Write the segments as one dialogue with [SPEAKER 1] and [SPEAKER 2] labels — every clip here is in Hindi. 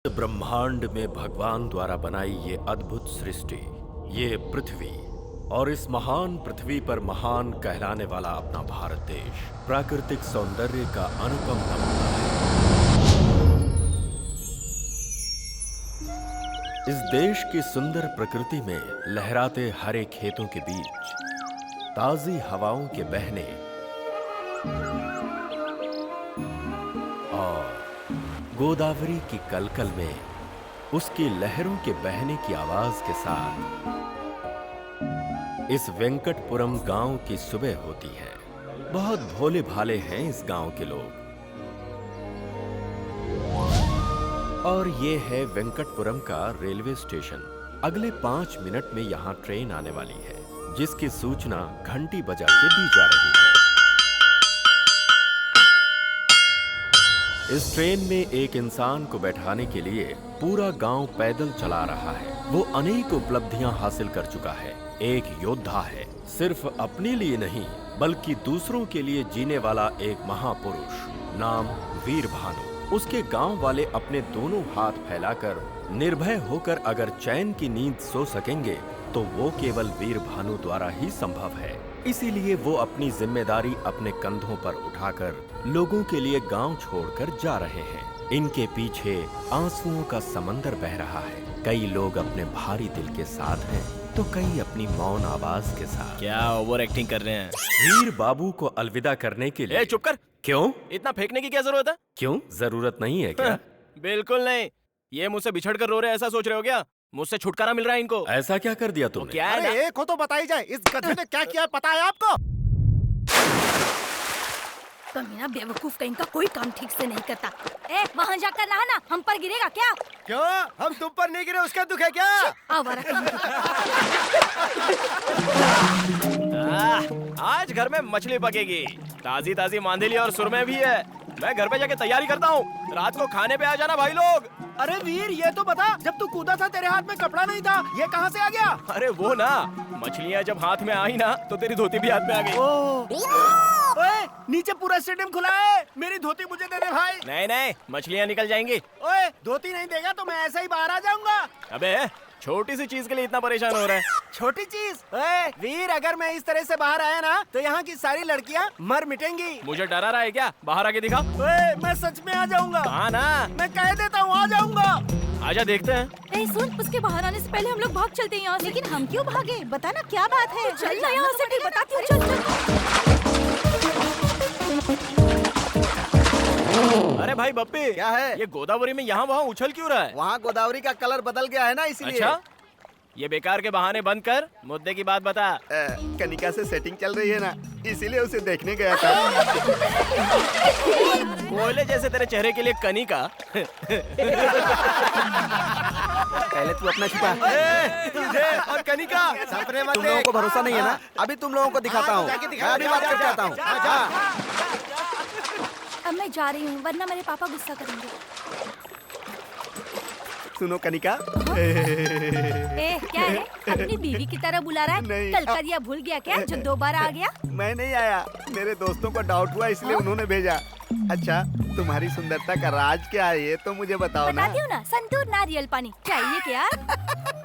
[SPEAKER 1] ब्रह्मांड में भगवान द्वारा बनाई ये अद्भुत सृष्टि, ये पृथ्वी और इस महान पृथ्वी पर महान कहलाने वाला अपना भारत देश प्राकृतिक सौंदर्य का अनुपम नमूना है। इस देश की सुंदर प्रकृति में लहराते हरे खेतों के बीच ताजी हवाओं के बहने और गोदावरी की कलकल में उसकी लहरों के बहने की आवाज के साथ इस वेंकटपुरम गांव की सुबह होती है। बहुत भोले भाले हैं इस गांव के लोग। और ये है वेंकटपुरम का रेलवे स्टेशन। अगले 5 मिनट में यहाँ ट्रेन आने वाली है, जिसकी सूचना घंटी बजा के दी जा रही है। इस ट्रेन में एक इंसान को बैठाने के लिए पूरा गांव पैदल चला रहा है। वो अनेक उपलब्धियां हासिल कर चुका है। एक योद्धा है, सिर्फ अपने लिए नहीं बल्कि दूसरों के लिए जीने वाला एक महापुरुष, नाम वीर भानु। उसके गांव वाले अपने दोनों हाथ फैलाकर निर्भय होकर अगर चैन की नींद सो सकेंगे तो वो केवल वीर भानु द्वारा ही संभव है। इसीलिए वो अपनी जिम्मेदारी अपने कंधों पर उठाकर लोगों के लिए गांव छोड़कर जा रहे हैं। इनके पीछे आंसुओं का समंदर बह रहा है। कई लोग अपने भारी दिल के साथ हैं तो कई अपनी मौन आवाज के साथ।
[SPEAKER 2] क्या ओवर एक्टिंग कर रहे हैं?
[SPEAKER 1] वीर बाबू को अलविदा करने के लिए।
[SPEAKER 2] चुप कर।
[SPEAKER 1] क्यों?
[SPEAKER 2] इतना फेंकने की क्या जरूरत है?
[SPEAKER 1] क्यों जरूरत नहीं है क्या?
[SPEAKER 2] बिल्कुल नहीं। ये मुझसे बिछड़ कर रो रहे हैं, ऐसा सोच रहे हो क्या? मुझसे छुटकारा मिल रहा है इनको।
[SPEAKER 1] ऐसा क्या कर दिया तुमने?
[SPEAKER 2] क्या है?
[SPEAKER 3] अरे एक हो तो बताई जाए, इस गधे ने क्या किया पता है आपको?
[SPEAKER 4] कमीना बेवकूफ कहीं का कोई काम ठीक से नहीं करता। वहाँ जाकर नहाना, हम पर गिरेगा क्या?
[SPEAKER 3] क्यों? हम तुम पर नहीं गिरे उसका दुख है क्या?
[SPEAKER 4] आवारा कहीं
[SPEAKER 2] आज घर में मछली पकेगी, ताजी ताजी मांदेली और सुरमे भी है। मैं घर पे जाके तैयारी करता हूँ। रात को खाने पे आ जाना भाई लोग।
[SPEAKER 3] अरे वीर ये तो बता, जब तू कूदा था तेरे हाथ में कपड़ा नहीं था, ये कहाँ से आ गया?
[SPEAKER 2] अरे वो ना, मछलियाँ जब हाथ में आई ना तो तेरी धोती भी हाथ में आ गई।
[SPEAKER 3] ओए नीचे पूरा स्टेडियम खुला है, मेरी धोती मुझे दे दे भाई।
[SPEAKER 2] नहीं नहीं, मछलियाँ निकल जाएंगी।
[SPEAKER 3] ओए धोती नहीं देगा तो मैं ऐसे ही बाहर आ जाऊंगा।
[SPEAKER 2] अबे छोटी सी चीज के लिए इतना परेशान हो रहा है?
[SPEAKER 3] छोटी चीज? ओए वीर अगर मैं इस तरह से बाहर आया ना तो यहाँ की सारी लड़कियाँ मर मिटेंगी।
[SPEAKER 2] मुझे डरा रहा है क्या? बाहर आके दिखा।
[SPEAKER 3] ओए मैं सच में आ जाऊंगा।
[SPEAKER 2] हाँ ना,
[SPEAKER 3] मैं कह देता हूँ आ जाऊंगा।
[SPEAKER 2] आजा देखते हैं।
[SPEAKER 4] सुन, उसके बाहर आने से पहले हम लोग भाग चलते हैं यहाँ से। लेकिन हम क्यों भागे? बता ना क्या बात है? चल ना यहाँ से, फिर बताती हूँ। चल।
[SPEAKER 2] अरे भाई बप्पी,
[SPEAKER 3] क्या है?
[SPEAKER 2] ये गोदावरी में यहाँ वहाँ उछल क्यों रहा है?
[SPEAKER 3] वहाँ गोदावरी का कलर बदल गया है ना, इसलिए।
[SPEAKER 2] अच्छा, ये बेकार के बहाने बंद कर, मुद्दे की बात बता।
[SPEAKER 3] कनिका से सेटिंग चल रही है ना, इसीलिए उसे देखने गया था।
[SPEAKER 2] कोयले जैसे तेरे चेहरे के लिए कनिका।
[SPEAKER 3] पहले तू अपना छुपा। तुझे और कनिका सपने मत। तुम लोगों को भरोसा नहीं है ना? अभी तुम लोगों को दिखाता हूँ। मैं अभी बात करके आता हूँ।
[SPEAKER 4] अब मैं जा रही हूँ, वरना मेरे पापा गुस्सा करेंगे।
[SPEAKER 3] सुनो कनिका।
[SPEAKER 4] क्या है? अपनी बीवी की तरह बुला रहा है?
[SPEAKER 3] नहीं।
[SPEAKER 4] कल का दिया भूल गया क्या, जो दोबारा आ गया?
[SPEAKER 3] मैं नहीं आया, मेरे दोस्तों को डाउट हुआ इसलिए उन्होंने भेजा। अच्छा तुम्हारी सुंदरता का राज क्या है ये तो मुझे बताओ ना।
[SPEAKER 4] बताती हूँ ना, संतूर नारियल पानी चाहिए क्या?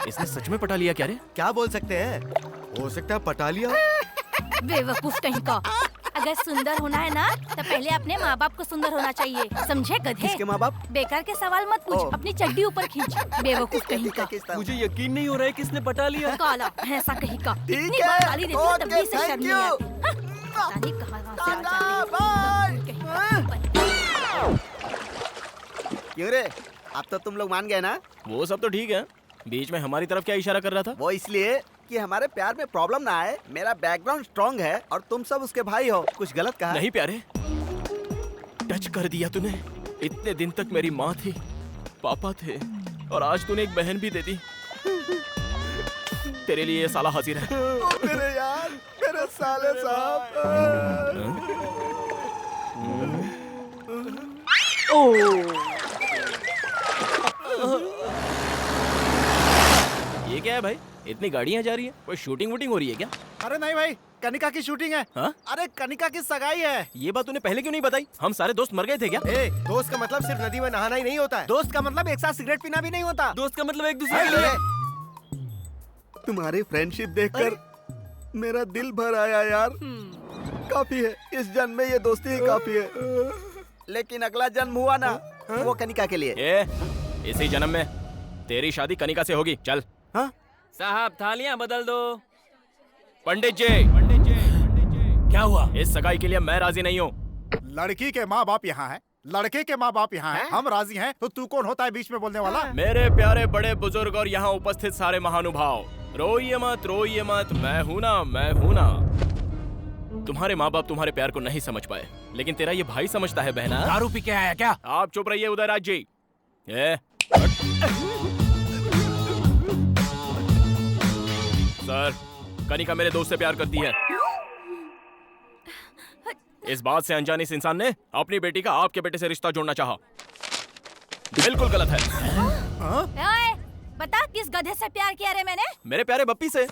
[SPEAKER 2] इसने सच में पटा लिया क्या रे?
[SPEAKER 3] क्या बोल सकते हैं? हो सकता है पटा लिया।
[SPEAKER 4] बेवकूफ कहीं का। अगर सुंदर होना है ना तो पहले अपने माँ बाप को सुंदर होना चाहिए, समझे गधे?
[SPEAKER 3] किसके माँ बाप?
[SPEAKER 4] बेकार के सवाल मत पूछ, अपनी चड्डी ऊपर खींच। बेवकूफ कहीं का।
[SPEAKER 2] मुझे यकीन नहीं हो रहा है किसने पटा लिया।
[SPEAKER 4] काला भैंसा कहीं का।
[SPEAKER 3] ठीक
[SPEAKER 4] इतनी
[SPEAKER 3] है,
[SPEAKER 4] बार गाली देती हूँ तब भी इसे
[SPEAKER 3] ओके,
[SPEAKER 4] शर्म नहीं
[SPEAKER 3] thank
[SPEAKER 4] आती। हाँ, पता नहीं कहाँ से आ जाते हैं।
[SPEAKER 3] क्यों रे? अब तो तुम लोग मान गए ना?
[SPEAKER 2] वो सब तो ठीक है, बीच में हमारी तरफ क्या इशारा कर रहा था?
[SPEAKER 3] वो इसलिए कि हमारे प्यार में प्रॉब्लम ना आए। मेरा बैकग्राउंड स्ट्रॉन्ग है और तुम सब उसके भाई हो। कुछ गलत कहा?
[SPEAKER 2] नहीं प्यारे, टच कर दिया तूने। इतने दिन तक मेरी माँ थी, पापा थे, और आज तूने एक बहन भी दे दी। तेरे लिए ये साला हाजिर है।
[SPEAKER 3] मेरे यार, मेरे साले साहब।
[SPEAKER 2] ये क्या है भाई? इतनी गाड़ियाँ जा रही है, कोई शूटिंग वूटिंग हो रही है क्या?
[SPEAKER 3] अरे नहीं भाई,
[SPEAKER 5] कनिका की शूटिंग है।
[SPEAKER 2] हाँ?
[SPEAKER 5] अरे कनिका की सगाई है।
[SPEAKER 2] ये बात तूने पहले क्यों नहीं बताई? हम सारे दोस्त मर गए थे क्या?
[SPEAKER 3] दोस्त का मतलब सिर्फ नदी में नहाना ही नहीं होता है।
[SPEAKER 5] दोस्त का मतलब एक साथ सिगरेट पीना भी नहीं होता।
[SPEAKER 2] दोस्त का मतलब एक दूसरे के लिए।
[SPEAKER 3] तुम्हारी फ्रेंडशिप देखकर मेरा दिल भर आया यार। काफी है, इस जन्म में ये दोस्ती ही काफी है। लेकिन अगला जन्म हुआ ना, वो कनिका के लिए।
[SPEAKER 2] इसी जन्म में तेरी शादी कनिका से होगी। चल।
[SPEAKER 3] हाँ?
[SPEAKER 2] साहब थालियां बदल दो। पंडित जी,
[SPEAKER 5] क्या हुआ?
[SPEAKER 2] इस सगाई के लिए मैं राजी नहीं हूँ।
[SPEAKER 5] लड़की के माँ बाप यहाँ है, लड़के के माँ बाप यहाँ हैं। हम राजी हैं, तो तू कौन होता है बीच में बोलने वाला?
[SPEAKER 2] मेरे प्यारे बड़े बुजुर्ग और यहाँ उपस्थित सारे महानुभाव, रोइए मत, मैं हूँ ना। तुम्हारे माँ बाप तुम्हारे प्यार को नहीं समझ पाए, लेकिन तेरा ये भाई समझता है बहना।
[SPEAKER 5] दारू पी के आया क्या?
[SPEAKER 2] आप चुप रहिए उदयराज जी। सर, कनिका मेरे दोस्त से प्यार करती है। इस बात से अनजाने इस इंसान ने अपनी बेटी का आपके बेटे से रिश्ता जोड़ना चाहा। बिल्कुल गलत है।
[SPEAKER 4] ओए, बता किस गधे से प्यार किया रे मैंने?
[SPEAKER 2] मेरे प्यारे बप्पी से।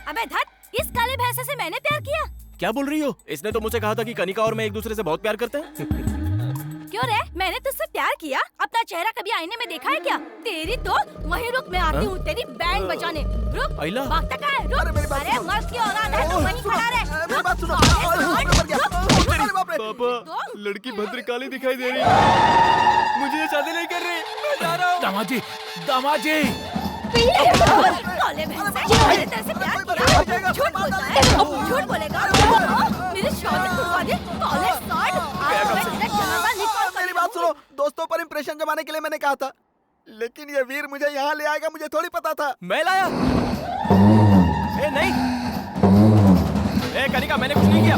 [SPEAKER 4] अबे धत, इस काले भैंसे से मैंने प्यार किया?
[SPEAKER 2] क्या बोल रही हो? इसने तो मुझसे कहा था कि कनिका और मैं एक दूसरे से बहुत प्यार करते हैं।
[SPEAKER 4] क्यों रे, मैंने तुझसे प्यार किया? अपना चेहरा कभी आईने में देखा है क्या? तेरी तो वहीं रुक, मैं आती हूँ तेरी बैंड बजाने। रुक,
[SPEAKER 2] आइला।
[SPEAKER 4] भागता कहाँ है? रुक। अरे मर्द की औलाद है तो वहीं खड़ा रहे।
[SPEAKER 3] मेरी बात सुनो।
[SPEAKER 2] पापा, लड़की भद्रकाली दिखाई दे रही है। मुझे ये शादी नहीं कर रही। मैं जा रहा हूँ।
[SPEAKER 5] दामाद जी।
[SPEAKER 4] काले भैंसे, मैंने तेरे से प्यार किया? झूठ बोलता है? झूठ बोलेगा? मेरी शादी करवा दे, काले साठ। आज मैं तेरा जनाजा निकाल कर।
[SPEAKER 3] मेरी बात सुनो, दोस्तों पर इंप्रेशन जमाने के लिए मैंने कहा था, लेकिन ये वीर मुझे यहाँ ले आएगा मुझे थोड़ी पता था।
[SPEAKER 2] मैं लाया? नहीं। कनिका, मैंने कुछ नहीं किया।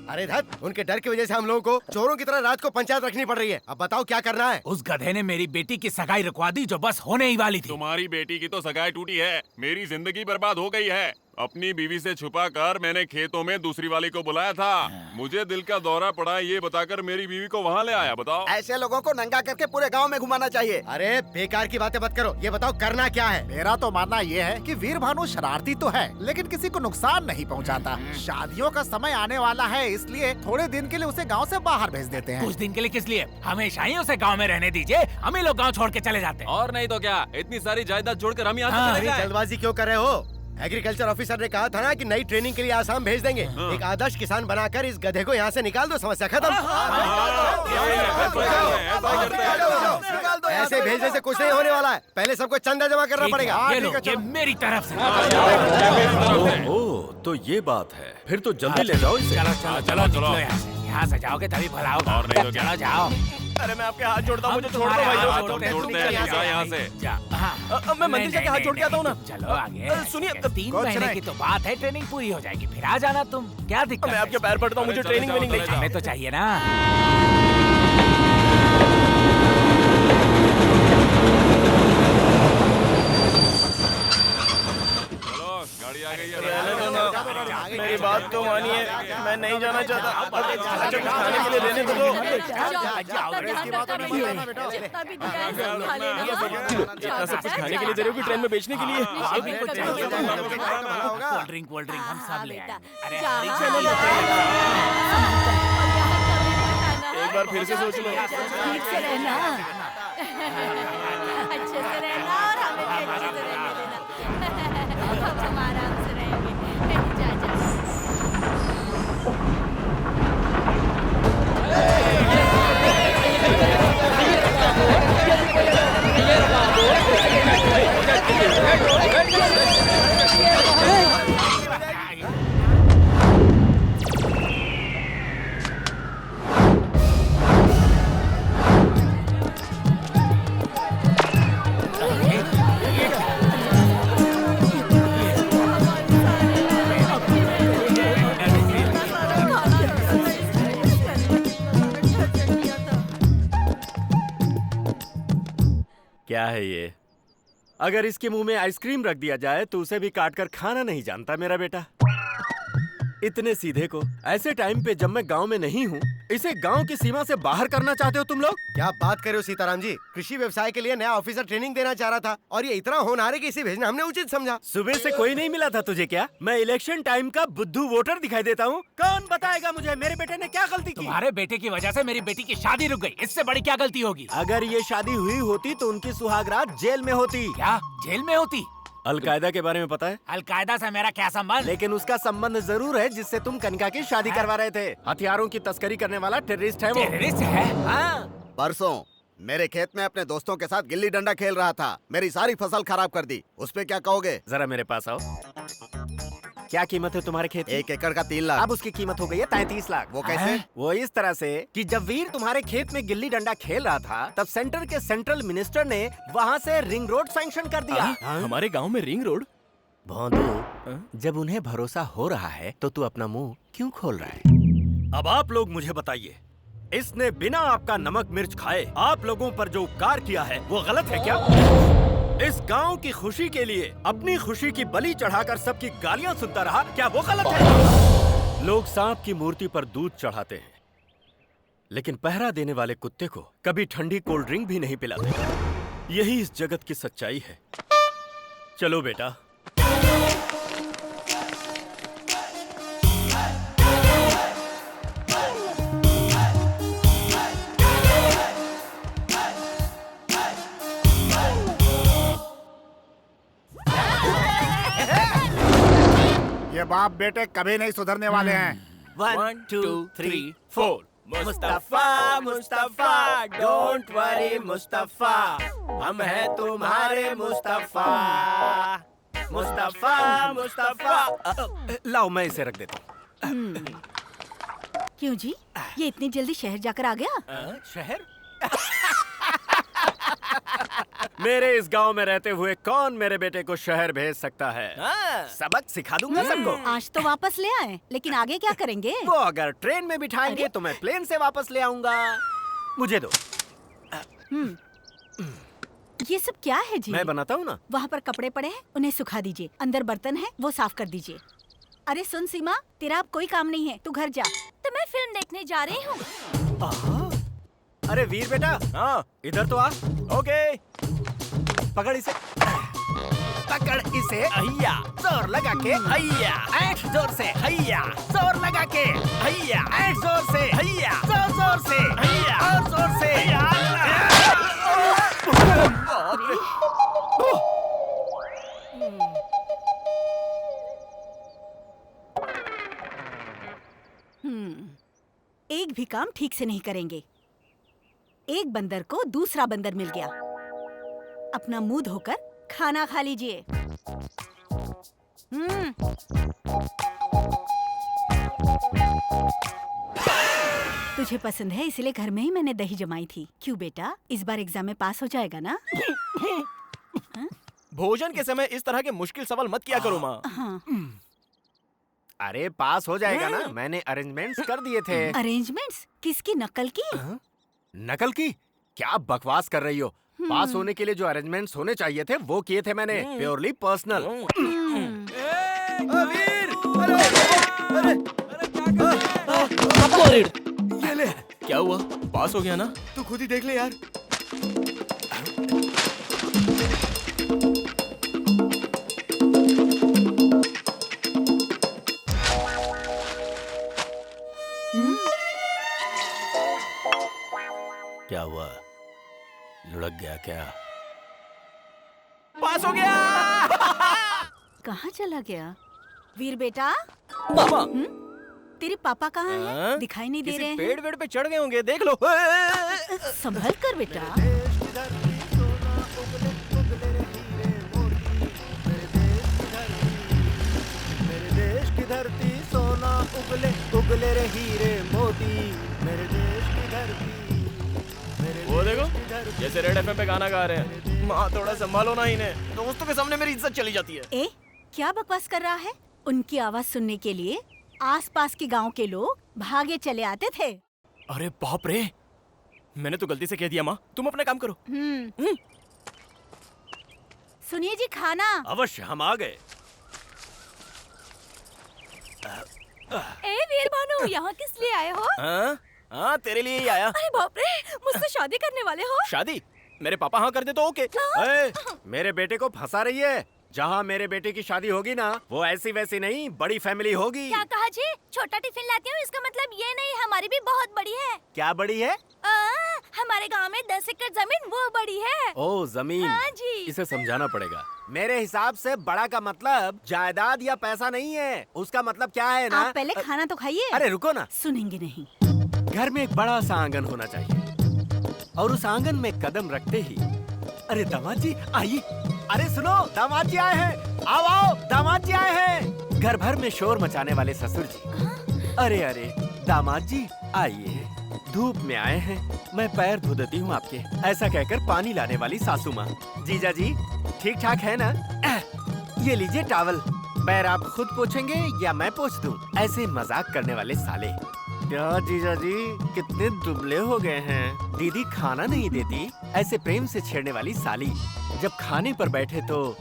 [SPEAKER 3] अरे धत, उनके डर की वजह से हम लोगों को चोरों की तरह रात को पंचायत रखनी पड़ रही है। अब बताओ क्या करना है?
[SPEAKER 5] उस गधे ने मेरी बेटी की सगाई रुकवा दी जो बस होने ही वाली थी।
[SPEAKER 6] तुम्हारी बेटी की तो सगाई टूटी है, मेरी जिंदगी बर्बाद हो गई है। अपनी बीवी से छुपाकर मैंने खेतों में दूसरी वाली को बुलाया था। मुझे दिल का दौरा पड़ा ये बताकर मेरी बीवी को वहाँ ले आया। बताओ,
[SPEAKER 3] ऐसे लोगों को नंगा करके पूरे गांव में घुमाना चाहिए। अरे बेकार की बातें मत करो, ये बताओ करना क्या है?
[SPEAKER 5] मेरा तो मानना ये है कि वीर भानु शरारती तो है, लेकिन किसी को नुकसान नहीं पहुंचाता। शादियों का समय आने वाला है, इसलिए थोड़े दिन के लिए उसे गांव से बाहर भेज देते हैं।
[SPEAKER 7] कुछ दिन के लिए किस लिए? हमेशा ही उसे गांव में रहने दीजिए, हम ही लोग गांव छोड़ के चले जाते हैं।
[SPEAKER 2] और नहीं तो क्या, इतनी सारी जायदाद जोड़कर हम यहाँ से चले जाएं।
[SPEAKER 3] जल्दबाजी क्यों कर रहे हो? एग्रीकल्चर ऑफिसर ने कहा था ना कि नई ट्रेनिंग के लिए आसाम भेज देंगे। एक आदर्श किसान बनाकर इस गधे को यहाँ से निकाल दो, समस्या खत्म। ऐसे भेजने से कुछ नहीं होने वाला है, पहले सबको चंदा जमा करना पड़ेगा।
[SPEAKER 7] ये लो, ये मेरी तरफ से।
[SPEAKER 1] ओह, तो ये बात है। फिर तो जल्दी ले जाओ इसे।
[SPEAKER 7] चलो निकलो यहाँ से जाओगे तभी भला होगा।
[SPEAKER 6] और नहीं तो क्या?
[SPEAKER 7] चलो जाओ।
[SPEAKER 2] अरे मैं आपके हाथ जोड़ता हूँ, मुझे छोड़ दो
[SPEAKER 7] तुम्हारे
[SPEAKER 2] भाई।
[SPEAKER 7] हाथ
[SPEAKER 6] हाथ
[SPEAKER 7] जोड़ते हैं,
[SPEAKER 6] जोड़ते
[SPEAKER 7] तुम
[SPEAKER 6] हैं,
[SPEAKER 7] निकल
[SPEAKER 6] जा यहाँ से।
[SPEAKER 2] मैं मंदिर जाके हाथ जोड़ के आता हूँ ना।
[SPEAKER 7] चलो आगे।
[SPEAKER 2] सुनिए,
[SPEAKER 7] 3 महीने की तो बात है, ट्रेनिंग पूरी हो जाएगी, फिर आ जाना तुम। क्या दिक्कत
[SPEAKER 2] मैं
[SPEAKER 7] है?
[SPEAKER 2] आपके पैर पड़ता हूँ, मुझे
[SPEAKER 6] चले
[SPEAKER 2] ट्रेनिंग
[SPEAKER 6] जाओ,
[SPEAKER 2] वेनिंग नहीं
[SPEAKER 6] चले
[SPEAKER 2] चाहिए।
[SPEAKER 7] हमें तो चाहिए ना।
[SPEAKER 6] चलो, गाड़ी आ गई है।
[SPEAKER 2] मेरी बात तो मानिए, मैं नहीं जाना चाहता। अच्छा, कुछ खाने के लिए देने तो दो। इतना सब कुछ खाने के लिए दे रहे हो कि ट्रेन में बेचने के लिए?
[SPEAKER 7] कोल्ड ड्रिंक हम सब ले आएंगे। अरे
[SPEAKER 2] एक बार फिर से सोच लो।
[SPEAKER 4] ठीक से रहना, अच्छे से रहना और हमें भी अच्छे से रहने देना। हम आराम से रहेंगे। जा जा।
[SPEAKER 1] क्या है ये? अगर इसके मुंह में आइसक्रीम रख दिया जाए तो उसे भी काट कर खाना नहीं जानता मेरा बेटा। इतने सीधे को ऐसे टाइम पे जब मैं गांव में नहीं हूँ, इसे गांव की सीमा से बाहर करना चाहते हो तुम लोग?
[SPEAKER 3] क्या बात कर रहे हो सीताराम जी, कृषि व्यवसाय के लिए नया ऑफिसर ट्रेनिंग देना चाह रहा था और ये इतना होनहार है कि इसे भेजना हमने उचित समझा।
[SPEAKER 1] सुबह से कोई नहीं मिला था तुझे क्या? मैं इलेक्शन टाइम का बुद्धू वोटर दिखाई देता हूँ? कौन बताएगा मुझे मेरे बेटे ने क्या गलती की?
[SPEAKER 7] तुम्हारे बेटे की वजह से मेरी बेटी की शादी रुक गई, इससे बड़ी क्या गलती होगी?
[SPEAKER 1] अगर ये शादी हुई होती तो उनकी सुहागरात जेल में होती।
[SPEAKER 7] क्या जेल में होती?
[SPEAKER 1] अलकायदा के बारे में पता है?
[SPEAKER 7] अलकायदा से मेरा क्या संबंध?
[SPEAKER 1] लेकिन उसका संबंध जरूर है जिससे तुम कनिका की शादी करवा रहे थे। हथियारों की तस्करी करने वाला टेररिस्ट है वो।
[SPEAKER 7] टेररिस्ट है?
[SPEAKER 1] हाँ।
[SPEAKER 3] परसों मेरे खेत में अपने दोस्तों के साथ गिल्ली डंडा खेल रहा था, मेरी सारी फसल खराब कर दी। उस पे क्या कहोगे?
[SPEAKER 1] जरा मेरे पास आओ। क्या कीमत है तुम्हारे खेत की?
[SPEAKER 3] 1 एकड़ का 3 लाख।
[SPEAKER 1] अब उसकी कीमत हो गई है 33 लाख।
[SPEAKER 3] वो कैसे?
[SPEAKER 1] वो इस तरह से कि जब वीर तुम्हारे खेत में गिल्ली डंडा खेल रहा था तब सेंटर के सेंट्रल मिनिस्टर ने वहाँ से रिंग रोड सैंक्शन कर दिया।
[SPEAKER 2] हमारे गांव में रिंग रोड?
[SPEAKER 1] भोंदू, जब उन्हें भरोसा हो रहा है तो तू अपना मुंह क्यों खोल रहा है? अब आप लोग मुझे बताइए, इसने बिना आपका नमक मिर्च खाए आप लोगों पर जो उपकार किया है वो गलत है क्या? इस गांव की खुशी के लिए अपनी खुशी की बलि चढ़ाकर सबकी गालियां सुनता रहा, क्या वो गलत है? लोग सांप की मूर्ति पर दूध चढ़ाते हैं, लेकिन पहरा देने वाले कुत्ते को कभी ठंडी कोल्ड ड्रिंक भी नहीं पिलाते। यही इस जगत की सच्चाई है। चलो बेटा।
[SPEAKER 5] ये बाप बेटे कभी नहीं सुधरने वाले हैं।
[SPEAKER 2] 1 2 3 4 मुस्तफा मुस्तफा डोंट वरी मुस्तफा, हम हैं तुम्हारे मुस्तफा। मुस्तफा मुस्तफा।
[SPEAKER 1] लाओ मैं इसे रख देता हूँ।
[SPEAKER 4] क्यों जी, ये इतनी जल्दी शहर जाकर आ गया?
[SPEAKER 1] शहर? मेरे इस गांव में रहते हुए कौन मेरे बेटे को शहर भेज सकता है? सबक सिखा दूंगा सबको।
[SPEAKER 4] आज तो वापस ले आए, लेकिन आगे क्या करेंगे?
[SPEAKER 1] वो अगर ट्रेन में बिठाएंगे तो मैं प्लेन से वापस ले आऊंगा। मुझे दो।
[SPEAKER 4] ये सब क्या है जी?
[SPEAKER 1] मैं बनाता हूँ ना।
[SPEAKER 4] वहाँ पर कपड़े पड़े हैं, उन्हें सुखा दीजिए। अंदर बर्तन है, वो साफ कर दीजिए। अरे सुन सीमा, तेरा अब कोई काम नहीं है, तू घर जा। तो मैं फिल्म देखने जा रही हूँ।
[SPEAKER 1] अरे वीर बेटा, हाँ इधर तो आ। ओके, पकड़ इसे। पकड़ इसे। हैया, जोर लगा के। हैया, ऐठ जोर से। हैया, जोर लगा के। हैया, ऐठ जोर से। हैया, जोर जोर से। हैया, और जोर से।
[SPEAKER 4] एक भी काम ठीक से नहीं करेंगे। एक बंदर को दूसरा बंदर मिल गया। अपना मुंह धोकर खाना खा लीजिए। तुझे पसंद है इसलिए घर में ही मैंने दही जमाई थी। क्यों बेटा, इस बार एग्जाम में पास हो जाएगा ना?
[SPEAKER 2] भोजन के समय इस तरह के मुश्किल सवाल मत किया करो माँ।
[SPEAKER 4] हाँ।
[SPEAKER 1] अरे पास हो जाएगा ना, मैंने अरेंजमेंट्स कर दिए थे।
[SPEAKER 4] अरेंजमेंट्स? किसकी नकल की?
[SPEAKER 1] नकल की? क्या बकवास कर रही हो? पास होने के लिए जो अरेंजमेंट्स होने चाहिए थे वो किए थे मैंने, प्योरली पर्सनल।
[SPEAKER 2] ये ले। क्या हुआ? पास हो गया ना?
[SPEAKER 3] तू खुद ही देख ले यार।
[SPEAKER 1] क्या हुआ? लुढ़क गया क्या?
[SPEAKER 2] पास हो गया।
[SPEAKER 4] कहाँ चला गया? वीर बेटा,
[SPEAKER 2] मामा,
[SPEAKER 4] तेरे पापा कहाँ हैं?
[SPEAKER 2] हाँ?
[SPEAKER 4] दिखाई नहीं दे
[SPEAKER 2] किसी
[SPEAKER 4] रहे हैं।
[SPEAKER 2] पेड़ वेड़ पे चढ़ गए होंगे, देख लो।
[SPEAKER 4] संभल कर बेटा।
[SPEAKER 3] मेरे देश की धरती सोना उगले उगले रे हीरे मोती। मेरे देश की धरती।
[SPEAKER 2] वो देखो, जैसे रेड एफएम पे गाना गा रहे हैं। माँ थोड़ा संभालो ना इन्हें, दोस्तों के सामने मेरी इज्जत चली जाती है।
[SPEAKER 4] ए, क्या बकवास कर रहा है? उनकी आवाज सुनने के लिए आसपास के गांव के लोग भागे चले आते थे।
[SPEAKER 2] अरे बाप रे, मैंने तो गलती से कह दिया माँ, तुम अपना काम करो।
[SPEAKER 4] सुनिए जी, खाना।
[SPEAKER 1] अवश्य, हम आ गए।
[SPEAKER 4] ए वीर भानु, यहाँ किस लिए आए हो?
[SPEAKER 2] हाँ हाँ, तेरे लिए ही आया।
[SPEAKER 4] अरे बाप रे, मुझसे शादी करने वाले हो?
[SPEAKER 2] शादी? मेरे पापा हाँ कर दे तो ओके।
[SPEAKER 1] ए, मेरे बेटे को फंसा रही है। जहाँ मेरे बेटे की शादी होगी ना, वो ऐसी वैसी नहीं, बड़ी फैमिली होगी।
[SPEAKER 4] क्या कहा जी? छोटा टिफिन लाती हूँ, इसका मतलब ये नहीं, हमारी भी बहुत बड़ी है।
[SPEAKER 1] क्या बड़ी है?
[SPEAKER 4] हमारे गांव में 10 एकड़ जमीन वो बड़ी है।
[SPEAKER 1] ओ जमीन।
[SPEAKER 4] हाँ जी।
[SPEAKER 1] इसे समझाना पड़ेगा। मेरे हिसाब से बड़ा का मतलब जायदाद या पैसा नहीं है। उसका मतलब क्या है ना?
[SPEAKER 4] आप पहले खाना तो खाइए।
[SPEAKER 1] अरे रुको ना।
[SPEAKER 4] सुनेंगे नहीं।
[SPEAKER 1] घर में एक बड़ा सा आंगन होना चाहिए और उस आंगन में कदम रखते ही, अरे दामाद जी आइए। अरे सुनो, दामाद जी आए हैं। आओ आओ, दामाद जी आए हैं। घर भर में शोर मचाने वाले ससुर जी। अरे अरे दामाद जी आइए, धूप में आए हैं, मैं पैर धो देती हूँ आपके। ऐसा कहकर पानी लाने वाली सासू माँ। जीजा जी ठीक ठाक है ना? ये लीजिए टॉवल। पैर आप खुद पोछेंगे या मैं पोछ दूं? ऐसे मजाक करने वाले साले। क्या जीजा जी कितने दुबले हो गए हैं। दीदी खाना नहीं देती, ऐसे प्रेम से छेड़ने वाली साली। जब खाने पर बैठे तो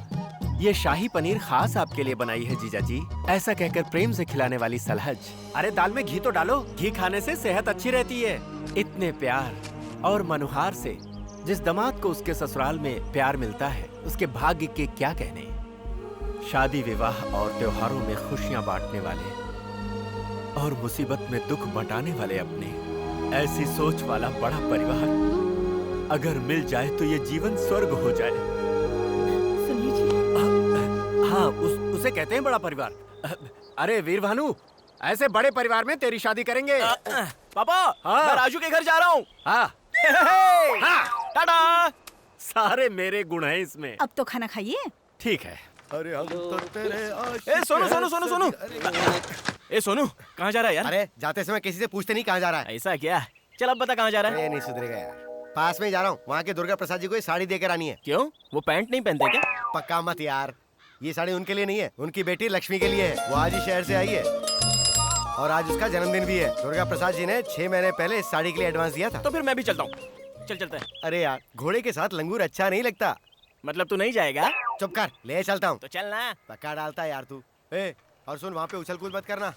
[SPEAKER 1] ये शाही पनीर खास आपके लिए बनाई है जीजा जी, ऐसा कहकर प्रेम से खिलाने वाली सलहज। अरे दाल में घी तो डालो, घी खाने से सेहत अच्छी रहती है। इतने प्यार और मनुहार से जिस दामाद को उसके ससुराल में प्यार मिलता है, उसके भाग्य के क्या कहने। शादी विवाह और त्योहारों में खुशियां बांटने वाले और मुसीबत में दुख बंटाने वाले अपने, ऐसी सोच वाला बड़ा परिवार अगर मिल जाए तो ये जीवन स्वर्ग हो जाए।
[SPEAKER 4] सुनिए जी।
[SPEAKER 1] हाँ, उसे कहते हैं बड़ा परिवार। अरे वीर भानु, ऐसे बड़े परिवार में तेरी शादी करेंगे।
[SPEAKER 2] पापा
[SPEAKER 1] हाँ।
[SPEAKER 2] मैं राजू के घर जा रहा हूँ।
[SPEAKER 1] हाँ,
[SPEAKER 2] हाँ, टाटा।
[SPEAKER 1] सारे मेरे गुण हैं इसमें।
[SPEAKER 4] अब तो खाना खाइए।
[SPEAKER 1] ठीक है।
[SPEAKER 3] अरे हम तो तेरे
[SPEAKER 2] ए सोनू सोनू सोनू सोनू। ए सोनू, कहाँ जा रहा है यार?
[SPEAKER 3] अरे जाते समय किसी से पूछते नहीं कहाँ जा रहा है।
[SPEAKER 2] ऐसा क्या? चल अब बता कहाँ जा रहा है?
[SPEAKER 3] ये नहीं सुधरेगा यार। पास में ही जा रहा हूँ, वहाँ के दुर्गा प्रसाद जी को ये साड़ी देकर आनी है।
[SPEAKER 2] क्यों, वो पैंट नहीं पहनते क्या?
[SPEAKER 3] पक्का मत यार, ये साड़ी उनके लिए नहीं है, उनकी बेटी लक्ष्मी के लिए है। वो आज ही शहर से आई है और आज उसका जन्मदिन भी है। दुर्गा प्रसाद जी ने 6 महीने पहले इस साड़ी के लिए एडवांस दिया था।
[SPEAKER 2] तो फिर मैं भी चलता हूँ। चल चलते हैं।
[SPEAKER 3] अरे यार, घोड़े के साथ लंगूर अच्छा नहीं लगता।
[SPEAKER 2] मतलब तू नहीं जाएगा?
[SPEAKER 3] चुप कर, ले चलता हूँ।
[SPEAKER 2] तो चल ना।
[SPEAKER 3] पक्का डालता है यार तू। ए, और सुन, वहाँ पे उछल कूद मत करना।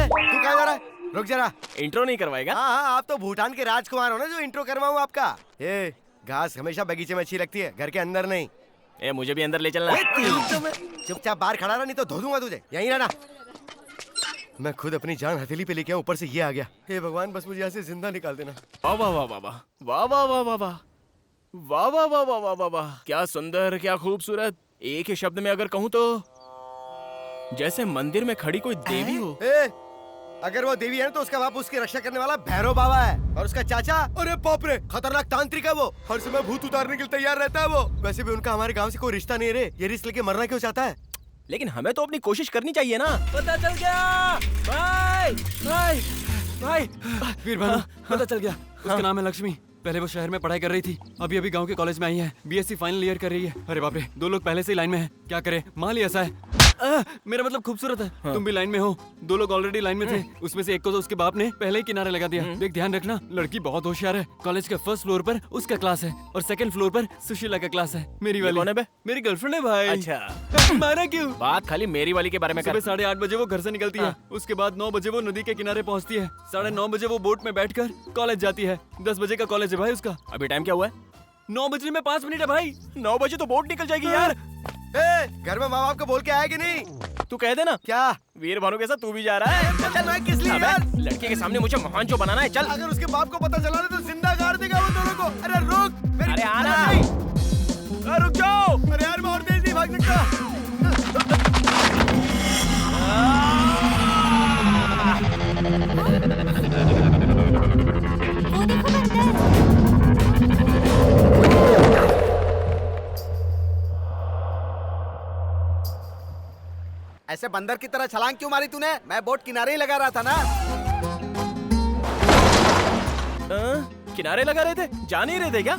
[SPEAKER 3] तू कहाँ जा रहा है? रुक जरा।
[SPEAKER 2] इंट्रो नहीं करवाएगा?
[SPEAKER 3] हाँ हाँ, आप तो भूटान के राजकुमार हो ना, जो इंट्रो करवाऊँ आपका। ए, घास हमेशा बगीचे में अच्छी लगती है, घर के अंदर नहीं।
[SPEAKER 2] ए, मुझे भी अंदर ले चलना।
[SPEAKER 3] चुपचाप बाहर खड़ा रहा, नहीं तो धो दूंगा तुझे। यहीं रहना। मैं खुद अपनी जान हथेली पे लेके आऊं, ऊपर से ये आ गया। हे भगवान, बस मुझे यहाँ से जिंदा निकाल देना।
[SPEAKER 2] वाह वाह वाह वाह वाह वाह वाह वाह वाह वाह वाह वाह वाह वाह वाह वाह, क्या सुंदर, क्या खूबसूरत। एक ही शब्द में अगर कहूँ तो जैसे मंदिर में खड़ी कोई देवी हो।
[SPEAKER 3] अगर वो देवी है तो उसका बाप उसकी रक्षा करने वाला भैरव बाबा है, और उसका चाचा, अरे बाप रे, खतरनाक तांत्रिक है। वो हर समय भूत उतारने के लिए तैयार रहता है। वो वैसे भी उनका हमारे गांव से कोई रिश्ता नहीं रे। ये रिस्क लेके मरना क्यों चाहता है?
[SPEAKER 2] लेकिन हमें तो अपनी कोशिश करनी चाहिए ना। पता चल गया भाई, भाई भाई।
[SPEAKER 8] वीर भानु, पता चल गया। उसका नाम है लक्ष्मी। पहले वो शहर में पढ़ाई कर रही थी, अभी अभी गांव के कॉलेज में आई है। बीएससी फाइनल ईयर कर रही है। अरे बाप रे, 2 लोग पहले से ही लाइन में हैं। क्या करे, माल ही ऐसा है। मेरा मतलब खूबसूरत है। तुम भी लाइन में हो, 2 लोग ऑलरेडी लाइन में थे। उसमें से एक को तो उसके बाप ने पहले ही किनारे लगा दिया। देख, ध्यान रखना, लड़की बहुत होशियार है। कॉलेज के फर्स्ट फ्लोर पर उसका क्लास है और सेकंड फ्लोर पर सुशीला का क्लास है। मेरी वाली
[SPEAKER 2] कौन है बे?
[SPEAKER 8] मेरी गर्लफ्रेंड है भाई।
[SPEAKER 2] अच्छा,
[SPEAKER 8] मारा क्यों?
[SPEAKER 2] बात खाली मेरी वाली के बारे में कर।
[SPEAKER 8] सुबह 8:30 बजे वो घर से निकलती है। उसके बाद 9 बजे वो नदी के किनारे पहुंचती है। 9:30 बजे वो बोट में बैठकर कॉलेज जाती है। 10 बजे का कॉलेज है भाई उसका।
[SPEAKER 2] अभी टाइम क्या हुआ है?
[SPEAKER 8] 9 बजने में 5 मिनट है भाई।
[SPEAKER 2] 9 बजे तो बोट निकल जाएगी यार।
[SPEAKER 3] घर में माँ बाप को बोल के आया कि नहीं?
[SPEAKER 2] तू कह देना।
[SPEAKER 3] क्या
[SPEAKER 2] वीर भानु के साथ तू भी जा रहा है?
[SPEAKER 3] चल, मैं किस लिए
[SPEAKER 2] अबे,
[SPEAKER 3] यार?
[SPEAKER 2] लड़के के सामने मुझे महान जो बनाना है। चल।
[SPEAKER 3] अगर उसके बाप को पता चला तो जिंदा गाड़ देगा वो दोनों को। अरे रुक, मेरी
[SPEAKER 2] अरे आना।
[SPEAKER 3] नहीं।
[SPEAKER 2] अरे रुक जाओ।
[SPEAKER 3] अरे यार, मैं और तेज नहीं भाग सकता।
[SPEAKER 4] वो देखो बंदर।
[SPEAKER 3] ऐसे बंदर की तरह छलांग क्यों मारी तूने? मैं बोट किनारे ही लगा रहा था ना।
[SPEAKER 2] किनारे लगा रहे थे, जा नहीं रहे थे क्या?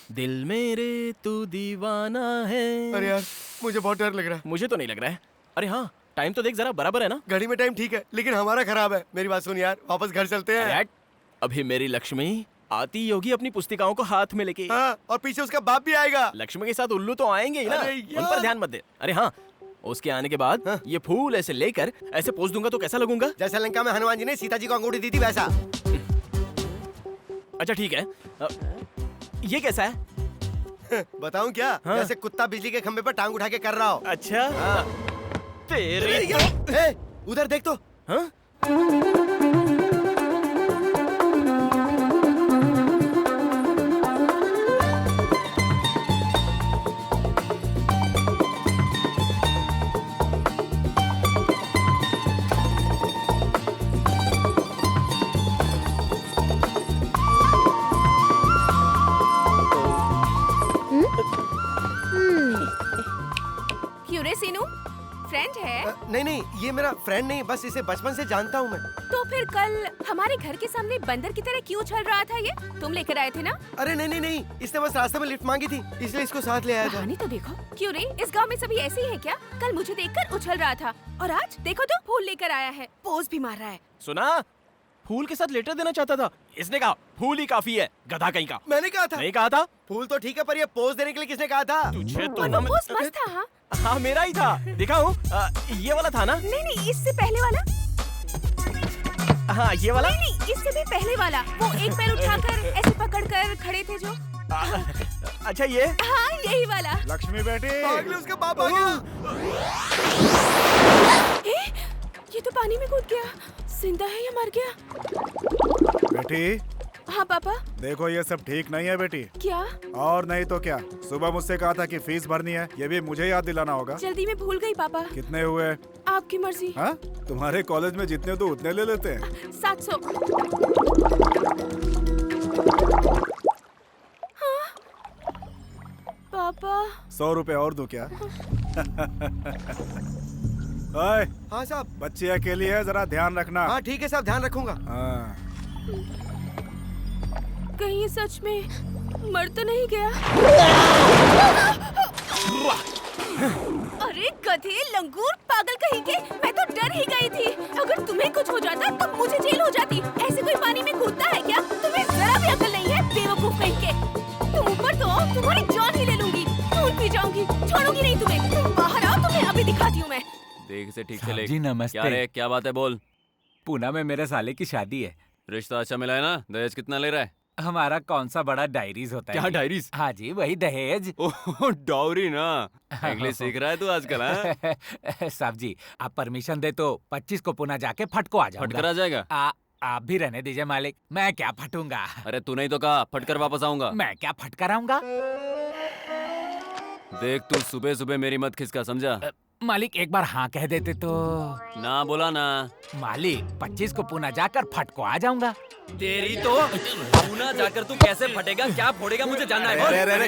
[SPEAKER 2] दिल मेरे तू दीवाना है।
[SPEAKER 3] अरे यार मुझे बहुत डर लग रहा है।
[SPEAKER 2] मुझे तो नहीं लग रहा है। अरे हाँ, टाइम तो देख जरा, बराबर है ना?
[SPEAKER 3] घड़ी में टाइम ठीक है लेकिन हमारा खराब है। मेरी बात सुन यार, वापस घर चलते
[SPEAKER 2] अरे
[SPEAKER 3] हैं।
[SPEAKER 2] हट, अभी मेरी लक्ष्मी आती होगी अपनी पुस्तिकाओं को हाथ में लेके।
[SPEAKER 3] हाँ, और पीछे उसका बाप भी आएगा।
[SPEAKER 2] लक्ष्मी के साथ उल्लू तो आएंगे ही ना,
[SPEAKER 3] अरे
[SPEAKER 2] उन
[SPEAKER 3] यार।
[SPEAKER 2] पर ध्यान मत दे। अरे हाँ, उसके आने के बाद ये फूल ऐसे लेकर ऐसे पोज दूंगा तो कैसा लगूंगा?
[SPEAKER 3] जैसा लंका में हनुमान जी ने सीता जी को अंगूठी दी थी वैसा।
[SPEAKER 2] अच्छा ठीक है। ये कैसा है?
[SPEAKER 3] बताऊं क्या?
[SPEAKER 2] हाँ।
[SPEAKER 3] जैसे कुत्ता बिजली के खंबे पर टांग उठा के कर रहा हो।
[SPEAKER 2] अच्छा तेरे
[SPEAKER 3] ए, उधर देख तो।
[SPEAKER 2] हाँ?
[SPEAKER 4] क्यों रे सीनू, फ्रेंड है?
[SPEAKER 3] नहीं नहीं, ये मेरा फ्रेंड नहीं, बस इसे बचपन से जानता हूँ मैं।
[SPEAKER 4] तो फिर कल हमारे घर के सामने बंदर की तरह क्यों चल रहा था? ये तुम लेकर आए थे ना?
[SPEAKER 3] अरे नहीं नहीं नहीं, इसने बस रास्ते में लिफ्ट मांगी थी इसलिए इसको साथ ले आया था।
[SPEAKER 4] कहानी तो देखो। क्यों रे, इस गांव में सभी ऐसे ही है क्या? कल मुझे देखकर उछल रहा था और आज देखो तो फूल लेकर आया है, पोज भी मार रहा है।
[SPEAKER 2] सुना, फूल के साथ लेटर देना चाहता था। इसने कहा फूल ही काफी है, गधा कहीं का।
[SPEAKER 3] मैंने कहा था।
[SPEAKER 2] नहीं कहा था?
[SPEAKER 3] फूल तो ठीक है पर ये पोज देने के लिए किसने कहा था?
[SPEAKER 2] तुझे तो
[SPEAKER 4] और
[SPEAKER 2] ना
[SPEAKER 4] वो पोज मस्त था। हाँ
[SPEAKER 2] हाँ, मेरा ही था, दिखाऊं? ये वाला था ना?
[SPEAKER 4] नहीं नहीं, इससे पहले वाला।
[SPEAKER 2] हाँ ये वाला।
[SPEAKER 4] नहीं नहीं, इससे भी पहले वाला। वो एक पैर उठाकर ऐसे पकड़कर खड़े थे जो।
[SPEAKER 2] अच्छा ये?
[SPEAKER 4] हाँ यही वाला।
[SPEAKER 5] लक्ष्मी बेटी,
[SPEAKER 3] भाग ले, उसका बाप आ गया।
[SPEAKER 4] ये तो पानी में कूद गया। जिंदा है या मर गया?
[SPEAKER 5] बेटी
[SPEAKER 4] हाँ पापा।
[SPEAKER 5] देखो ये सब ठीक नहीं है बेटी।
[SPEAKER 4] क्या?
[SPEAKER 5] और नहीं तो क्या, सुबह मुझसे कहा था कि फीस भरनी है, ये भी मुझे याद दिलाना होगा।
[SPEAKER 4] जल्दी में भूल गई पापा।
[SPEAKER 5] कितने हुए?
[SPEAKER 4] आपकी मर्जी।
[SPEAKER 5] हाँ, तुम्हारे कॉलेज में जितने तो उतने ले लेते हैं।
[SPEAKER 4] 700। हाँ? पापा
[SPEAKER 5] 100 रुपए और दूं क्या? ओए,
[SPEAKER 3] हाँ साहब।
[SPEAKER 5] बच्ची अकेली है, जरा ध्यान रखना।
[SPEAKER 3] हाँ ठीक है साहब, ध्यान रखूंगा।
[SPEAKER 5] हाँ।
[SPEAKER 4] कहीं ये सच में मर तो नहीं गया? अरे गधे, लंगूर, पागल कहीं के, मैं तो डर ही गई थी। अगर तुम्हें कुछ हो जाता तो मुझे जेल हो जाती। ऐसे कोई पानी में कूदता है क्या? तुम्हें जरा भी अकल नहीं है, बेवकूफ कहीं के। तुम ऊपर तो आओ, तुम्हारी जान ही ले लूंगी, खून पी जाऊंगी, छोड़ूंगी नहीं तुम्हें। तुम बाहर आओ, तुम्हें अभी दिखाती हूँ मैं।
[SPEAKER 1] देख से ठीक से
[SPEAKER 7] साहब
[SPEAKER 1] ले।
[SPEAKER 7] जी, नमस्ते।
[SPEAKER 1] क्या रे, क्या बात है, बोल।
[SPEAKER 7] पूना में मेरे साले की शादी है।
[SPEAKER 1] रिश्ता अच्छा मिला है ना? दहेज कितना ले रहा है?
[SPEAKER 7] हमारा कौन सा बड़ा डायरीज होता है?
[SPEAKER 1] क्या
[SPEAKER 7] जी?
[SPEAKER 1] डायरीज?
[SPEAKER 7] हाँ जी, वही दहेज।
[SPEAKER 1] ओह डाउरी ना। इंग्लिश सीख रहा है तू आजकल? हाँ?
[SPEAKER 7] साहब जी, आप परमिशन दे तो 25 को पुणे जाके फटको आ
[SPEAKER 1] फटकर
[SPEAKER 7] जाऊंगा।
[SPEAKER 1] आ जाएगा?
[SPEAKER 7] आप भी रहने दीजिए मालिक, मैं क्या फटूंगा।
[SPEAKER 1] अरे तू नहीं तो कहा फटकर वापस आऊंगा।
[SPEAKER 7] मैं क्या फटकर आऊंगा?
[SPEAKER 1] देख तू सुबह सुबह मेरी मत खिसका, समझा?
[SPEAKER 7] मालिक एक बार हाँ कह देते तो।
[SPEAKER 1] ना बोला ना।
[SPEAKER 7] मालिक 25 को पुणे जाकर फटको आ जाऊंगा।
[SPEAKER 1] तेरी तो पूना जाकर तू कैसे फटेगा, क्या फोड़ेगा, मुझे जानना है।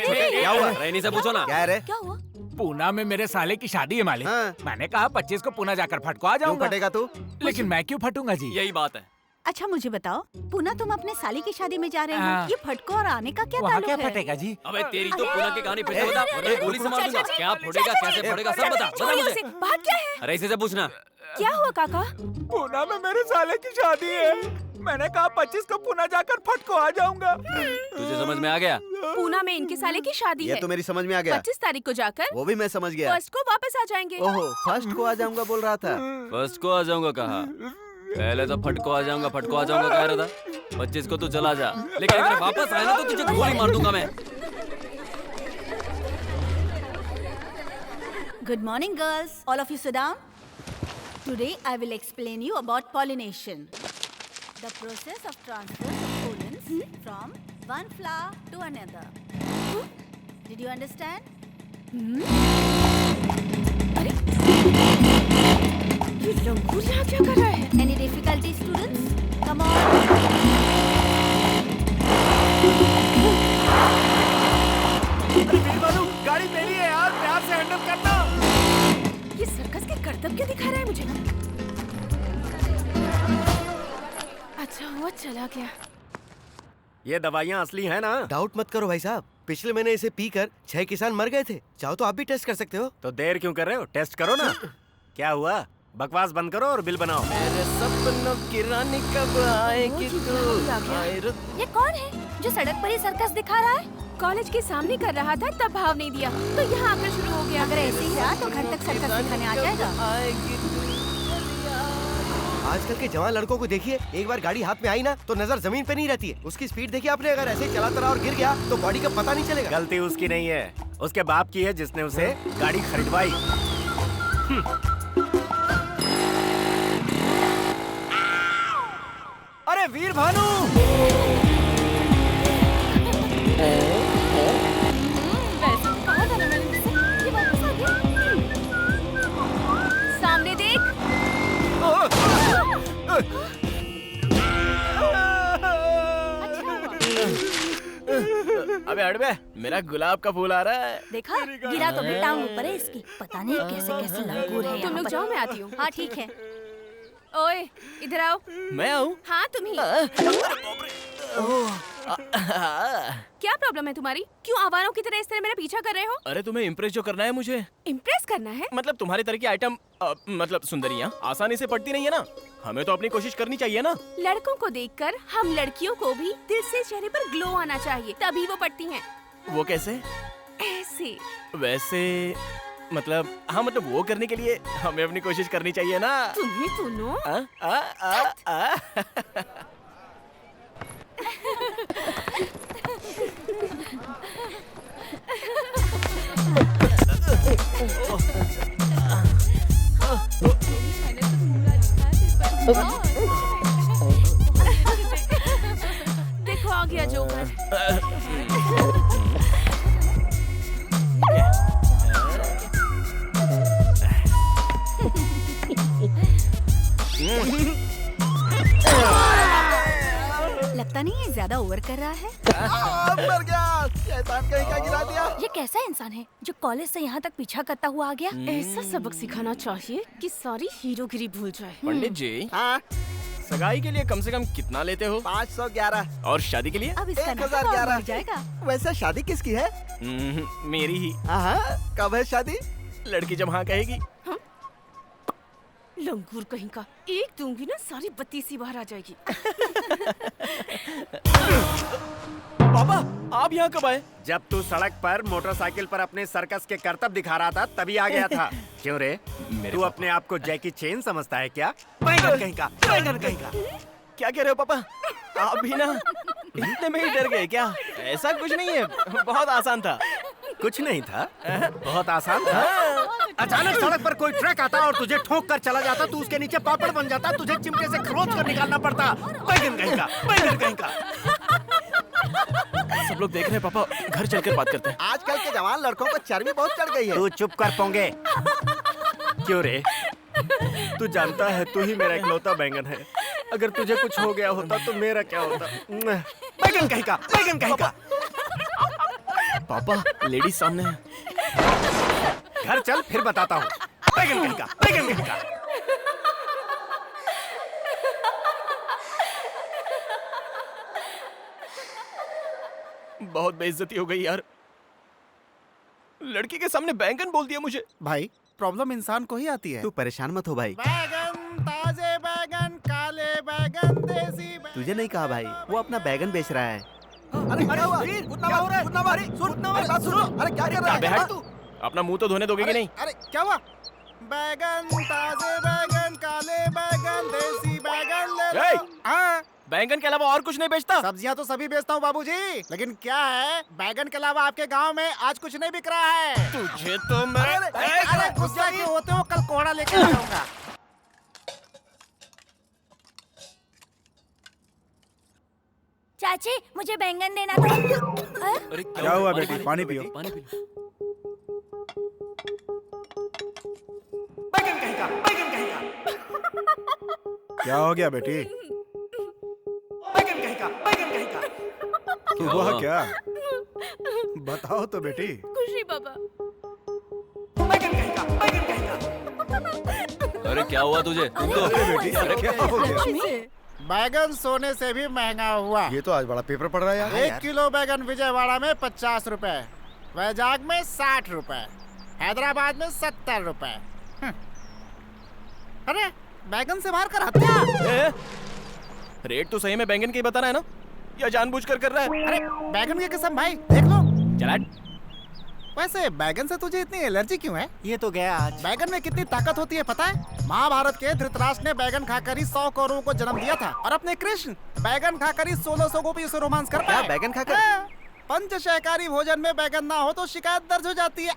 [SPEAKER 3] क्या हुआ?
[SPEAKER 1] रहनी से पूछो ना।
[SPEAKER 3] क्या है रे?
[SPEAKER 4] क्या हुआ?
[SPEAKER 7] पूना में मेरे साले की शादी है मालिक।
[SPEAKER 3] हाँ।
[SPEAKER 7] मैंने कहा 25 को पुणे जाकर फटको आ
[SPEAKER 3] क्यों
[SPEAKER 7] जाऊंगा।
[SPEAKER 3] फटेगा तू?
[SPEAKER 7] लेकिन मैं क्यों फटूंगा जी?
[SPEAKER 1] यही बात है।
[SPEAKER 9] अच्छा मुझे बताओ, पुना तुम अपने साली की शादी में जा रहे
[SPEAKER 7] हाँ।
[SPEAKER 9] हो, ये फटको और आने का क्या
[SPEAKER 7] वहाँ
[SPEAKER 9] ताल्लुक
[SPEAKER 7] क्या
[SPEAKER 9] है?
[SPEAKER 7] फटेगा जी?
[SPEAKER 1] अबे तेरी तो पूना की कहानी फिर से बता, वरना गोली से मार दूंगा। क्या फोड़ेगा, कैसे फोड़ेगा, सब बता
[SPEAKER 4] छोड़िए
[SPEAKER 1] मुझे।
[SPEAKER 4] उसे। बात क्या है?
[SPEAKER 1] अरे इसी से पूछना।
[SPEAKER 4] क्या हुआ काका?
[SPEAKER 7] पूना में मेरे साले की शादी है। मैंने कहा 25 को पुणे जाकर फटको आ जाऊंगा।
[SPEAKER 1] तुझे समझ में आ गया?
[SPEAKER 4] पूना में इनके साले की शादी
[SPEAKER 3] ये
[SPEAKER 4] है।
[SPEAKER 3] तो मेरी समझ में आ गया।
[SPEAKER 4] 25 तारीख को जाकर
[SPEAKER 3] वो भी मैं समझ गया।
[SPEAKER 4] फर्स्ट को वापस आ जाएंगे।
[SPEAKER 3] ओहो, फर्स्ट को आ जाऊंगा बोल रहा था।
[SPEAKER 1] फर्स्ट को आ जाऊंगा कहा? पहले तो फटको आ जाऊंगा कह रहा था। 25 को तू चला जा, लेकिन अगर वापस आए ना तो तुझे गोली मार दूंगा मैं।
[SPEAKER 9] Good morning girls, all of you sit down. Today I will explain you about pollination. The process of transfer of pollens from one flower to another. Did you understand?
[SPEAKER 4] अरे ये लंगूर यहाँ क्या कर रहा है?
[SPEAKER 9] Any difficulty students? Come on.
[SPEAKER 5] गाड़ी मेरी है यार, प्यार से हैंडल करना।
[SPEAKER 4] ये सर्कस के करतब क्यों दिखा रहा है मुझे? अच्छा हुआ चला गया।
[SPEAKER 1] ये दवाइयाँ असली हैं ना?
[SPEAKER 3] डाउट मत करो भाई साहब, पिछले महीने इसे पीकर 6 किसान मर गए थे। चाहो तो आप भी टेस्ट कर सकते हो।
[SPEAKER 1] तो देर क्यों कर रहे हो? टेस्ट करो ना। क्या हुआ? बकवास बंद करो और बिल बनाओ।
[SPEAKER 2] मेरे सपनों की रानी कब आएगी तू?
[SPEAKER 4] ये कौन है जो सड़क पर ही सर्कस दिखा रहा है? कॉलेज के सामने कर रहा था तब भाव नहीं दिया तो यहाँ आकर शुरू हो गया।
[SPEAKER 9] अगर ऐसे ही रहा तो घर तक सर्कस दिखाने आ जाएगा।
[SPEAKER 3] आजकल के जवान लड़कों को देखिए, एक बार गाड़ी हाथ में आई ना तो नजर जमीन पे नहीं रहती है। उसकी स्पीड देखिए आपने, अगर ऐसे ही चलाता रहा और गिर गया तो बॉडी का पता नहीं चलेगा।
[SPEAKER 1] गलती उसकी नहीं है, उसके बाप की है जिसने उसे गाड़ी खरीदवाई।
[SPEAKER 7] अरे वीर भानु,
[SPEAKER 4] कहा था ना मैंने तुझसे, ये वापस आ गया। सामने देख।
[SPEAKER 2] अबे हट बे, मेरा गुलाब का फूल आ रहा है।
[SPEAKER 9] देखा, गिरा तो भी टांग ऊपर है इसकी। पता नहीं कैसे कैसे लंगूर है
[SPEAKER 4] तुम
[SPEAKER 9] यहाँ
[SPEAKER 4] लोग
[SPEAKER 9] पर।
[SPEAKER 4] जाओ, मैं आती हूँ।
[SPEAKER 9] हाँ ठीक है।
[SPEAKER 4] ओए इधर आओ।
[SPEAKER 2] मैं आऊँ?
[SPEAKER 4] हाँ तुम ही। क्या प्रॉब्लम है तुम्हारी? क्यों आवारों की तरह इस तरह मेरा पीछा कर रहे हो?
[SPEAKER 2] अरे तुम्हें इम्प्रेस जो करना है मुझे।
[SPEAKER 4] इम्प्रेस करना है?
[SPEAKER 2] मतलब तुम्हारे तरह की आइटम मतलब सुंदरियाँ आसानी से पड़ती नहीं है ना। हमें तो अपनी कोशिश करनी चाहिए ना।
[SPEAKER 4] लड़कों को देखकर हम लड़कियों को भी दिल से चेहरे पर ग्लो आना चाहिए, तभी वो पड़ती हैं।
[SPEAKER 2] वो कैसे?
[SPEAKER 4] ऐसे।
[SPEAKER 2] वैसे मतलब हाँ, मतलब वो करने के लिए हमें अपनी कोशिश करनी चाहिए ना।
[SPEAKER 4] तुम्हें सुनो।
[SPEAKER 2] आ, आ, आ, आ।
[SPEAKER 4] देखो आ गया जोकर।
[SPEAKER 9] लगता नहीं ये ज्यादा ओवर कर रहा है।
[SPEAKER 5] मर गया, शैतान कहीं का गिरा दिया।
[SPEAKER 9] ये कैसा इंसान है जो कॉलेज से यहाँ तक पीछा करता हुआ आ गया?
[SPEAKER 4] ऐसा सबक सिखाना चाहिए कि सारी हीरोगिरी भूल जाए।
[SPEAKER 2] पंडित जी,
[SPEAKER 5] हाँ,
[SPEAKER 2] सगाई के लिए कम से कम कितना लेते हो?
[SPEAKER 5] 511।
[SPEAKER 2] और शादी के लिए?
[SPEAKER 9] अब इसका नाम
[SPEAKER 5] 1011।
[SPEAKER 9] और बढ़ जाएगा।
[SPEAKER 5] वैसे शादी किसकी है?
[SPEAKER 2] मेरी ही।
[SPEAKER 5] हाँ, कब है शादी?
[SPEAKER 2] लड़की जब हाँ कहेगी।
[SPEAKER 4] लंगूर कहीं का, एक दूंगी ना सारी बत्ती सी बाहर आ जाएगी।
[SPEAKER 2] पापा, आप यहाँ कब आए?
[SPEAKER 1] जब तू सड़क पर मोटरसाइकिल पर अपने सर्कस के करतब दिखा रहा था तभी आ गया था। क्यों रे, तू अपने आप को जैकी चेन समझता है क्या? बैंगन कहीं का, बैंगन कहीं का।
[SPEAKER 2] क्या कह रहे हो पापा? आप भी ना इतने में ही डर गए क्या? ऐसा कुछ नहीं है, बहुत आसान था।
[SPEAKER 1] कुछ नहीं था, बहुत आसान था। अचानक सड़क पर कोई ट्रक आता और तुझे ठोक कर चला जाता, तू उसके नीचे पापड़ बन जाता, तुझे चिमटे से खरोच कर निकालना पड़ता। बैंगन कहीं का, बैंगन कहीं का।
[SPEAKER 2] सब लोग देख रहे हैं पापा, घर चलकर बात करते हैं।
[SPEAKER 5] आजकल के जवान लड़कों को चर्बी बहुत चढ़ गई है।
[SPEAKER 1] तू चुप कर पोंगे। क्यों रे, तू जानता है तू ही मेरा इकलौता बैंगन है। अगर तुझे कुछ हो गया होता तो मेरा क्या होता? बैंगन कहीं का, बैंगन कहीं का।
[SPEAKER 2] पापा, लेडीज सामने है।
[SPEAKER 1] घर चल फिर बताता हूँ। बैंगन कहीं का, बैंगन कहीं का।
[SPEAKER 2] बहुत बेइज्जती हो गई यार। लड़की के सामने बैंगन बोल दिया मुझे।
[SPEAKER 5] भाई, प्रॉब्लम इंसान को ही आती है।
[SPEAKER 3] तू परेशान मत हो भाई।
[SPEAKER 5] बैगन, ताजे बैगन, काले बैगन, देसी बैगन।
[SPEAKER 3] तुझे नहीं कहा भाई, वो अपना बैगन बेच रहा है।
[SPEAKER 5] अरे क्या हुआ? क्या हो रहा है? अरे बात सुनो। अरे क्या कर रहा
[SPEAKER 2] अबे
[SPEAKER 5] है?
[SPEAKER 2] हट तू, अपना मुंह तो धोने दोगे कि नहीं?
[SPEAKER 5] अरे क्या हुआ? बैगन, ताजे बैगन, काले बैगन, देसी बैगन ले
[SPEAKER 2] ए!
[SPEAKER 5] लो। हाँ,
[SPEAKER 2] बैंगन के अलावा और कुछ नहीं बेचता?
[SPEAKER 5] सब्जियां तो सभी बेचता हूँ बाबूजी, लेकिन क्या है, बैगन के अलावा आपके गांव में आज कुछ नहीं बिक रहा है।
[SPEAKER 2] तुझे तो मैं
[SPEAKER 5] अरे गुस्सा क्यों होते हो? कल कोहड़ा लेके आऊंगा।
[SPEAKER 9] चाची, मुझे बैंगन देना था।
[SPEAKER 8] अरे
[SPEAKER 5] क्या हुआ बेटी? पानी पियो।
[SPEAKER 8] पानी पी लो।
[SPEAKER 1] बैंगन कहीं का, बैंगन कहीं का।
[SPEAKER 5] क्या हो गया बेटी?
[SPEAKER 1] बैंगन कहीं का, बैंगन कहीं का।
[SPEAKER 5] हुआ क्या? बताओ तो बेटी।
[SPEAKER 4] खुशी पापा।
[SPEAKER 1] बैंगन कहीं का, बैंगन कहीं का।
[SPEAKER 8] अरे क्या हुआ तुझे? तुमको
[SPEAKER 5] बेटी, क्या हो गया? बैगन सोने से भी महंगा हुआ।
[SPEAKER 3] ये तो आज बड़ा पेपर पड़ रहा है यार।
[SPEAKER 5] 1 किलो बैगन विजयवाड़ा में 50 रुपए, वैजाग में 60 रुपए, हैदराबाद में 70 रुपए। अरे बैगन से मार कर हत्या।
[SPEAKER 2] रेट तो सही में बैंगन की बता रहा है ना, या जानबूझकर कर रहा है?
[SPEAKER 5] अरे बैगन की कसम भाई, देख लो।
[SPEAKER 2] चला।
[SPEAKER 5] वैसे बैगन से तुझे इतनी एलर्जी क्यों है?
[SPEAKER 3] ये तो गया आज।
[SPEAKER 5] बैगन में कितनी ताकत होती है पता है? महाभारत के धृतराष्ट्र ने बैगन खाकर ही 100 कौरवों को जन्म दिया था, और अपने कृष्ण बैगन खाकर ही 1600 गोपियों से रोमांस कर पाए।
[SPEAKER 3] बैगन खाकर?
[SPEAKER 5] हाँ, पंचशाकाहारी भोजन में बैगन ना हो तो शिकायत दर्ज हो जाती है।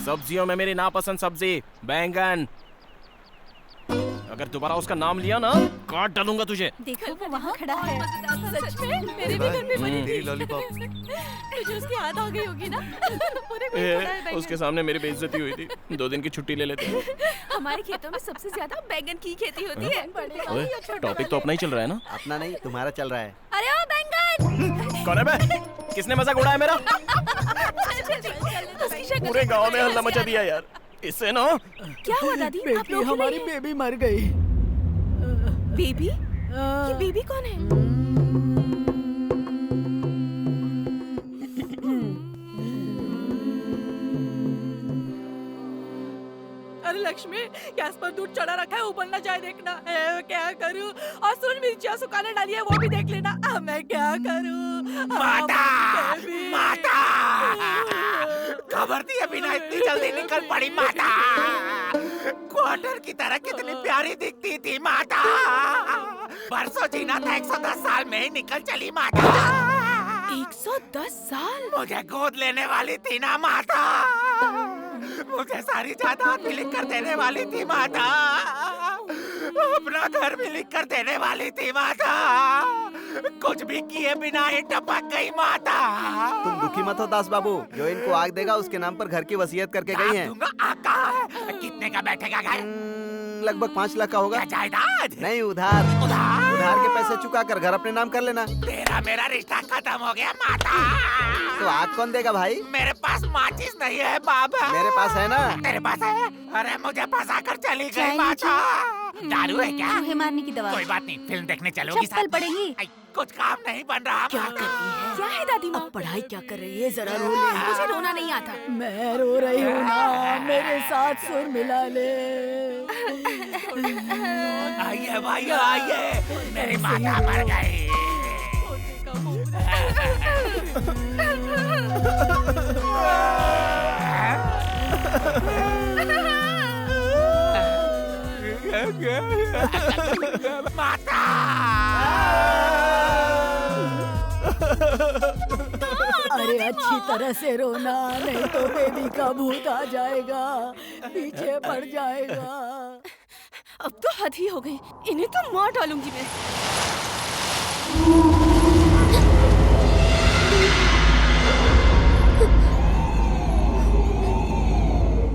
[SPEAKER 2] सब्जियों में मेरी नापसंद सब्जी बैंगन। अगर दोबारा उसका नाम लिया ना, काट डालूंगा तुझे।
[SPEAKER 9] देखो वो वहाँ खड़ा है।
[SPEAKER 4] सच में मेरे भी घर पे बनी थी।
[SPEAKER 3] तेरी लॉलीपॉप।
[SPEAKER 4] मुझे उसकी याद आ गई होगी ना। पूरे को पड़ा है बैंगन।
[SPEAKER 2] उसके सामने मेरी बेइज्जती हुई थी। 2 दिन की छुट्टी ले लेते हैं।
[SPEAKER 4] हमारे खेतों में सबसे ज्यादा बैंगन की खेती होती है। बड़े
[SPEAKER 2] ओए, टॉपिक तो अपना ही चल रहा है ना।
[SPEAKER 3] अपना नहीं, तुम्हारा चल रहा है।
[SPEAKER 4] अरे ओ बैंगन।
[SPEAKER 2] कौन है बे? किसने मजाक उड़ाया मेरा?
[SPEAKER 4] उसकी शक्ल
[SPEAKER 2] पूरे गांव में हल्ला मचा दिया यार। इससे ना।
[SPEAKER 4] क्या हुआ दादी? आप लोग
[SPEAKER 7] हमारी बेबी मर गई।
[SPEAKER 4] बेबी? ये बेबी कौन है?
[SPEAKER 10] अरे लक्ष्मी, गैस पर दूध चढ़ा रखा है, ऊपर ना जाए देखना। क्या करूं? और सुन, मिर्चियाँ सुखाने डाली है, वो भी देख लेना। मैं क्या करूं?
[SPEAKER 5] माता! माता! खबर दिए बिना इतनी जल्दी निकल पड़ी माता। क्वार्टर की तरह कितनी प्यारी दिखती थी माता। बरसों जीना था, 110 साल में ही निकल चली माता।
[SPEAKER 4] 110 साल?
[SPEAKER 5] मुझे गोद लेने वाली थी ना माता। मुझे सारी जायदाद भी लिख कर देने वाली थी माता। अपना घर भी लिख कर देने वाली थी माता। कुछ भी किए बिना ही टपक गई माता।
[SPEAKER 3] तुम दुखी मत हो दास बाबू, जो इनको आग देगा उसके नाम पर घर की वसीयत करके गई हैं।
[SPEAKER 5] कितने का बैठेगा घर?
[SPEAKER 3] लगभग 5 लाख का होगा।
[SPEAKER 5] क्या जायदाद?
[SPEAKER 3] नहीं, उधार।
[SPEAKER 5] उधार?
[SPEAKER 3] उधार के पैसे चुका कर घर अपने नाम कर लेना।
[SPEAKER 5] तेरा मेरा रिश्ता खत्म हो गया माता।
[SPEAKER 3] तो आग कौन देगा भाई?
[SPEAKER 5] मेरे पास माचिस नहीं है बाबा।
[SPEAKER 3] मेरे पास है ना।
[SPEAKER 5] तेरे पास है? अरे मुझे फंसा कर चली गई
[SPEAKER 9] चाहिए
[SPEAKER 5] माता। दारू है क्या?
[SPEAKER 9] तुम्हें मारने की दवा।
[SPEAKER 5] कोई बात नहीं, फिल्म देखने चलोगी
[SPEAKER 9] चप्पल पड़ेगी।
[SPEAKER 5] कुछ काम नहीं बन रहा।
[SPEAKER 10] क्या कर रही है?
[SPEAKER 4] क्या है दादी माँ?
[SPEAKER 10] अब पढ़ाई क्या कर रही है? जरा रो ले।
[SPEAKER 4] मुझे रोना नहीं आता।
[SPEAKER 10] मैं रो रही हूँ ना, मेरे साथ सुर मिला ले।
[SPEAKER 5] आइए भाई आइए, मेरी माता मर गई। माता!
[SPEAKER 10] अरे अच्छी तरह से रोना, नहीं तो बेबी का भूत आ जाएगा, पीछे पड़ जाएगा।
[SPEAKER 4] अब तो हद ही हो गई, इन्हें तो मार डालूंगी मैं।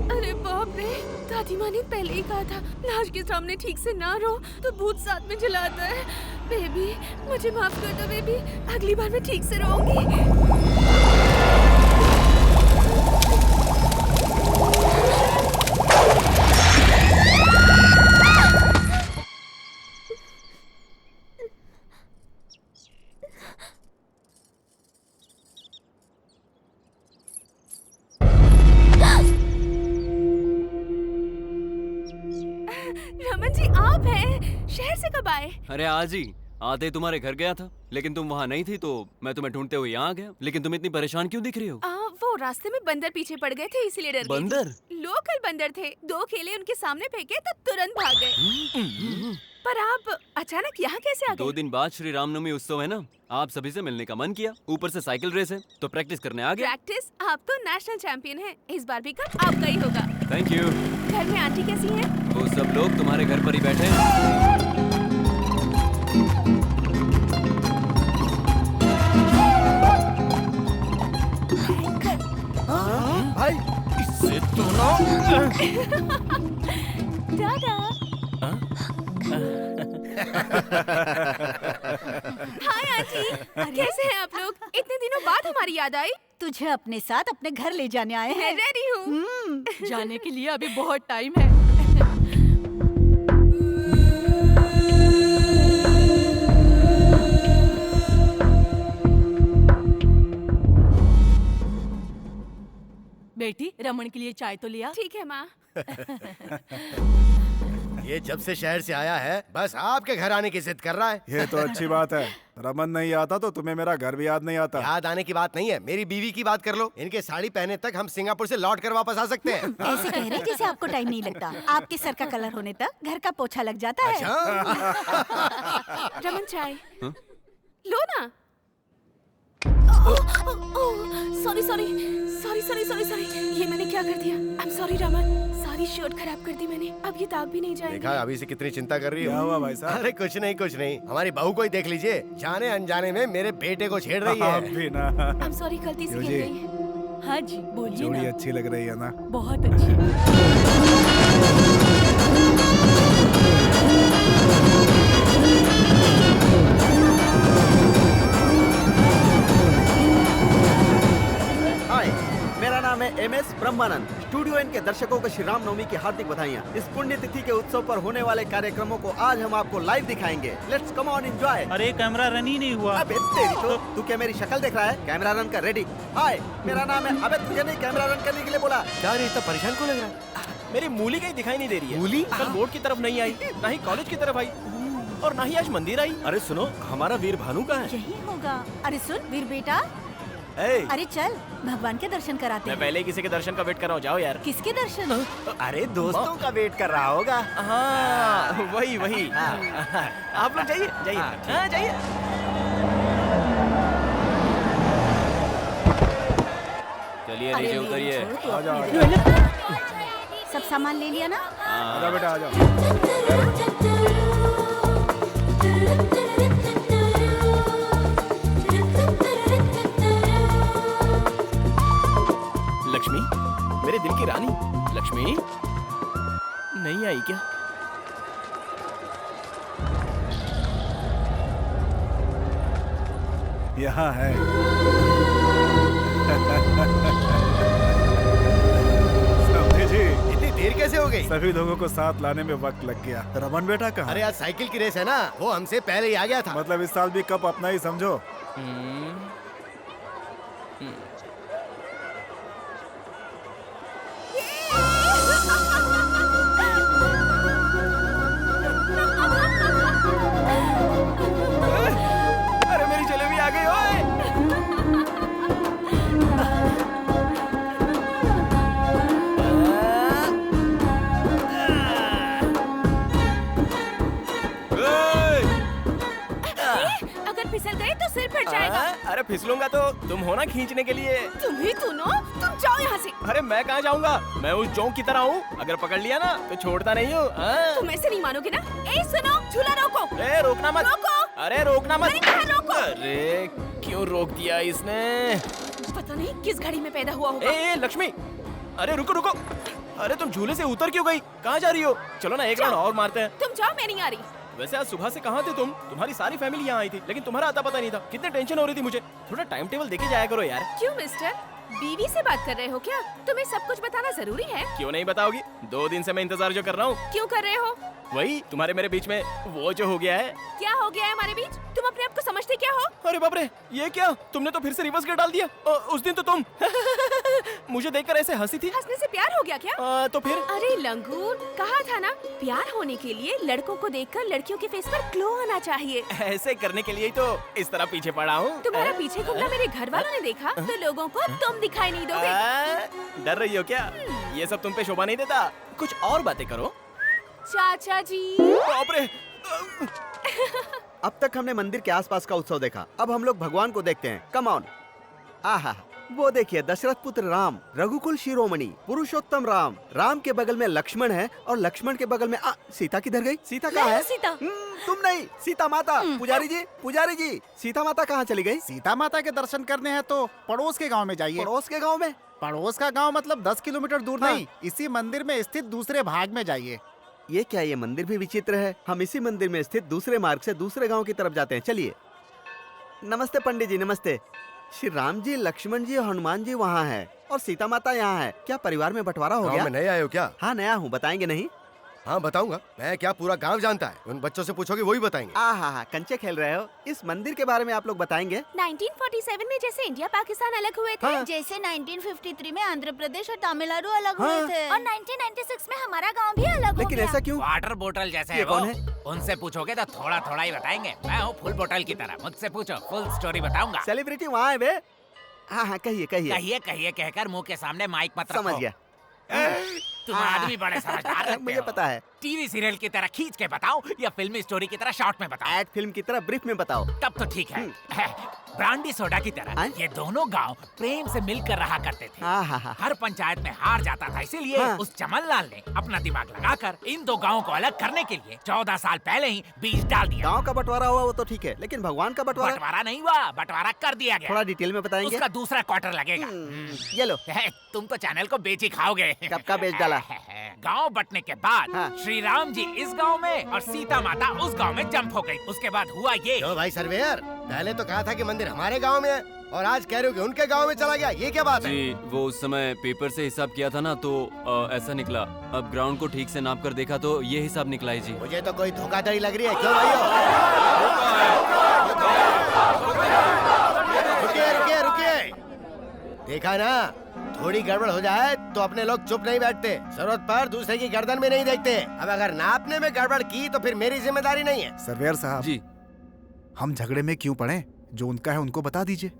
[SPEAKER 4] अरे बाप रे, दादी माँ ने पहले ही कहा था लाश के सामने ठीक से ना रो तो भूत साथ में जलाता है। बेबी मुझे माफ कर दो बेबी, अगली बार मैं ठीक से रोऊंगी। रमन जी आप हैं? शहर से कब आए?
[SPEAKER 8] अरे आज ही आते तुम्हारे घर गया था, लेकिन तुम वहाँ नहीं थी तो मैं तुम्हें ढूंढते हुए यहाँ आ गया। लेकिन तुम इतनी परेशान क्यों दिख रही हो?
[SPEAKER 4] वो रास्ते में बंदर पीछे पड़ गए थे इसीलिए डर गई थी।
[SPEAKER 8] बंदर?
[SPEAKER 4] लोकल बंदर थे, 2 केले उनके सामने फेंके तो तुरंत भाग गए। पर आप अचानक यहाँ कैसे आ गए?
[SPEAKER 8] 2 दिन बाद श्री रामनवमी उत्सव है ना, आप सभी से मिलने का मन किया। ऊपर से साइकिल रेस है तो प्रैक्टिस करने आ गया।
[SPEAKER 4] प्रैक्टिस? आप तो नेशनल चैंपियन हैं, इस बार भी कप आपका ही होगा।
[SPEAKER 8] Thank you.
[SPEAKER 4] घर में आंटी कैसी हैं?
[SPEAKER 8] वो सब लोग तुम्हारे घर पर ही बैठे हैं।
[SPEAKER 3] भाई
[SPEAKER 2] इससे तो ना।
[SPEAKER 4] दादा। हाय आंटी, कैसे हैं आप लोग? इतने दिनों बाद हमारी याद आई।
[SPEAKER 9] तुझे अपने साथ अपने घर ले जाने आए
[SPEAKER 4] मैं
[SPEAKER 9] हैं।
[SPEAKER 4] रेडी हूँ।
[SPEAKER 10] जाने के लिए अभी बहुत टाइम है। बेटी रमन के लिए चाय तो लिया।
[SPEAKER 4] ठीक है माँ।
[SPEAKER 3] ये जब से शहर से आया है बस आपके घर आने की जिद कर रहा है।
[SPEAKER 11] ये तो अच्छी बात है। रमन नहीं आता तो तुम्हें मेरा घर भी याद नहीं आता।
[SPEAKER 3] याद आने की बात नहीं है, मेरी बीवी की बात कर लो। इनके साड़ी पहने तक हम सिंगापुर से लौट कर वापस आ सकते हैं।
[SPEAKER 9] ऐसे कह रहे हैं जैसे आपको टाइम नहीं लगता। आपके सर का कलर होने तक घर का पोछा लग जाता है।
[SPEAKER 4] रमन चाय लो ना। Sorry sorry sorry sorry sorry sorry, ये मैंने क्या कर दिया? आई एम सॉरी रमन, सारी शर्ट खराब कर दी मैंने। अब ये दाग भी नहीं जाएंगे।
[SPEAKER 3] देखा अभी से कितनी चिंता कर रही हो।
[SPEAKER 11] क्या हुआ भाई साहब?
[SPEAKER 3] अरे कुछ नहीं कुछ नहीं, हमारी बहू को ही देख लीजिए, जाने अनजाने में मेरे बेटे को छेड़ रही
[SPEAKER 11] आप
[SPEAKER 3] है।
[SPEAKER 11] भी ना।
[SPEAKER 4] आई एम सॉरी, गलती से गिर
[SPEAKER 11] जी।
[SPEAKER 4] गई।
[SPEAKER 10] हाँ जी बोलिए
[SPEAKER 11] जोड़ी
[SPEAKER 10] ना।
[SPEAKER 11] अच्छी लग रही है ना?
[SPEAKER 10] बहुत अच्छी।
[SPEAKER 12] हाय, मेरा नाम है MS ब्रह्मानंद। स्टूडियो एन के दर्शकों को श्री राम नवमी की हार्दिक बधाइयाँ। इस पुण्य तिथि के उत्सव पर होने वाले कार्यक्रमों को आज हम आपको लाइव दिखाएंगे। Let's come on enjoy.
[SPEAKER 13] अरे कैमरा रन ही नहीं हुआ।
[SPEAKER 12] अबे तेरी तो, तू क्या मेरी शक्ल देख रहा है? कैमरा रन कर, रेडी। हाय, मेरा नाम है। अबे तुझे नहीं कैमरा रन करने के लिए बोला?
[SPEAKER 3] क्या रे इतना परेशान क्यों लग रहा है?
[SPEAKER 2] मेरी मूली कहीं दिखाई नहीं दे रही है।
[SPEAKER 3] मूली?
[SPEAKER 2] कल बोर्ड की तरफ नहीं आई, ना ही कॉलेज की तरफ आई, और ना ही आज मंदिर आई।
[SPEAKER 1] अरे सुनो, हमारा वीर भानु कहाँ है?
[SPEAKER 9] यही होगा। अरे सुन वीर बेटा,
[SPEAKER 1] ए,
[SPEAKER 9] अरे चल भगवान के दर्शन कराते
[SPEAKER 2] मैं
[SPEAKER 9] हैं।
[SPEAKER 2] पहले किसी के दर्शन का वेट कर रहा हूँ, जाओ यार।
[SPEAKER 9] किसके दर्शन?
[SPEAKER 12] अरे दोस्तों का वेट कर रहा होगा।
[SPEAKER 2] हाँ वही वही। आप लोग जाइए जाइए। हाँ जाइए। चलिए
[SPEAKER 9] अरे
[SPEAKER 2] नीचे
[SPEAKER 9] मेरी
[SPEAKER 2] उतरिए।
[SPEAKER 9] छोड़ तू
[SPEAKER 11] आजा,
[SPEAKER 9] अपनी
[SPEAKER 11] आजा।
[SPEAKER 9] दीदी। सब सामान ले लिया ना?
[SPEAKER 11] आजा बेटा आजा।
[SPEAKER 2] लक्ष्मी, मेरे दिल की रानी लक्ष्मी नहीं आई क्या?
[SPEAKER 11] यहाँ है। समझे जी?
[SPEAKER 3] इतनी देर कैसे हो गई?
[SPEAKER 11] सभी लोगों को साथ लाने में वक्त लग गया। रमन बेटा कहाँ?
[SPEAKER 3] अरे आज साइकिल की रेस है ना, वो हमसे पहले ही आ गया था।
[SPEAKER 11] मतलब इस साल भी कप अपना ही समझो।
[SPEAKER 2] अरे मेरी जलेबी आ गई ओए।
[SPEAKER 4] अगर फिसल गए तो सिर फट जाएगा।
[SPEAKER 2] अरे फिसलूंगा तो तुम हो ना खींचने के लिए।
[SPEAKER 4] तुम ही सुनो, तुम जाओ यहाँ से।
[SPEAKER 2] अरे मैं कहाँ जाऊंगा? मैं उस जोंक की तरह हूँ, अगर पकड़ लिया ना तो छोड़ता नहीं हूँ।
[SPEAKER 4] तुम ऐसे नहीं मानोगे ना। ए सुनो, झूला रोको।
[SPEAKER 2] ए रोकना मत।
[SPEAKER 4] रोको।
[SPEAKER 2] अरे रोकना मत।
[SPEAKER 4] मैंने कहा रोको।
[SPEAKER 2] अरे क्यों रोक दिया इसने?
[SPEAKER 4] पता नहीं किस घड़ी में पैदा हुआ होगा।
[SPEAKER 2] ए लक्ष्मी, अरे रुको रुको। अरे तुम झूले से उतर क्यों गई? कहाँ जा रही हो? चलो ना एक राउंड और मारते हैं।
[SPEAKER 4] तुम जाओ, मैं नहीं आ रही।
[SPEAKER 2] वैसे आज सुबह से कहाँ थे तुम? तुम्हारी सारी फैमिली यहाँ आई थी, लेकिन तुम्हारा आता पता नहीं था। कितने टेंशन हो रही थी मुझे। थोड़ा टाइम टेबल देके जाया करो यार।
[SPEAKER 4] क्यों मिस्टर, बीवी से बात कर रहे हो क्या? तुम्हें सब कुछ बताना जरूरी है।
[SPEAKER 2] क्यों नहीं बताओगी? 2 दिन से मैं इंतजार जो कर रहा हूँ।
[SPEAKER 4] क्यों कर रहे हो?
[SPEAKER 2] वही तुम्हारे मेरे बीच में वो जो हो गया है।
[SPEAKER 4] क्या हो गया है हमारे बीच? तुम अपने आप को समझते क्या हो?
[SPEAKER 2] अरे बाप रे, ये क्या? तुमने तो फिर से रिवर्स गियर डाल दिया। उस दिन तो तुम मुझे देखकर ऐसे हंसी थी।
[SPEAKER 4] हंसने से प्यार हो गया क्या?
[SPEAKER 2] तो फिर?
[SPEAKER 4] अरे लंगूर, कहा था ना, प्यार होने के लिए लड़कों को देखकर लड़कियों के फेस पर ग्लो आना चाहिए।
[SPEAKER 2] ऐसे करने के लिए ही तो इस तरह पीछे पड़ा हूँ।
[SPEAKER 4] तुम्हारा पीछे घूमना मेरे घर वालों ने देखा तो लोगों को तुम दिखाई नहीं दोगे।
[SPEAKER 2] डर रही हो क्या? ये सब तुम पे शोभा नहीं देता। कुछ और बातें करो।
[SPEAKER 4] चाचा जी।
[SPEAKER 2] बाप रे।
[SPEAKER 12] अब तक हमने मंदिर के आसपास का उत्सव देखा, अब हम लोग भगवान को देखते हैं। Come on. आहा, वो देखिए दशरथ पुत्र राम, रघुकुल शिरोमणि, पुरुषोत्तम राम। राम के बगल में लक्ष्मण है और लक्ष्मण के बगल में सीता किधर गई? सीता कहाँ है?
[SPEAKER 4] सीता।
[SPEAKER 12] तुम नहीं, सीता माता। पुजारी जी, सीता माता कहाँ चली गई?
[SPEAKER 5] सीता माता के दर्शन करने हैं तो पड़ोस के गांव में जाइए।
[SPEAKER 12] पड़ोस के गाँव में?
[SPEAKER 5] पड़ोस का गांव मतलब 10 किलोमीटर दूर
[SPEAKER 12] हाँ।
[SPEAKER 5] नहीं, इसी मंदिर में स्थित दूसरे भाग में जाइए।
[SPEAKER 12] ये क्या, ये मंदिर भी विचित्र है। हम इसी मंदिर में स्थित दूसरे मार्ग से दूसरे गांव की तरफ जाते हैं। चलिए। नमस्ते पंडित जी, नमस्ते। श्री राम जी, लक्ष्मण जी और हनुमान जी वहाँ है और सीता माता यहाँ है। क्या परिवार में बंटवारा हो गया?
[SPEAKER 3] में नए आए हो क्या?
[SPEAKER 12] हाँ नया हूँ, बताएंगे नहीं?
[SPEAKER 3] हाँ बताऊंगा। मैं क्या पूरा गांव जानता है? उन बच्चों से पूछोगे वही बताएंगे।
[SPEAKER 12] हाँ, कंचे खेल रहे हो। इस मंदिर के बारे में आप लोग बताएंगे?
[SPEAKER 4] 1947 में जैसे इंडिया पाकिस्तान अलग हुए थे,
[SPEAKER 12] हाँ।
[SPEAKER 9] जैसे 1953 में आंध्र प्रदेश और तमिलनाडु अलग हुए
[SPEAKER 12] हाँ।
[SPEAKER 9] थे।
[SPEAKER 4] और 1996 में हमारा गांव भी अलग हो
[SPEAKER 12] लेकिन
[SPEAKER 4] गया।
[SPEAKER 12] ऐसा क्यों?
[SPEAKER 5] वाटर बोतल जैसे
[SPEAKER 12] ये
[SPEAKER 5] है वो।
[SPEAKER 12] कौन है?
[SPEAKER 5] उनसे पूछोगे तो थोड़ा थोड़ा ही बताएंगे। मैं हूँ फुल बोतल की तरह, मुझसे पूछो, फुल स्टोरी बताऊंगा।
[SPEAKER 12] सेलिब्रिटी वहाँ है बे। हाँ, कहिए कहिए।
[SPEAKER 5] कहिए कहिए कहकर मुंह के सामने माइक मत रखो।
[SPEAKER 12] समझ गया।
[SPEAKER 5] तुम आदमी बड़े समझदार लगते
[SPEAKER 12] मुझे
[SPEAKER 5] हो।
[SPEAKER 12] पता है।
[SPEAKER 5] टीवी सीरियल की तरह खींच के बताओ या फिल्मी स्टोरी की तरह शॉर्ट में बताओ।
[SPEAKER 12] एड फिल्म की तरह ब्रीफ में बताओ।
[SPEAKER 5] तब तो ठीक है। ब्रांडी सोडा की तरह ये दोनों गांव प्रेम से मिलकर रहा करते थे। हर पंचायत में हार जाता था, इसीलिए उस चमन लाल ने अपना दिमाग लगाकर इन दो गांवों को अलग करने के लिए 14 साल पहले ही बीज डाल दिया।
[SPEAKER 12] गांव का बंटवारा हुआ वो तो ठीक है, लेकिन भगवान का बंटवारा?
[SPEAKER 5] बंटवारा नहीं हुआ, बंटवारा कर दिया गया।
[SPEAKER 12] थोड़ा डिटेल में बताएंगे?
[SPEAKER 5] उसका दूसरा क्वार्टर लगेगा।
[SPEAKER 12] ये लो।
[SPEAKER 5] तुम तो चैनल को बेच ही खाओगे।
[SPEAKER 12] कब का बेच डाला?
[SPEAKER 5] गांव बंटने के बाद श्री राम जी इस गांव में और सीता माता उस गांव में जंप हो गई। उसके बाद हुआ ये।
[SPEAKER 3] क्यों भाई सर्वेयर, पहले तो कहा था कि मंदिर हमारे गांव में है और आज कह रहे हो कि उनके गांव में चला गया, ये क्या बात है?
[SPEAKER 8] जी वो उस समय पेपर से हिसाब किया था ना, तो ऐसा निकला। अब ग्राउंड को ठीक से नाप कर देखा तो ये हिसाब निकला है जी।
[SPEAKER 3] मुझे तो कोई धोखाधड़ी लग रही है। क्यों भाइयों? रुकिए रुकिए। देखा ना, थोड़ी गड़बड़ हो जाए तो अपने लोग चुप नहीं बैठते, जरूरत पर दूसरे की गर्दन में नहीं देखते। अब अगर नापने में गड़बड़ की तो फिर मेरी जिम्मेदारी नहीं है।
[SPEAKER 11] सर्वेयर साहब
[SPEAKER 8] जी,
[SPEAKER 11] हम झगड़े में क्यों पड़े? जो उनका है उनको बता दीजिए।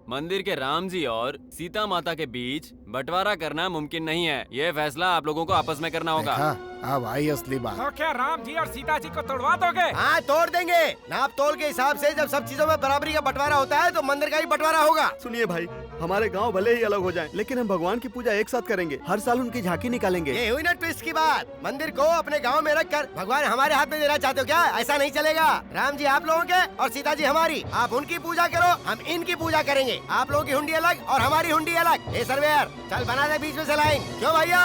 [SPEAKER 8] मंदिर के राम जी और सीता माता के बीच बंटवारा करना मुमकिन नहीं है। ये फैसला आप लोगों को आपस में करना होगा।
[SPEAKER 11] देखा, अब आई असली बात।
[SPEAKER 7] तो क्या राम जी और सीता जी को तोड़वा दोगे?
[SPEAKER 3] हाँ तोड़ देंगे। नाप तोल के हिसाब से जब सब चीजों में बराबरी का बंटवारा होता है तो मंदिर का ही बंटवारा होगा।
[SPEAKER 12] सुनिए भाई, हमारे गांव भले ही अलग हो जाएं, लेकिन हम भगवान की पूजा एक साथ करेंगे। हर साल उनकी झांकी निकालेंगे।
[SPEAKER 3] ये हुई ना ट्विस्ट की बात। मंदिर को अपने गांव में रखकर भगवान हमारे हाथ में देना चाहते हो क्या? ऐसा नहीं चलेगा। राम जी आप लोगों के और सीता जी हमारी। आप उनकी पूजा करो, हम इनकी पूजा करेंगे। आप लोगों की हुंडी अलग और हमारी हुंडी अलग। ए सर्वेयर, चल बना दे बीच में से लाइन। क्यों भैया?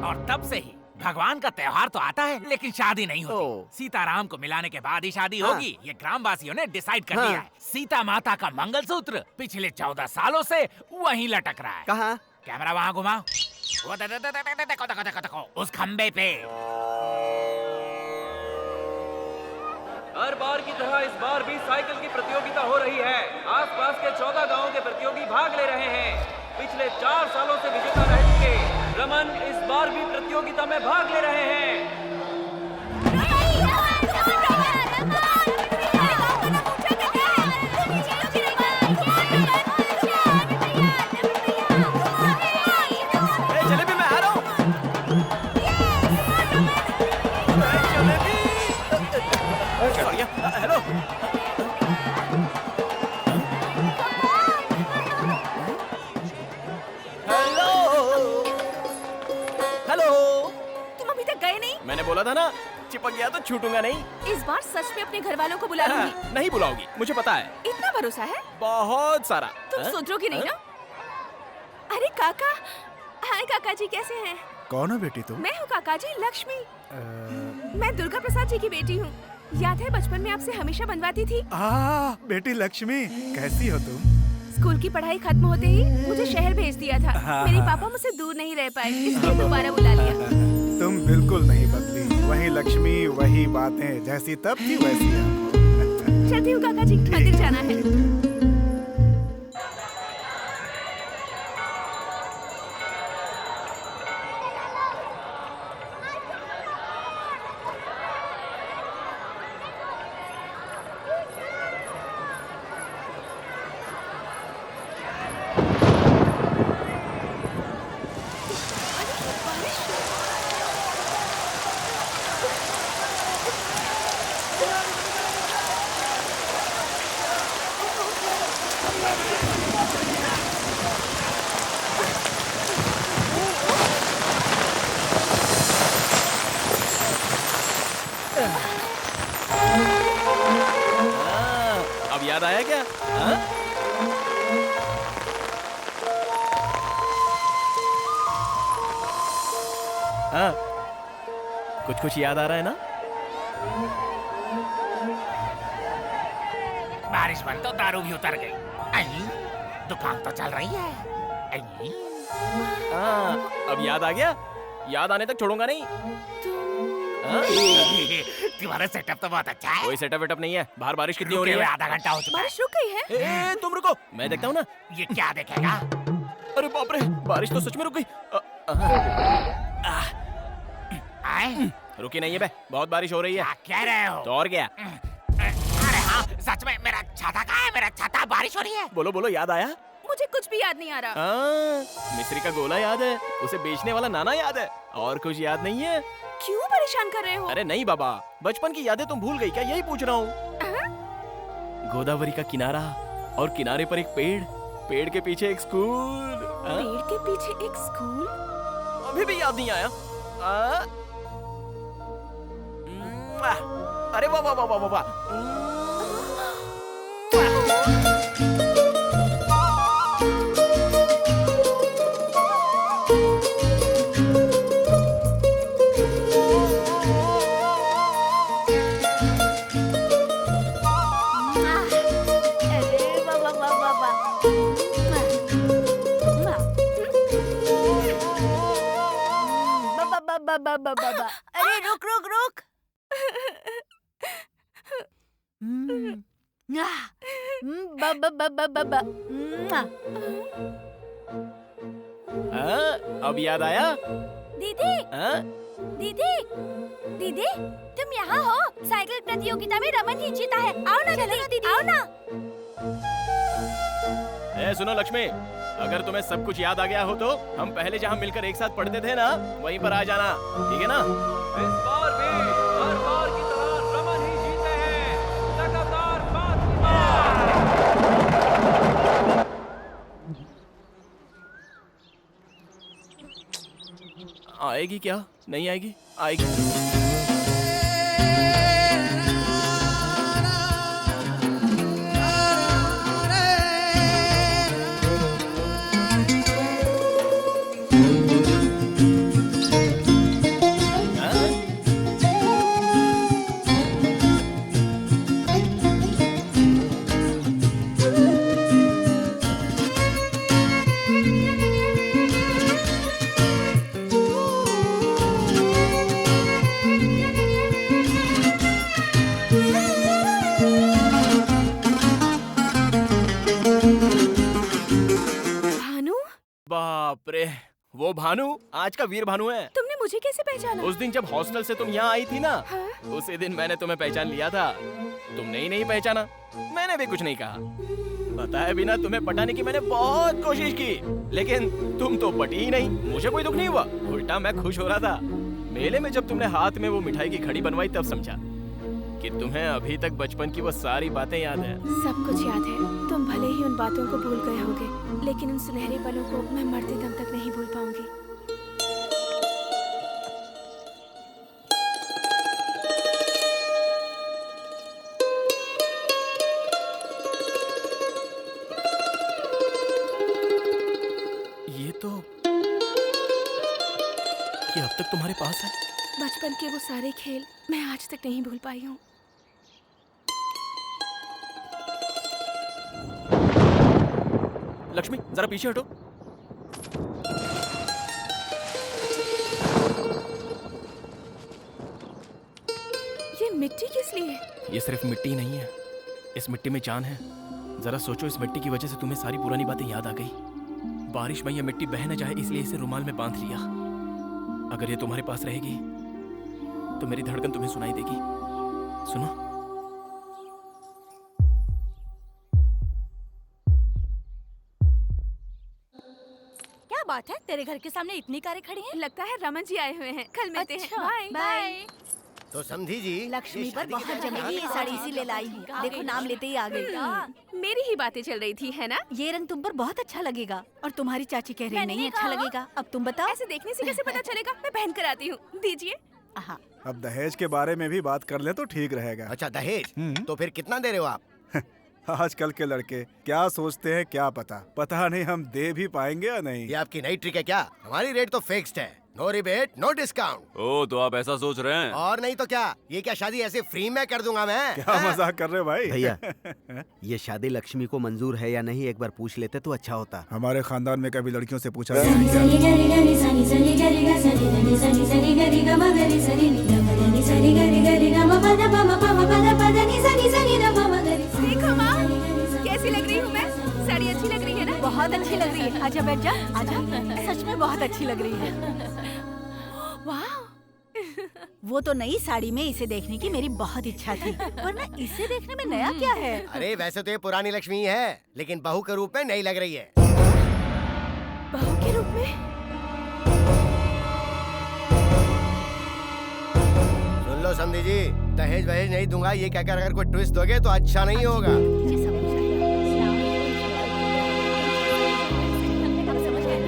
[SPEAKER 5] और तब से ही भगवान का त्योहार तो आता है लेकिन शादी नहीं होती। सीताराम को मिलाने के बाद ही शादी होगी, ये ग्रामवासियों ने डिसाइड कर लिया है। सीता माता का मंगलसूत्र पिछले 14 सालों से वहीं लटक रहा है।
[SPEAKER 12] कहाँ?
[SPEAKER 5] कैमरा वहाँ घुमाओ। वो देखो, उस खम्बे पे।
[SPEAKER 8] हर बार की तरह इस बार भी साइकिल की प्रतियोगिता हो रही है। आसपास के 14 गांवों के प्रतियोगी भाग ले रहे हैं। पिछले 4 सालों से विजेता रह चुके रमन इस बार भी प्रतियोगिता में भाग ले रहे हैं।
[SPEAKER 7] जलेबी मैं आ रहा हूँ। हेलो।
[SPEAKER 10] हेलो।
[SPEAKER 4] तुम अभी तक गए नहीं?
[SPEAKER 2] मैंने बोला था ना, चिपक गया तो छूटूंगा नहीं।
[SPEAKER 4] इस बार सच में अपने घर वालों को बुला लूंगी।
[SPEAKER 2] नहीं बुलाओगी, मुझे पता है।
[SPEAKER 4] इतना भरोसा है?
[SPEAKER 2] बहुत सारा।
[SPEAKER 4] तुम सुधरोगी नहीं ना? अरे काका, हाय काका जी, कैसे हैं?
[SPEAKER 11] कौन हो बेटी तुम?
[SPEAKER 4] मैं हूँ काका जी, लक्ष्मी। मैं दुर्गा प्रसाद जी की बेटी हूँ। याद है बचपन में आपसे हमेशा बनवाती थी?
[SPEAKER 11] बेटी लक्ष्मी, कैसी हो तुम?
[SPEAKER 4] स्कूल की पढ़ाई खत्म होते ही मुझे शहर भेज दिया था। मेरे पापा मुझसे दूर नहीं रह पाए, इसलिए दोबारा बुला लिया।
[SPEAKER 11] तुम बिल्कुल नहीं बदली, वही लक्ष्मी, वही बातें, जैसी तब थी वैसी अब।
[SPEAKER 4] चलती हूँ काका जी, मंदिर जाना है।
[SPEAKER 2] अब याद आया क्या? हाँ? हाँ। कुछ कुछ याद आ रहा है ना?
[SPEAKER 5] बारिश बंद तो दारू भी उतर गई। दुकान तो चल रही है।
[SPEAKER 2] अब याद आ गया? याद आने तक छोड़ूंगा नहीं।
[SPEAKER 5] तुम्हारा सेटअप तो बहुत अच्छा है।
[SPEAKER 2] कोई सेटअप वेटअप नहीं है। बाहर बारिश कितनी हो रही है?
[SPEAKER 5] आधा घंटा हो चुका है।
[SPEAKER 4] बारिश रुक गई है।
[SPEAKER 2] तुम रुको, मैं देखता हूँ ना।
[SPEAKER 5] ये क्या देखेगा?
[SPEAKER 2] अरे बाप रे, बारिश तो सच में रुक गई। रुकी नहीं है बे, बहुत बारिश हो रही है।
[SPEAKER 5] कह रहे हो?
[SPEAKER 2] तो और क्या?
[SPEAKER 5] अरे हाँ, सच में मेरा छाता कहाँ है? मेरा छाता, बारिश हो रही है।
[SPEAKER 2] बोलो बोलो, याद आया?
[SPEAKER 4] मुझे कुछ भी याद नहीं आ रहा।
[SPEAKER 2] मिस्री का गोला याद है, उसे बेचने वाला नाना याद है, और कुछ याद नहीं है?
[SPEAKER 4] क्यों परेशान कर रहे हो?
[SPEAKER 2] अरे नहीं बाबा, बचपन की यादें तुम भूल गई क्या? यही पूछ रहा हूँ। गोदावरी का किनारा, और किनारे पर एक पेड़, पेड़ के पीछे एक स्कूल।
[SPEAKER 4] पेड़ के पीछे एक स्कूल?
[SPEAKER 2] अभी भी याद नहीं आया? अरे वाह वाह वाह वाह वाह।
[SPEAKER 9] अरे रुक रुक रुक।
[SPEAKER 2] अब याद आया?
[SPEAKER 4] दीदी, दीदी, दीदी, तुम यहाँ हो? साइकिल प्रतियोगिता में रमन ही जीता है। आओ ना दीदी, आओ ना।
[SPEAKER 2] सुनो लक्ष्मी, अगर तुम्हें सब कुछ याद आ गया हो तो हम पहले जहाँ मिलकर एक साथ पढ़ते थे ना, वहीं पर आ जाना, ठीक है ना?
[SPEAKER 8] इस बार भी हर बार की तरह रमन ही जीते हैं, लगातार 5वीं बार।
[SPEAKER 2] आएगी क्या? नहीं आएगी? आएगी। बाप रे, वो भानु आज का वीर भानु है।
[SPEAKER 4] तुमने मुझे कैसे पहचाना?
[SPEAKER 2] उस दिन जब हॉस्टल से तुम यहाँ आई थी ना,
[SPEAKER 4] हाँ?
[SPEAKER 2] उसी दिन मैंने तुम्हें पहचान लिया था। तुमने ही नहीं पहचाना, मैंने भी कुछ नहीं कहा। बताए बिना तुम्हें पटाने की मैंने बहुत कोशिश की, लेकिन तुम तो पटी ही नहीं। मुझे कोई दुख नहीं हुआ, उल्टा मैं खुश हो रहा था। मेले में जब तुमने हाथ में वो मिठाई की घड़ी बनवाई तब समझा कि तुम्हें अभी तक बचपन की वो सारी बातें याद है।
[SPEAKER 4] सब कुछ याद है। तुम भले ही उन बातों को भूल गए होगे, लेकिन उन सुनहरे पलों को मैं मरते दम तक नहीं भूल पाऊंगी।
[SPEAKER 2] ये अब तक तुम्हारे पास है?
[SPEAKER 4] बचपन के वो सारे खेल मैं आज तक नहीं भूल पाई हूँ।
[SPEAKER 2] लक्ष्मी जरा पीछे हटो।
[SPEAKER 4] ये मिट्टी किस लिए?
[SPEAKER 2] ये सिर्फ मिट्टी नहीं है, इस मिट्टी में जान है। जरा सोचो, इस मिट्टी की वजह से तुम्हें सारी पुरानी बातें याद आ गई। बारिश में ये मिट्टी बह न जाए इसलिए इसे रुमाल में बांध लिया। अगर ये तुम्हारे पास रहेगी तो मेरी धड़कन तुम्हें सुनाई देगी। सुनो।
[SPEAKER 9] क्या बात है, तेरे घर के सामने इतनी कारें खड़ी हैं?
[SPEAKER 4] लगता है रमन जी आए हुए हैं। कल मिलते हैं। Bye
[SPEAKER 9] bye.
[SPEAKER 3] तो समझी जी,
[SPEAKER 9] लक्ष्मी पर बहुत जमेगी ये साड़ी, इसीलिए लाई हूँ। देखो नाम लेते ही आ गई।
[SPEAKER 4] मेरी ही बातें चल रही थी, है ना?
[SPEAKER 9] ये रंग तुम पर बहुत अच्छा लगेगा। और तुम्हारी चाची कह रही नहीं अच्छा लगेगा। अब तुम बताओ।
[SPEAKER 4] ऐसे देखने से कैसे पता चलेगा? मैं पहन कर आती हूँ, दीजिए।
[SPEAKER 11] अब दहेज के बारे में भी बात कर ले तो ठीक रहेगा।
[SPEAKER 3] अच्छा दहेज, तो फिर कितना दे रहे हो आप?
[SPEAKER 11] आजकल के लड़के क्या सोचते हैं क्या पता नहीं हम दे भी पाएंगे या नहीं।
[SPEAKER 3] ये आपकी नई ट्रिक है क्या? हमारी रेट तो फिक्स्ड है। No rebate, no discount.
[SPEAKER 8] Oh तो आप ऐसा सोच रहे हैं?
[SPEAKER 3] और नहीं तो क्या, ये क्या शादी ऐसे फ्री में कर दूंगा मैं?
[SPEAKER 11] क्या मजाक कर रहे हो भाई?
[SPEAKER 12] भैया ये शादी लक्ष्मी को मंजूर है या नहीं एक बार पूछ लेते तो अच्छा होता।
[SPEAKER 11] हमारे खानदान में कभी लड़कियों से पूछा गया है
[SPEAKER 4] देखो माँ, कैसी लग रही हूँ मैं? साड़ी अच्छी लग रही है ना?
[SPEAKER 9] बहुत अच्छी लग रही है। आजा बैठ जा, आजा। सच में बहुत अच्छी लग रही है।
[SPEAKER 4] वाह।
[SPEAKER 9] वो तो नई साड़ी में इसे देखने की मेरी बहुत इच्छा थी, वरना इसे देखने में नया क्या है?
[SPEAKER 3] अरे वैसे तो ये पुरानी लक्ष्मी है, लेकिन बहू के रूप में नई लग रही है।
[SPEAKER 4] बहू के रूप में?
[SPEAKER 3] सुन लो समधी जी, दहेज वहेज नहीं दूंगा ये कहकर अगर कोई ट्विस्ट दोगे तो अच्छा नहीं होगा।
[SPEAKER 9] मुझे सब कुछ अब समझ गए।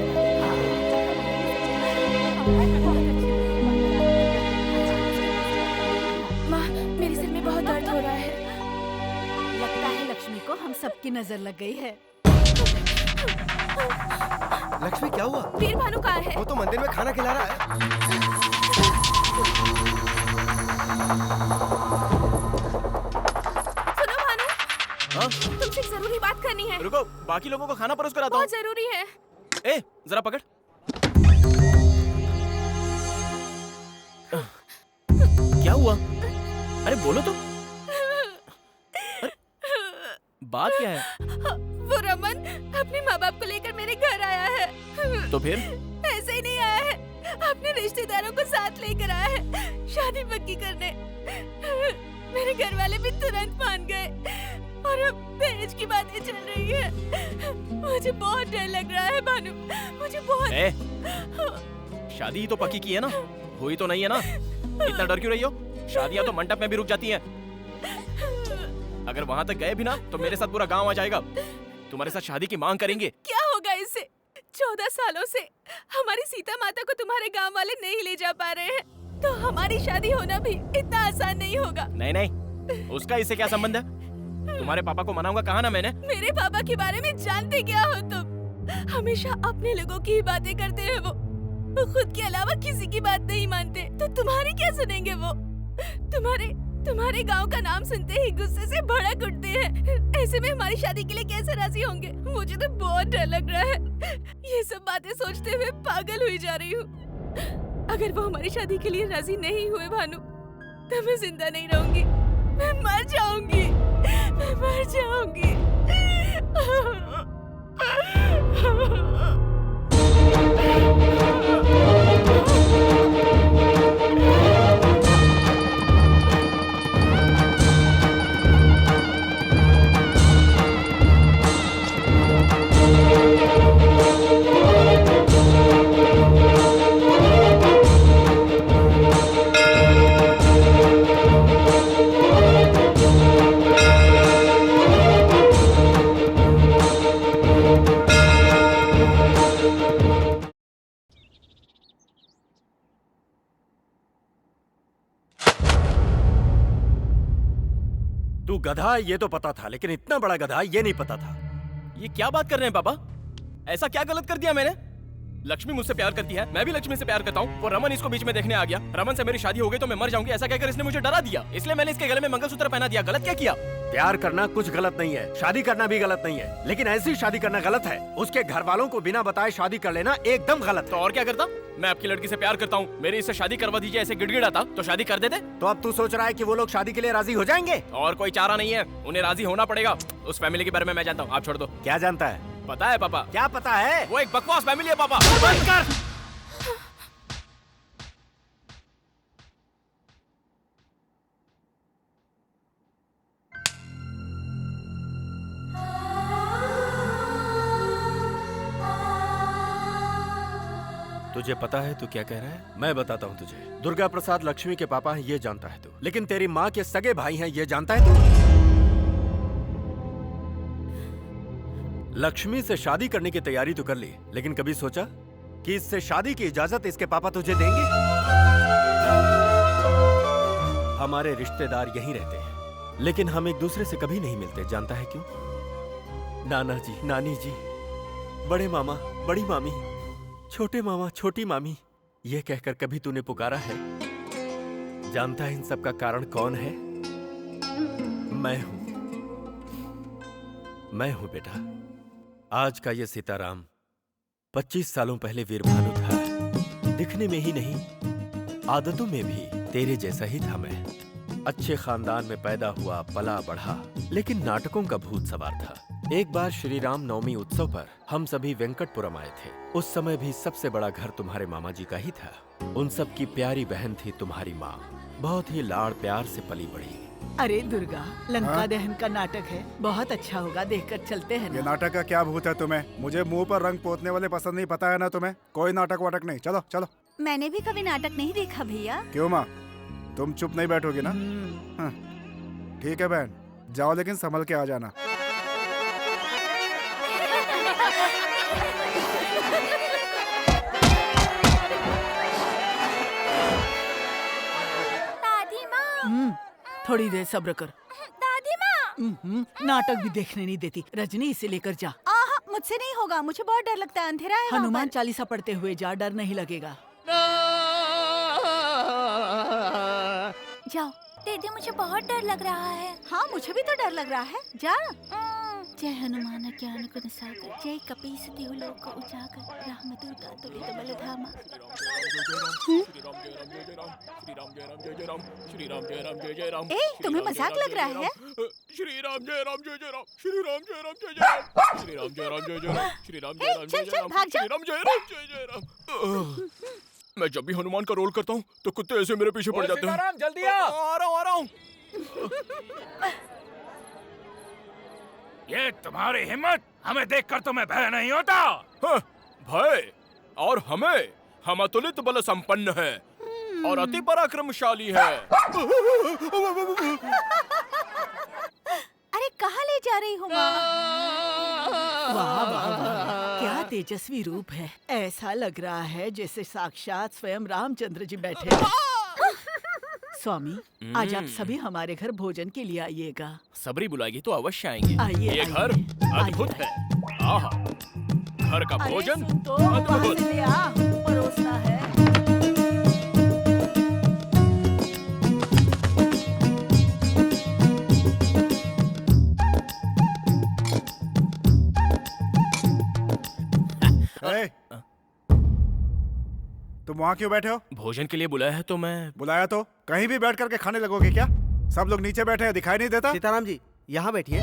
[SPEAKER 4] माँ, मेरे सिर में बहुत दर्द हो रहा है।
[SPEAKER 9] लगता है लक्ष्मी को हम सबकी नजर लग गई है।
[SPEAKER 3] लक्ष्मी क्या हुआ?
[SPEAKER 4] वीर भानु कहाँ है?
[SPEAKER 3] वो तो मंदिर में खाना खिला रहा है।
[SPEAKER 4] सुनो भानु, तुमसे एक जरूरी बात करनी है।
[SPEAKER 2] रुको, बाकी लोगों को खाना परोस कर आता हूँ।
[SPEAKER 4] बहुत जरूरी है।
[SPEAKER 2] ए, जरा पकड़। क्या हुआ? अरे बोलो तो। अरे, बात क्या है?
[SPEAKER 4] वो रमन अपने माँ बाप को लेकर मेरे घर आया है।
[SPEAKER 2] तो फिर?
[SPEAKER 4] ऐसे ही नहीं आया है, अपने रिश्तेदारों को साथ लेकर आया है शादी पक्की करने। मेरे घर वाले भी तुरंत मान गए और अब दहेज की बातें चल रही है। मुझे बहुत डर लग रहा है भानु, मुझे बहुत।
[SPEAKER 2] शादी ही तो पक्की की है ना, हुई तो नहीं है ना? इतना डर क्यों रही हो? शादियां तो मंडप में भी रुक जाती हैं। अगर वहां तक गए भी ना तो मेरे साथ पूरा गांव आ जाएगा, तुम्हारे साथ शादी की मांग करेंगे।
[SPEAKER 4] क्या होगा इससे? 14 सालों से हमारी सीता माता को तुम्हारे गांव वाले नहीं ले जा पा रहे हैं, तो हमारी शादी होना भी इतना आसान नहीं होगा।
[SPEAKER 2] नहीं नहीं, उसका इससे क्या संबंध है? तुम्हारे पापा को मनाऊंगा कहा ना मैंने।
[SPEAKER 4] मेरे पापा के बारे में जानते क्या हो तुम? हमेशा अपने लोगों की ही बातें करते हैं वो खुद के अलावा किसी की बात नहीं मानते। तो तुम्हारी क्या सुनेंगे वो? तुम्हारे गांव का नाम सुनते ही गुस्से से भड़क उठते हैं। ऐसे में हमारी शादी के लिए कैसे राजी होंगे? मुझे तो बहुत डर लग रहा है। ये सब बातें सोचते हुए पागल हुई जा रही हूँ। अगर वो हमारी शादी के लिए राजी नहीं हुए भानु, तो मैं जिंदा नहीं रहूंगी, मैं मर जाऊंगी, मैं मर जाऊंगी।
[SPEAKER 1] तू गधा ये तो पता था, लेकिन इतना बड़ा गधा ये नहीं पता था।
[SPEAKER 2] ये क्या बात कर रहे हैं पापा? ऐसा क्या गलत कर दिया मैंने? लक्ष्मी मुझसे प्यार करती है, मैं भी लक्ष्मी से प्यार करता हूँ। वो रमन इसको बीच में देखने आ गया। रमन से मेरी शादी हो गई तो मैं मर जाऊंगी ऐसा कहकर इसने मुझे डरा दिया, इसलिए मैंने इसके गले में मंगलसूत्र पहना दिया। गलत क्या किया?
[SPEAKER 1] प्यार करना कुछ गलत नहीं है, शादी करना भी गलत नहीं है, लेकिन ऐसी शादी करना गलत है। उसके घर वालों को बिना बताए शादी कर लेना एकदम गलत।
[SPEAKER 2] तो और क्या करता? मैं आपकी लड़की से प्यार करता हूँ, मेरी इससे शादी करवा दीजिए ऐसे गिड़गिड़ाता तो शादी कर देते।
[SPEAKER 1] तो अब तू सोच रहा है कि वो लोग शादी के लिए राजी हो जाएंगे?
[SPEAKER 2] और कोई चारा नहीं है, उन्हें राजी होना पड़ेगा। उस फैमिली के बारे में मैं जानता हूँ, आप छोड़ दो।
[SPEAKER 1] क्या जानता है?
[SPEAKER 2] पता है पापा।
[SPEAKER 1] क्या पता है?
[SPEAKER 2] वो एक बकवास फैमिली है पापा।
[SPEAKER 1] बंद कर। तुझे पता है तू क्या कह रहा है? मैं बताता हूँ तुझे। दुर्गा प्रसाद लक्ष्मी के पापा हैं ये जानता है तू, लेकिन तेरी माँ के सगे भाई हैं ये जानता है तू? लक्ष्मी से शादी करने की तैयारी तो कर ली, लेकिन कभी सोचा कि इससे शादी की इजाजत इसके पापा तुझे देंगे? हमारे रिश्तेदार यहीं रहते हैं, लेकिन हम एक दूसरे से कभी नहीं मिलते। जानता है क्यों? नाना जी, नानी जी, बड़े मामा, बड़ी मामी, छोटे मामा, छोटी मामी, ये कहकर कभी तूने पुकारा है? जानता है इन सब का कारण कौन है? मैं हूं बेटा। आज का ये सीताराम 25 सालों पहले वीरभानु था। दिखने में ही नहीं, आदतों में भी तेरे जैसा ही था मैं। अच्छे खानदान में पैदा हुआ, पला बढ़ा, लेकिन नाटकों का भूत सवार था। एक बार श्री राम नवमी उत्सव पर हम सभी वेंकटपुरम आए थे। उस समय भी सबसे बड़ा घर तुम्हारे मामा जी का ही था। उन सब की प्यारी बहन थी तुम्हारी माँ। बहुत ही लाड़ प्यार से पली बड़ी।
[SPEAKER 10] अरे दुर्गा, लंका दहन का नाटक है, बहुत अच्छा होगा, देखकर चलते हैं
[SPEAKER 11] ये
[SPEAKER 10] ना।
[SPEAKER 11] नाटक का क्या भूत है तुम्हें? मुझे मुंह पर रंग पोतने वाले पसंद नहीं, पता है ना तुम्हें? कोई नाटक वाटक नहीं, चलो चलो।
[SPEAKER 9] मैंने भी कभी नाटक नहीं देखा भैया।
[SPEAKER 11] क्यों माँ, तुम चुप नहीं बैठोगी ना? हाँ, ठीक है बहन, जाओ लेकिन संभल के आ जाना।
[SPEAKER 4] दादी माँ,
[SPEAKER 10] थोड़ी देर सब्र कर।
[SPEAKER 4] दादी माँ।
[SPEAKER 10] नाटक भी देखने नहीं देती। रजनी, इसे लेकर जा।
[SPEAKER 9] मुझसे नहीं होगा, मुझे बहुत डर लगता है, अंधेरा है।
[SPEAKER 10] हनुमान चालीसा पढ़ते हुए जा, डर नहीं लगेगा।
[SPEAKER 9] जाओ।
[SPEAKER 4] दीदी, मुझे बहुत डर लग रहा है।
[SPEAKER 9] हाँ, मुझे भी तो डर लग रहा है। जा। जय हनुमान ज्ञान गुण सागर, जय कपीस तिहु लोक उजागर, रामदूत अतुलित बल धामा। ए, तुम्हें मजाक लग रहा है?
[SPEAKER 2] श्री राम जय राम जय जय राम, श्री राम जय राम जय जय राम, श्री राम जय राम जय जय राम, श्री राम जय राम जय जय राम, श्री राम जय राम जय जय राम। मैं जब भी हनुमान का रोल करता हूँ तो कुत्ते ऐसे मेरे पीछे पड़ जाते हैं।
[SPEAKER 7] सीताराम, जल्दी आ
[SPEAKER 2] रहा हूँ।
[SPEAKER 5] ये तुम्हारी हिम्मत, हमें देखकर तुम्हें भय नहीं होता?
[SPEAKER 2] हाँ, भय? और हमें? हम अतुलित बल संपन्न है और अति पराक्रमशाली है।
[SPEAKER 9] अरे कहाँ ले जा रही हूँ माँ?
[SPEAKER 10] वाह वाह वाह, क्या तेजस्वी रूप है। ऐसा लग रहा है जैसे साक्षात स्वयं रामचंद्र जी बैठे हैं। स्वामी, आज आप सभी हमारे घर भोजन के लिए आइएगा।
[SPEAKER 2] सबरी बुलाएगी तो अवश्य आएंगे।
[SPEAKER 10] आइए,
[SPEAKER 2] ये
[SPEAKER 10] आइए,
[SPEAKER 2] घर अद्भुत है। आहा, घर का भोजन
[SPEAKER 10] तो वहाँ से ले आ, परोसना है।
[SPEAKER 11] तुम वहाँ क्यों बैठे हो?
[SPEAKER 2] भोजन के लिए बुलाया है तो मैं।
[SPEAKER 11] बुलाया तो कहीं भी बैठ करके खाने लगोगे क्या? सब लोग नीचे बैठे हैं, दिखाई नहीं देता?
[SPEAKER 12] सीताराम जी, यहाँ बैठिए।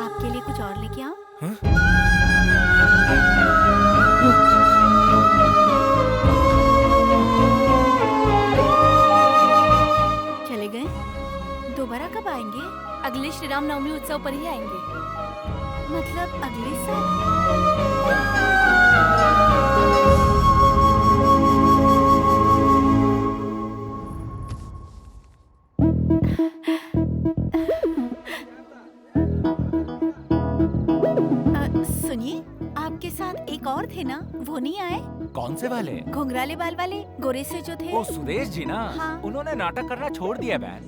[SPEAKER 9] आपके लिए कुछ और लेके आऊं? चले गए? दोबारा कब आएंगे?
[SPEAKER 4] अगले श्री राम नवमी उत्सव पर ही आएंगे।
[SPEAKER 9] मतलब अगले साल? सुनिए, आपके साथ एक और थे ना, वो नहीं आए?
[SPEAKER 7] कौन से वाले?
[SPEAKER 9] घुंघराले बाल वाले, गोरे से जो थे।
[SPEAKER 7] ओ सुरेश जी ना?
[SPEAKER 9] हाँ।
[SPEAKER 7] उन्होंने नाटक करना छोड़ दिया बहन।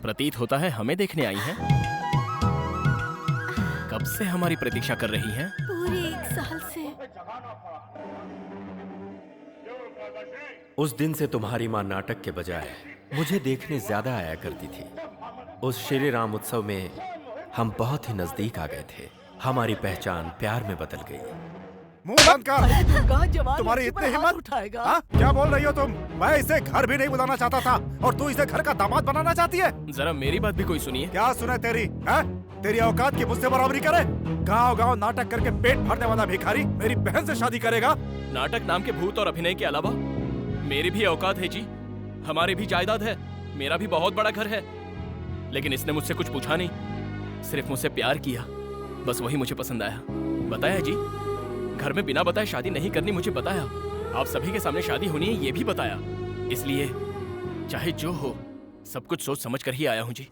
[SPEAKER 2] प्रतीत होता है हमें देखने आई हैं। कब से हमारी प्रतीक्षा कर रही हैं?
[SPEAKER 9] पूरे 1 साल से।
[SPEAKER 1] उस दिन से तुम्हारी माँ नाटक के बजाय मुझे देखने ज्यादा आया करती थी। उस श्री राम उत्सव में हम बहुत ही नजदीक आ गए थे। हमारी पहचान प्यार में बदल गई।
[SPEAKER 11] मुंह बंद कर।
[SPEAKER 10] जवान
[SPEAKER 11] तुम्हारी
[SPEAKER 10] लड़की पर
[SPEAKER 11] इतनी
[SPEAKER 10] हाथ
[SPEAKER 11] हिम्मत?
[SPEAKER 10] उठाएगा।
[SPEAKER 11] हाँ? क्या बोल रही हो तुम? मैं इसे घर भी नहीं बुलाना चाहता था और तू इसे घर का दामाद बनाना चाहती है?
[SPEAKER 2] जरा मेरी बात भी कोई सुनिए।
[SPEAKER 11] क्या सुने तेरी? है? तेरी औकात की मुझसे बराबरी करे? गांव-गांव नाटक करके पेट भरने वाला भिखारी मेरी बहन से शादी करेगा?
[SPEAKER 2] नाटक नाम के भूत और अभिनय के अलावा मेरी भी औकात है जी। हमारी भी जायदाद है, मेरा भी बहुत बड़ा घर है। लेकिन इसने मुझसे कुछ पूछा नहीं, सिर्फ मुझसे प्यार किया, बस वही मुझे पसंद आया। बताया जी, घर में बिना बताए शादी नहीं करनी मुझे बताया। आप सभी के सामने शादी होनी है ये भी बताया। इसलिए चाहे जो हो सब कुछ सोच समझ कर ही आया हूँ जी।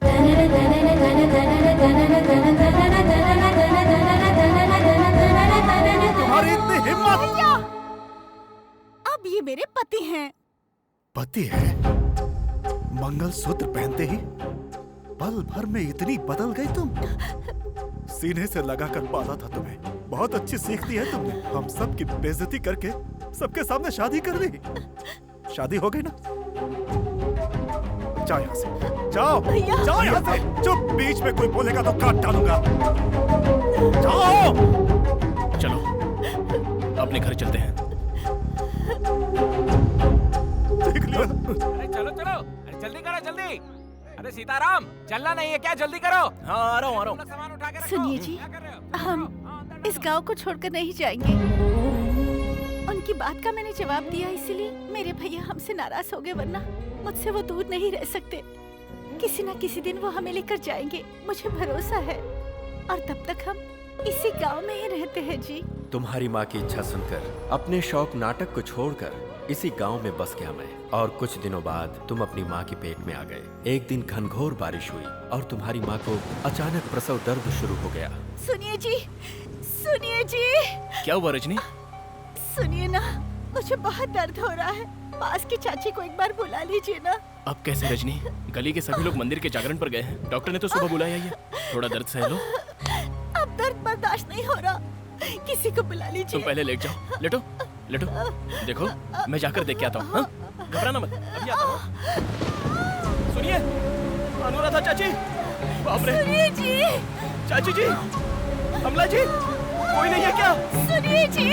[SPEAKER 11] तुम्हारी इतनी हिम्मत!
[SPEAKER 10] अब ये मेरे पति हैं।
[SPEAKER 11] पति है? मंगलसूत्र पहनते ही पल भर में इतनी बदल गई तुम। सीने से लगाकर पाला था तुम्हें। बहुत अच्छी सीख दी है तुमने। हम सब की बेइज्जती करके सबके सामने शादी कर दी। शादी हो गई ना? जाओ यहाँ से। जाओ, जाओ यहाँ से। चुप, बीच में कोई बोलेगा तो काट डालूंगा। जाओ।
[SPEAKER 2] चलो अपने घर चलते हैं।
[SPEAKER 11] देख लिया।
[SPEAKER 7] अरे चलो चलो, अरे जल्दी करो जल्दी। अरे सीताराम, चलना नहीं है क्या? जल्दी करो।
[SPEAKER 2] हाँ आ रहा हूँ।
[SPEAKER 7] सामान उठा के रखो।
[SPEAKER 10] सुनिए जी, हम इस गांव को छोड़कर नहीं जाएंगे। उनकी बात का मैंने जवाब दिया, इसलिए मेरे भैया हमसे नाराज हो गए, वरना मुझसे वो दूर नहीं रह सकते। किसी न किसी दिन वो हमें लेकर जाएंगे, मुझे भरोसा है। और तब तक हम इसी गांव में ही रहते हैं जी।
[SPEAKER 1] तुम्हारी माँ की इच्छा सुनकर अपने शौक नाटक को छोड़कर इसी गांव में बस गया मैं। और कुछ दिनों बाद तुम अपनी माँ के पेट में आ गए। एक दिन घनघोर बारिश हुई और तुम्हारी माँ को अचानक प्रसव दर्द शुरू हो गया।
[SPEAKER 10] सुनिए जी, सुनिए जी।
[SPEAKER 2] क्या हुआ रजनी?
[SPEAKER 10] सुनिए ना, मुझे बहुत दर्द हो रहा है। पास की चाची को एक बार बुला लीजिए ना।
[SPEAKER 2] अब कैसे रजनी? गली के सभी लोग मंदिर के जागरण पर गए हैं। डॉक्टर ने तो सुबह बुलाया ही है। थोड़ा दर्द सह लो।
[SPEAKER 10] अब दर्द बर्दाश्त नहीं हो रहा, किसी को बुला लीजिए।
[SPEAKER 2] तुम पहले लेट जाओ। लेटो लेटो। देखो मैं जाकर देख के आता हूँ। घबराना मत, अभी आता हूँ। सुनिए अनुराधा चाची। बाप रे।
[SPEAKER 10] सुनिए जी।
[SPEAKER 2] चाची जी, कमला जी, कोई नहीं है क्या?
[SPEAKER 10] सुनिए जी,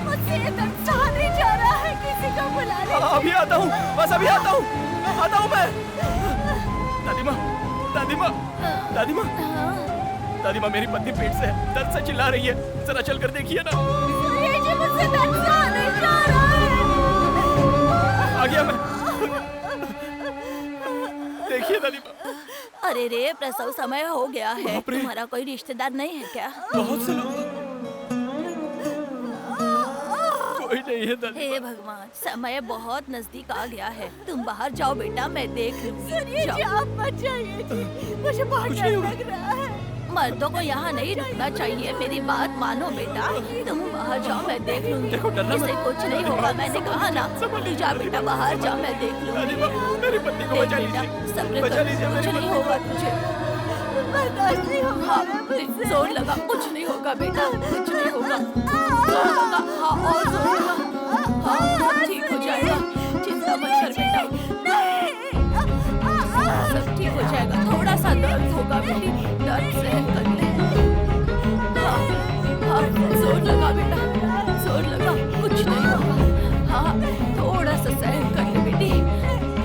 [SPEAKER 10] मुझसे ये दर्द सहा नहीं जा रहा है, किसी को बुला लीजिए।
[SPEAKER 2] अभी आता हूँ, बस अभी आता हूँ। आता हूँ मैं। दादी माँ, दादी माँ, दादी माँ, दादी माँ, मेरी पत्नी पेट से है, दर्द से चिल्ला रही है। जरा चल कर देखिए ना।
[SPEAKER 10] सुनिए जी, मुझसे दर्द सहा नहीं जा रहा है।
[SPEAKER 2] आ गया मैं। देखिए दादी माँ।
[SPEAKER 4] अरे रे, प्रसव समय हो गया है। तुम्हारा कोई रिश्तेदार नहीं है क्या?
[SPEAKER 2] बहुत से लोग। कोई नहीं है दादी।
[SPEAKER 4] हे भगवान, समय बहुत नजदीक आ गया है। तुम बाहर जाओ बेटा, मैं देख लूंगी।
[SPEAKER 10] सुनिए जी, आप मत जाइए जी, मुझे बहुत डर लग रहा है।
[SPEAKER 4] मर्दों को यहाँ नहीं रुकना चाहिए, मेरी बात मानो बेटा। तुम बाहर जाओ, मैं देख लूंगी। इसे कुछ नहीं होगा, मैंने कहा ना। तू जा बेटा, बाहर जा, मैं देख लूंगी।
[SPEAKER 2] मेरी पत्नी को बचा लीजिए।
[SPEAKER 4] सब्र कर, कुछ नहीं होगा तुझे।
[SPEAKER 10] बर्दाश्त नहीं होगा मुझसे।
[SPEAKER 4] जोर लगा, कुछ नहीं होगा बेटा, कुछ नहीं होगा। जोर लगा, हाँ और जोर लगा। हाँ सब ठीक हो जाएगा, चिंता मत कर बेटा। सब ठीक हो जाएगा। थोड़ा सा दर्द होगा बेटी, दर्द सहन कर ले। हाँ हाँ, जोर लगा बेटा, जोर लगा, कुछ नहीं होगा। हाँ थोड़ा सा सहन कर ले बेटी,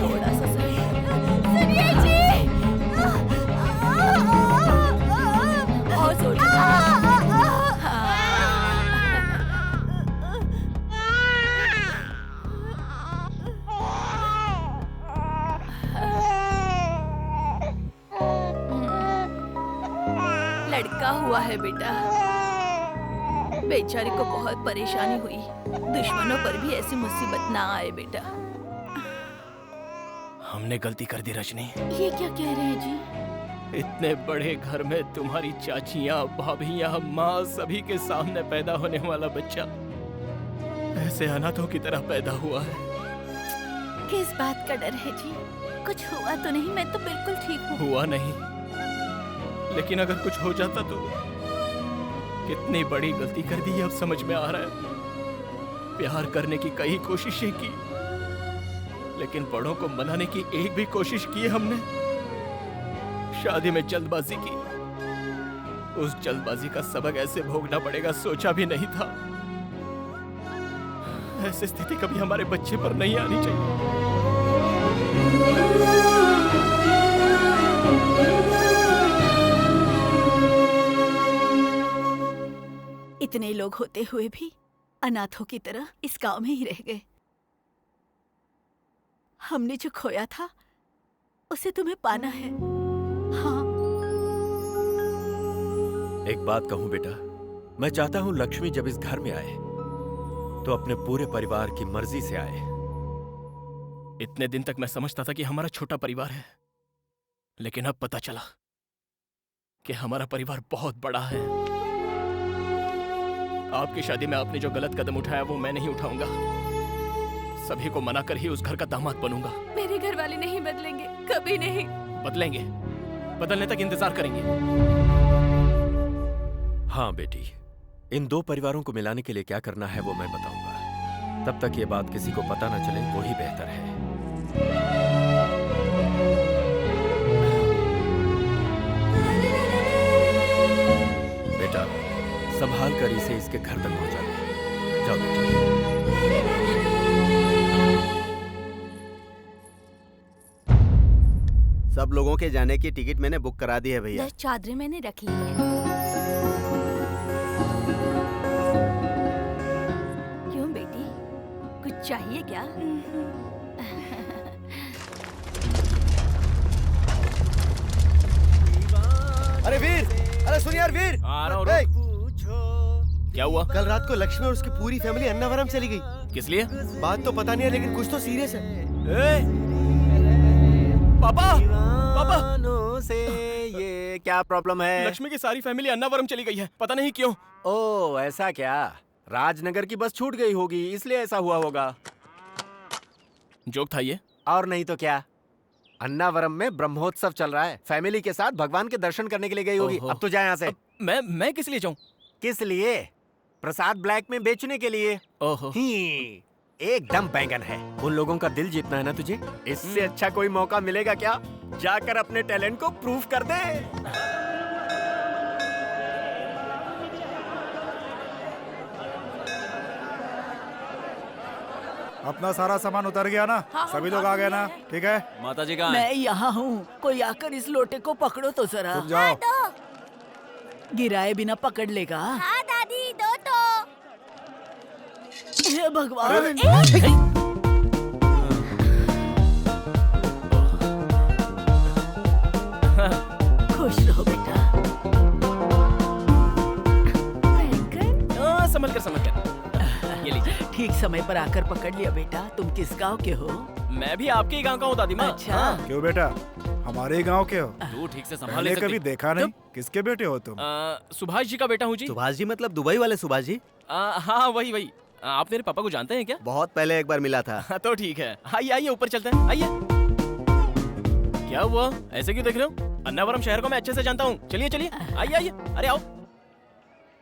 [SPEAKER 4] थोड़ा सा सहन।
[SPEAKER 10] सुनिए जी,
[SPEAKER 4] और जोर लगा। लड़का हुआ है बेटा। बेचारी को बहुत परेशानी हुई। दुश्मनों पर भी ऐसी मुसीबत ना आए बेटा।
[SPEAKER 2] हमने गलती कर दी रजनी।
[SPEAKER 10] ये क्या कह रहे हैं जी?
[SPEAKER 2] इतने बड़े घर में तुम्हारी चाचियाँ, भाभियाँ, माँ सभी के सामने पैदा होने वाला बच्चा ऐसे अनाथों की तरह पैदा हुआ है।
[SPEAKER 10] किस बात का डर है जी? कुछ हुआ तो नहीं? मैं तो बिल्कुल ठीक हूँ।
[SPEAKER 2] हुआ नहीं, लेकिन अगर कुछ हो जाता तो कितनी बड़ी गलती कर दी है अब समझ में आ रहा है। प्यार करने की कई कोशिशें की, लेकिन बड़ों को मनाने की एक भी कोशिश की हमने। शादी में जल्दबाजी की। उस जल्दबाजी का सबक ऐसे भोगना पड़ेगा सोचा भी नहीं था। ऐसी स्थिति कभी हमारे बच्चे पर नहीं आनी चाहिए।
[SPEAKER 10] इतने लोग होते हुए भी अनाथों की तरह इस गांव में ही रह गए। हमने जो खोया था उसे तुम्हें पाना है। हाँ।
[SPEAKER 1] एक बात कहूं बेटा, मैं चाहता हूं लक्ष्मी जब इस घर में आए तो अपने पूरे परिवार की मर्जी से आए।
[SPEAKER 2] इतने दिन तक मैं समझता था कि हमारा छोटा परिवार है, लेकिन अब पता चला कि हमारा परिवार बहुत बड़ा है। आपकी शादी में आपने जो गलत कदम उठाया वो मैं नहीं उठाऊंगा। सभी को मना कर ही उस घर का दामाद बनूंगा।
[SPEAKER 4] मेरे घर वाले नहीं बदलेंगे, कभी नहीं।
[SPEAKER 2] बदलेंगे, बदलने तक इंतजार करेंगे।
[SPEAKER 1] हाँ बेटी, इन दो परिवारों को मिलाने के लिए क्या करना है वो मैं बताऊंगा। तब तक ये बात किसी को पता न चले वो ही बेहतर है। बेटा, संभाल कर इसे इसके घर तक पहुंचा दे। जाओ बेटी।
[SPEAKER 12] सब लोगों के जाने की टिकट मैंने बुक करा दी है भैया।
[SPEAKER 4] 10 चादरें मैंने रख ली है। क्यों बेटी, कुछ चाहिए क्या?
[SPEAKER 3] अरे वीर, अरे सुन यार वीर।
[SPEAKER 2] आ रहा हूँ,
[SPEAKER 3] ए,
[SPEAKER 2] क्या हुआ?
[SPEAKER 3] कल रात को लक्ष्मी और उसकी पूरी फैमिली अन्नावरम चली गई।
[SPEAKER 2] किस लिए?
[SPEAKER 3] बात तो पता नहीं है, लेकिन कुछ तो सीरियस है।
[SPEAKER 2] पापा, पापा
[SPEAKER 12] से ये क्या प्रॉब्लम है?
[SPEAKER 2] लक्ष्मी की सारी फैमिली अन्नावरम चली गई है, पता नहीं क्यों।
[SPEAKER 12] ओह ऐसा क्या? राजनगर की बस छूट गई होगी, इसलिए ऐसा हुआ होगा।
[SPEAKER 2] जोक था ये?
[SPEAKER 12] और नहीं तो क्या, अन्नावरम में ब्रह्मोत्सव चल रहा है, फैमिली के साथ भगवान के दर्शन करने के लिए गई होगी। अब तो जाए यहाँ से।
[SPEAKER 2] मैं किस लिए जाऊँ?
[SPEAKER 12] किस लिए? प्रसाद ब्लैक में बेचने के लिए।
[SPEAKER 2] ओहो,
[SPEAKER 12] एकदम बैंगन है।
[SPEAKER 1] उन लोगों का दिल जीतना है ना तुझे।
[SPEAKER 12] इससे अच्छा कोई मौका मिलेगा क्या? जाकर अपने टैलेंट को प्रूव कर दे।
[SPEAKER 11] अपना सारा सामान उतर गया ना? सभी लोग आ गए ना? ठीक है,
[SPEAKER 8] माता जी कहाँ हैं?
[SPEAKER 10] मैं यहाँ हूँ, कोई आकर इस लोटे को पकड़ो तो जरा।
[SPEAKER 11] तुम जाओ।
[SPEAKER 10] गिराए बिना पकड़ लेगा।
[SPEAKER 4] हाँ दादी, दो तो।
[SPEAKER 10] हे भगवान। खुश रहो बेटा।
[SPEAKER 2] संभल कर। ये लीजिए।
[SPEAKER 10] ठीक समय पर आकर पकड़ लिया बेटा। तुम किस गांव के हो?
[SPEAKER 2] मैं भी आपके ही गांव का हूँ दादी माँ।
[SPEAKER 10] अच्छा।
[SPEAKER 11] क्यों बेटा, हमारे ही गांव के हो?
[SPEAKER 8] तू ठीक से संभाल
[SPEAKER 11] मैंने
[SPEAKER 8] ले
[SPEAKER 11] कभी
[SPEAKER 8] सकती।
[SPEAKER 11] देखा नहीं। किसके बेटे हो तुम?
[SPEAKER 2] सुभाष जी का बेटा हूँ जी।
[SPEAKER 12] सुभाष जी मतलब दुबई वाले सुभाष जी?
[SPEAKER 2] हाँ वही। आप मेरे पापा को जानते हैं क्या?
[SPEAKER 12] बहुत पहले एक बार मिला था।
[SPEAKER 2] तो ठीक है, आइए ऊपर चलते हैं, आइए। क्या हुआ, ऐसे क्यों देख रहे हो? अन्नावरम शहर को मैं अच्छे से जानता हूँ। चलिए, आइए, अरे आओ।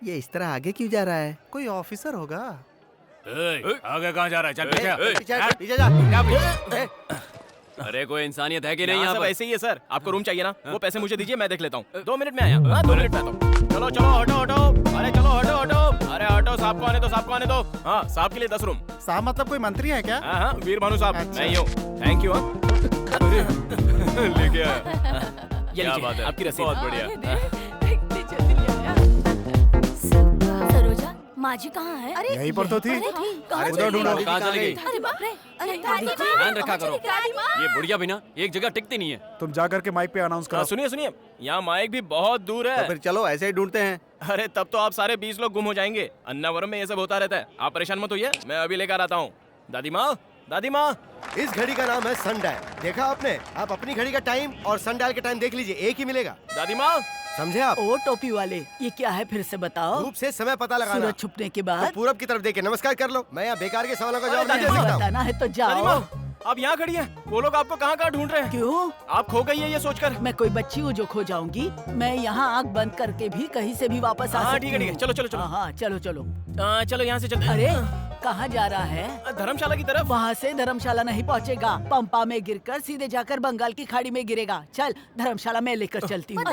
[SPEAKER 12] ये इस तरह आगे क्यों जा रहा है?
[SPEAKER 11] कोई ऑफिसर होगा।
[SPEAKER 5] आगे कहाँ जा रहा है? चल पीछे
[SPEAKER 12] पीछे जा।
[SPEAKER 8] अरे कोई इंसानियत है कि नहीं
[SPEAKER 2] यहाँ
[SPEAKER 8] यहाँ
[SPEAKER 2] सब
[SPEAKER 8] पर?
[SPEAKER 2] ऐसे ही है सर। आपको रूम चाहिए ना? वो पैसे मुझे दीजिए, मैं देख लेता हूँ। 2 मिनट में आया। हाँ 2 मिनट में आता हूँ। चलो हटो। अरे चलो हटो। अरे हटो, साहब को आने दो। हाँ, साहब के लिए 10 रूम।
[SPEAKER 11] साहब मतलब कोई मंत्री है क्या?
[SPEAKER 2] हाँ, वीर भानु साहब।
[SPEAKER 11] अच्छा।
[SPEAKER 2] मैं ही हूँ। Thank you.
[SPEAKER 6] लेके आया।
[SPEAKER 2] ये
[SPEAKER 6] क्या
[SPEAKER 2] लीजिए,
[SPEAKER 6] बात है,
[SPEAKER 2] आपकी रसीद।
[SPEAKER 6] बहुत बढ़िया।
[SPEAKER 4] सरोजा, माँ जी कहाँ है? अरे
[SPEAKER 11] यहीं पर तो थी।
[SPEAKER 4] कहाँ
[SPEAKER 11] उधर ढूंढो।
[SPEAKER 8] कहाँ चली गई?
[SPEAKER 4] अरे बाप रे, अरे दादी माँ,
[SPEAKER 8] ध्यान रखा करो।
[SPEAKER 4] दादी माँ।
[SPEAKER 8] ये बुढ़िया भी ना एक जगह टिकती नहीं है।
[SPEAKER 11] तुम जाकर के माइक पे अनाउंस करो।
[SPEAKER 2] सुनिए, यहाँ माइक भी बहुत दूर
[SPEAKER 12] तो
[SPEAKER 2] है।
[SPEAKER 12] फिर चलो ऐसे ही ढूंढते हैं।
[SPEAKER 2] अरे तब तो आप सारे 20 लोग गुम हो जाएंगे। अन्नावरम में ये सब होता रहता है। आप परेशान मत होइए, मैं अभी लेकर आता हूँ। दादी माँ।
[SPEAKER 3] इस घड़ी का नाम है सनडायल। देखा आपने? आप अपनी घड़ी का टाइम और सनडायल का टाइम देख लीजिए, एक ही मिलेगा।
[SPEAKER 2] दादी माँ।
[SPEAKER 3] समझे आप?
[SPEAKER 10] ओ टोपी वाले, ये क्या है फिर से बताओ।
[SPEAKER 3] धूप से समय पता लगाना।
[SPEAKER 10] सूरज छुपने के
[SPEAKER 3] तो
[SPEAKER 10] बाद
[SPEAKER 3] पूरब की तरफ देख के नमस्कार कर लो। मैं यहाँ बेकार के सवालों का जवाब नहीं दे
[SPEAKER 10] नहीं
[SPEAKER 3] सकता।
[SPEAKER 10] बताना है तो
[SPEAKER 2] दादी
[SPEAKER 10] जाओ।
[SPEAKER 2] माँ, आप यहाँ खड़ी हैं। वो लोग आपको कहाँ ढूंढ रहे हैं।
[SPEAKER 10] क्यों?
[SPEAKER 2] आप खो गई है ये सोचकर।
[SPEAKER 10] मैं कोई बच्ची हूँ जो खो जाऊंगी? मैं यहाँ आँख बंद करके भी कहीं से भी वापस आ
[SPEAKER 2] हाँ,
[SPEAKER 10] सकती
[SPEAKER 2] ठीक है।
[SPEAKER 10] हूँ।
[SPEAKER 2] चलो।
[SPEAKER 10] हाँ चलो।
[SPEAKER 2] चलो यहाँ से चलते हैं।
[SPEAKER 10] अरे कहाँ जा रहा है?
[SPEAKER 2] धर्मशाला की तरफ।
[SPEAKER 10] वहाँ से धर्मशाला नहीं पहुँचेगा। पंपा में गिरकर सीधे जाकर बंगाल की खाड़ी में गिरेगा। चल धर्मशाला में लेकर चलती हूँ।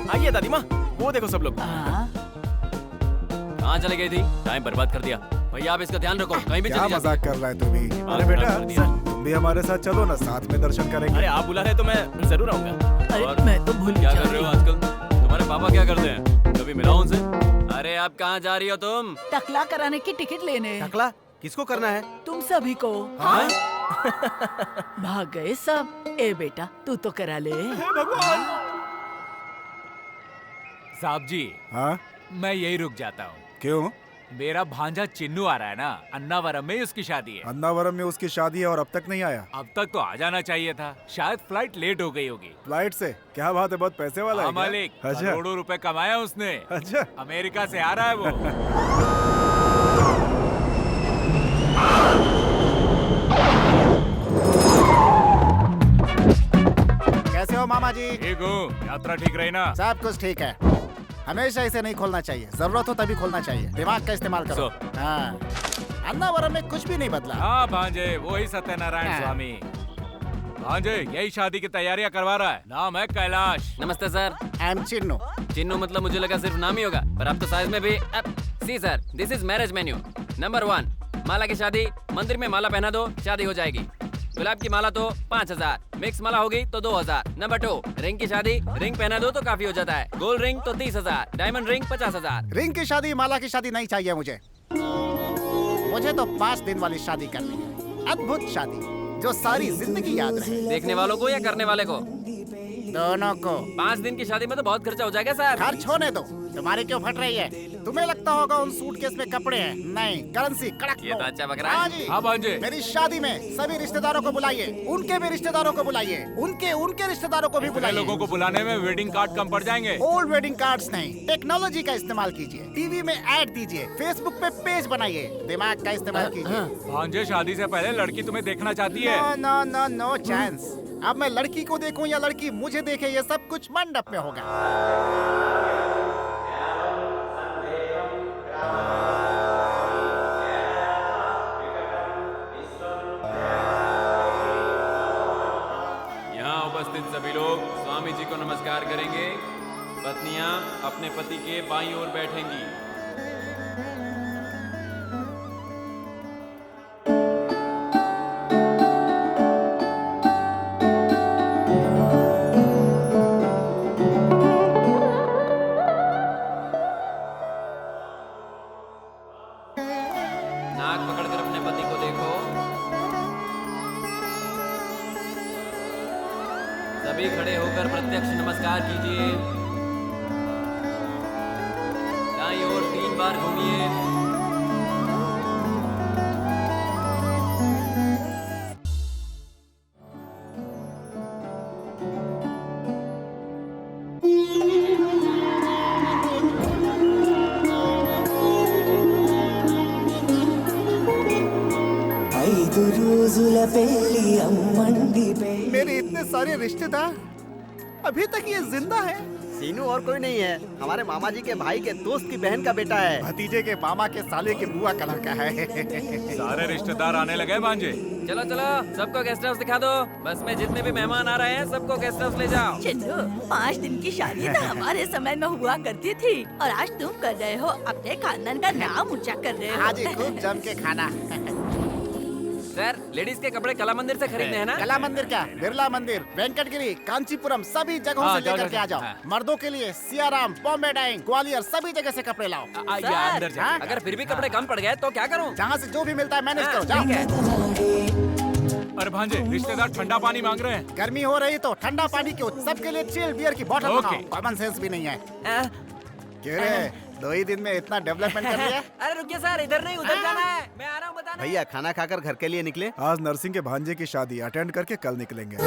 [SPEAKER 2] आइए दादी माँ, वो देखो सब लोग।
[SPEAKER 10] हाँ,
[SPEAKER 8] कहाँ चले गई थी? टाइम बर्बाद कर दिया। भैया आप इसका ध्यान रखो, कहीं भी
[SPEAKER 11] क्या
[SPEAKER 8] चली जाती।
[SPEAKER 11] मजाक कर रहा है तू भी? अरे
[SPEAKER 8] खराब
[SPEAKER 11] बेटा,
[SPEAKER 8] कर दिया।
[SPEAKER 11] तुम भी हमारे साथ चलो ना, साथ में दर्शन करेंगे।
[SPEAKER 2] अरे आप बुला रहे तो मैं जरूर आऊंगा।
[SPEAKER 10] अरे मैं तो भूल
[SPEAKER 8] क्या
[SPEAKER 10] जा
[SPEAKER 8] कर रहे
[SPEAKER 10] रही
[SPEAKER 8] हो
[SPEAKER 10] हूँ।
[SPEAKER 8] आजकल? तुम्हारे पापा क्या करते हैं? कभी मिला उनसे? अरे आप कहाँ जा रही हो तुम?
[SPEAKER 10] टकला कराने की टिकट लेने।
[SPEAKER 12] टकला किसको करना है?
[SPEAKER 10] तुम सभी को।
[SPEAKER 12] हाँ?
[SPEAKER 10] भाग गए सब। ए बेटा तू तो करा ले।
[SPEAKER 2] भगवान।
[SPEAKER 5] साहब जी,
[SPEAKER 11] हाँ
[SPEAKER 5] मैं यही रुक जाता हूँ।
[SPEAKER 11] क्यों?
[SPEAKER 7] मेरा भांजा चिन्नू आ रहा है ना, अन्नावरम में उसकी शादी है।
[SPEAKER 11] अन्नावरम में उसकी शादी है और अब तक नहीं आया।
[SPEAKER 7] अब तक तो आ जाना चाहिए था, शायद फ्लाइट लेट हो गई होगी।
[SPEAKER 11] फ्लाइट से क्या बात है, बहुत पैसे वाला है क्या?
[SPEAKER 7] मालिक,
[SPEAKER 11] अच्छा।
[SPEAKER 7] करोड़ों रुपए कमाया उसने।
[SPEAKER 11] अच्छा,
[SPEAKER 7] अमेरिका से आ रहा है वो।
[SPEAKER 5] कैसे हो मामा जी?
[SPEAKER 7] ठीक हूँ, यात्रा ठीक रही ना?
[SPEAKER 5] सब कुछ ठीक है। हमेशा इसे नहीं खोलना चाहिए, जरूरत हो तभी खोलना चाहिए। दिमाग का इस्तेमाल करो। हाँ, अन्नावरम में कुछ भी नहीं बदला।
[SPEAKER 7] हाँ भांजे, वही सत्यनारायण स्वामी। भांजे यही शादी की तैयारियां करवा रहा है। नाम है कैलाश।
[SPEAKER 8] नमस्ते sir.
[SPEAKER 5] I am Chinnu.
[SPEAKER 8] Chinnu मतलब मुझे लगा सिर्फ नाम ही होगा, पर अब तो साइज में भी। See sir, this is marriage menu. Number 1, Mala की शादी। मंदिर में माला पहना दो, शादी हो जाएगी। गुलाब की माला तो 5000, मिक्स माला होगी तो 2000। नंबर 2, रिंग की शादी। रिंग पहना दो तो काफी हो जाता है। गोल्ड रिंग तो 30,000, डायमंड रिंग 50,000।
[SPEAKER 5] रिंग की शादी, माला की शादी नहीं चाहिए मुझे। मुझे तो 5 दिन वाली शादी करनी है। अद्भुत शादी जो सारी जिंदगी याद रहे।
[SPEAKER 8] देखने वालों को या करने वाले को?
[SPEAKER 5] दोनों को।
[SPEAKER 8] 5 दिन की शादी में तो बहुत खर्चा हो जाएगा सर।
[SPEAKER 5] खर्च होने दो, तुम्हारी क्यों फट रही है? तुम्हें लगता होगा उन सूटकेस में कपड़े हैं, नहीं, करेंसी कड़क।
[SPEAKER 8] ये तो अच्छा बकरा है।
[SPEAKER 5] हाँ जी।
[SPEAKER 7] हाँ भांजे।
[SPEAKER 5] मेरी शादी में सभी रिश्तेदारों को बुलाइए, उनके भी रिश्तेदारों को बुलाइए, उनके रिश्तेदारों को भी
[SPEAKER 7] इतने
[SPEAKER 5] बुलाइए।
[SPEAKER 7] लोगों को बुलाने में वेडिंग कार्ड कम पड़ जाएंगे।
[SPEAKER 5] ओल्ड वेडिंग कार्ड्स नहीं, टेक्नोलॉजी का इस्तेमाल कीजिए। टीवी में ऐड दीजिए, फेसबुक पे पेज बनाइए। दिमाग का इस्तेमाल कीजिए।
[SPEAKER 7] भांजे शादी से पहले लड़की तुम्हें देखना चाहती है।
[SPEAKER 5] No no no no chance. अब मैं लड़की को देखूं या लड़की मुझे देखे, ये सब कुछ मंडप में होगा।
[SPEAKER 8] यहाँ उपस्थित सभी लोग स्वामी जी को नमस्कार करेंगे। पत्नियां अपने पति के बाईं ओर बैठेंगी। नाक पकड़कर अपने पति को देखो। सभी खड़े होकर प्रत्यक्ष नमस्कार कीजिए। दाईं ओर 3 बार घूमिए।
[SPEAKER 5] मेरे इतने सारे रिश्तेदार, अभी तक ये जिंदा है।
[SPEAKER 12] सीनू और कोई नहीं है, हमारे मामा जी के भाई के दोस्त की बहन का बेटा है।
[SPEAKER 5] भतीजे के मामा के साले के बुआ का लड़का है।
[SPEAKER 7] सारे रिश्तेदार आने लगे भांजे।
[SPEAKER 8] चलो चलो, सबको गेस्ट हाउस दिखा दो। बस में जितने भी मेहमान आ रहे हैं सबको गेस्ट हाउस ले जाओ।
[SPEAKER 10] चिन्नू, 5 दिन की शादी तो हमारे समय में हुआ करती थी, और आज तुम कर रहे हो, अपने खानदान का नाम ऊंचा कर रहे हो।
[SPEAKER 5] हाँ जी, खूब जम के खाना।
[SPEAKER 8] सर, लेडीज के कपड़े कला मंदिर से खरीदने हैं ना?
[SPEAKER 5] कला मंदिर क्या, बिरला मंदिर, वेंकटगिरी, कांचीपुरम, सभी जगहों
[SPEAKER 7] हाँ,
[SPEAKER 5] से लेकर के आ जाओ।
[SPEAKER 7] हाँ।
[SPEAKER 5] मर्दों के लिए सियाराम, बॉम्बे डाइंग, ग्वालियर, सभी जगह से कपड़े लाओ।
[SPEAKER 7] आइए
[SPEAKER 8] सर,
[SPEAKER 7] अंदर जाइए।
[SPEAKER 8] अगर फिर भी कपड़े कम पड़ गए तो क्या करूं?
[SPEAKER 5] जहाँ से जो भी मिलता है मैनेज करो,
[SPEAKER 8] ठीक है।
[SPEAKER 5] जाओ।
[SPEAKER 7] अरे भांजे, रिश्तेदार ठंडा पानी मांग रहे हैं।
[SPEAKER 5] गर्मी हो रही तो ठंडा पानी क्यों, सबके लिए चिल बियर की बोतल
[SPEAKER 7] ओके।
[SPEAKER 5] बनाओ। कॉमन सेंस भी नहीं है।
[SPEAKER 8] आ,
[SPEAKER 5] क्यों रे, 2 ही दिन में इतना डेवलपमेंट कर लिया?
[SPEAKER 8] अरे रुकिए सर, इधर नहीं उधर जाना है। मैं आ रहा हूँ बताने।
[SPEAKER 12] भैया खाना खाकर घर के लिए निकले।
[SPEAKER 11] आज नरसिंह के भांजे की शादी अटेंड करके कल निकलेंगे।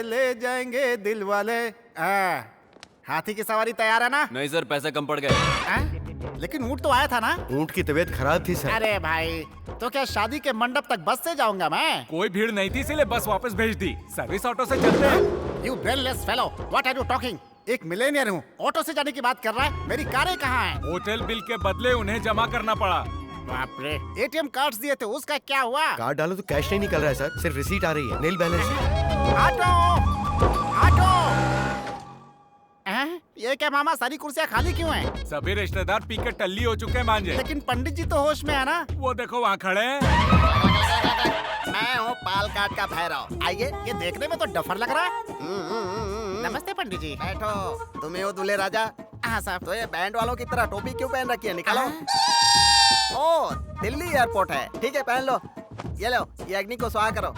[SPEAKER 5] ले जाएंगे दिल वाले। हाथी की सवारी तैयार है ना?
[SPEAKER 8] नहीं सर, पैसे कम पड़ गए।
[SPEAKER 5] लेकिन ऊँट तो आया था ना?
[SPEAKER 3] ऊँट की तबीयत खराब थी सर।
[SPEAKER 5] अरे भाई, तो क्या शादी के मंडप तक बस से जाऊंगा मैं?
[SPEAKER 7] कोई भीड़ नहीं थी इसलिए बस वापस भेज दी। सर्विस ऑटो से चलते हैं।
[SPEAKER 5] You brainless fellow, what are you talking? एक मिलेनियर हूँ, ऑटो से जाने की बात कर रहा है। मेरी कारें कहाँ हैं?
[SPEAKER 7] होटल बिल के बदले उन्हें जमा करना पड़ा।
[SPEAKER 5] बाप रे, ATM कार्ड्स दिए थे, उसका क्या हुआ?
[SPEAKER 3] कार्ड डालो तो कैश नहीं निकल रहा है सर, सिर्फ रिसीट आ रही है, नील बैलेंस।
[SPEAKER 5] Auto, auto. ये क्या मामा, सारी कुर्सियाँ खाली क्यों हैं?
[SPEAKER 7] सभी रिश्तेदार पी के टल्ली हो चुके हैं भांजे।
[SPEAKER 5] लेकिन पंडित जी तो होश में है ना?
[SPEAKER 7] वो देखो वहाँ खड़े हैं।
[SPEAKER 12] मैं हूँ पालकाट का भैरव।
[SPEAKER 5] आइए, ये देखने में तो डफर लग रहा है। नमस्ते पंडित जी।
[SPEAKER 12] बैठो। तुम्हें हो दूल्हे राजा?
[SPEAKER 5] हाँ साहब।
[SPEAKER 12] तो ये बैंड वालों की तरह टोपी क्यों पहन रखी है? निकालो। ओ, दिल्ली एयरपोर्ट है। ठीक है, पहन लो। ये लो, ये अग्नि को स्वाहा करो।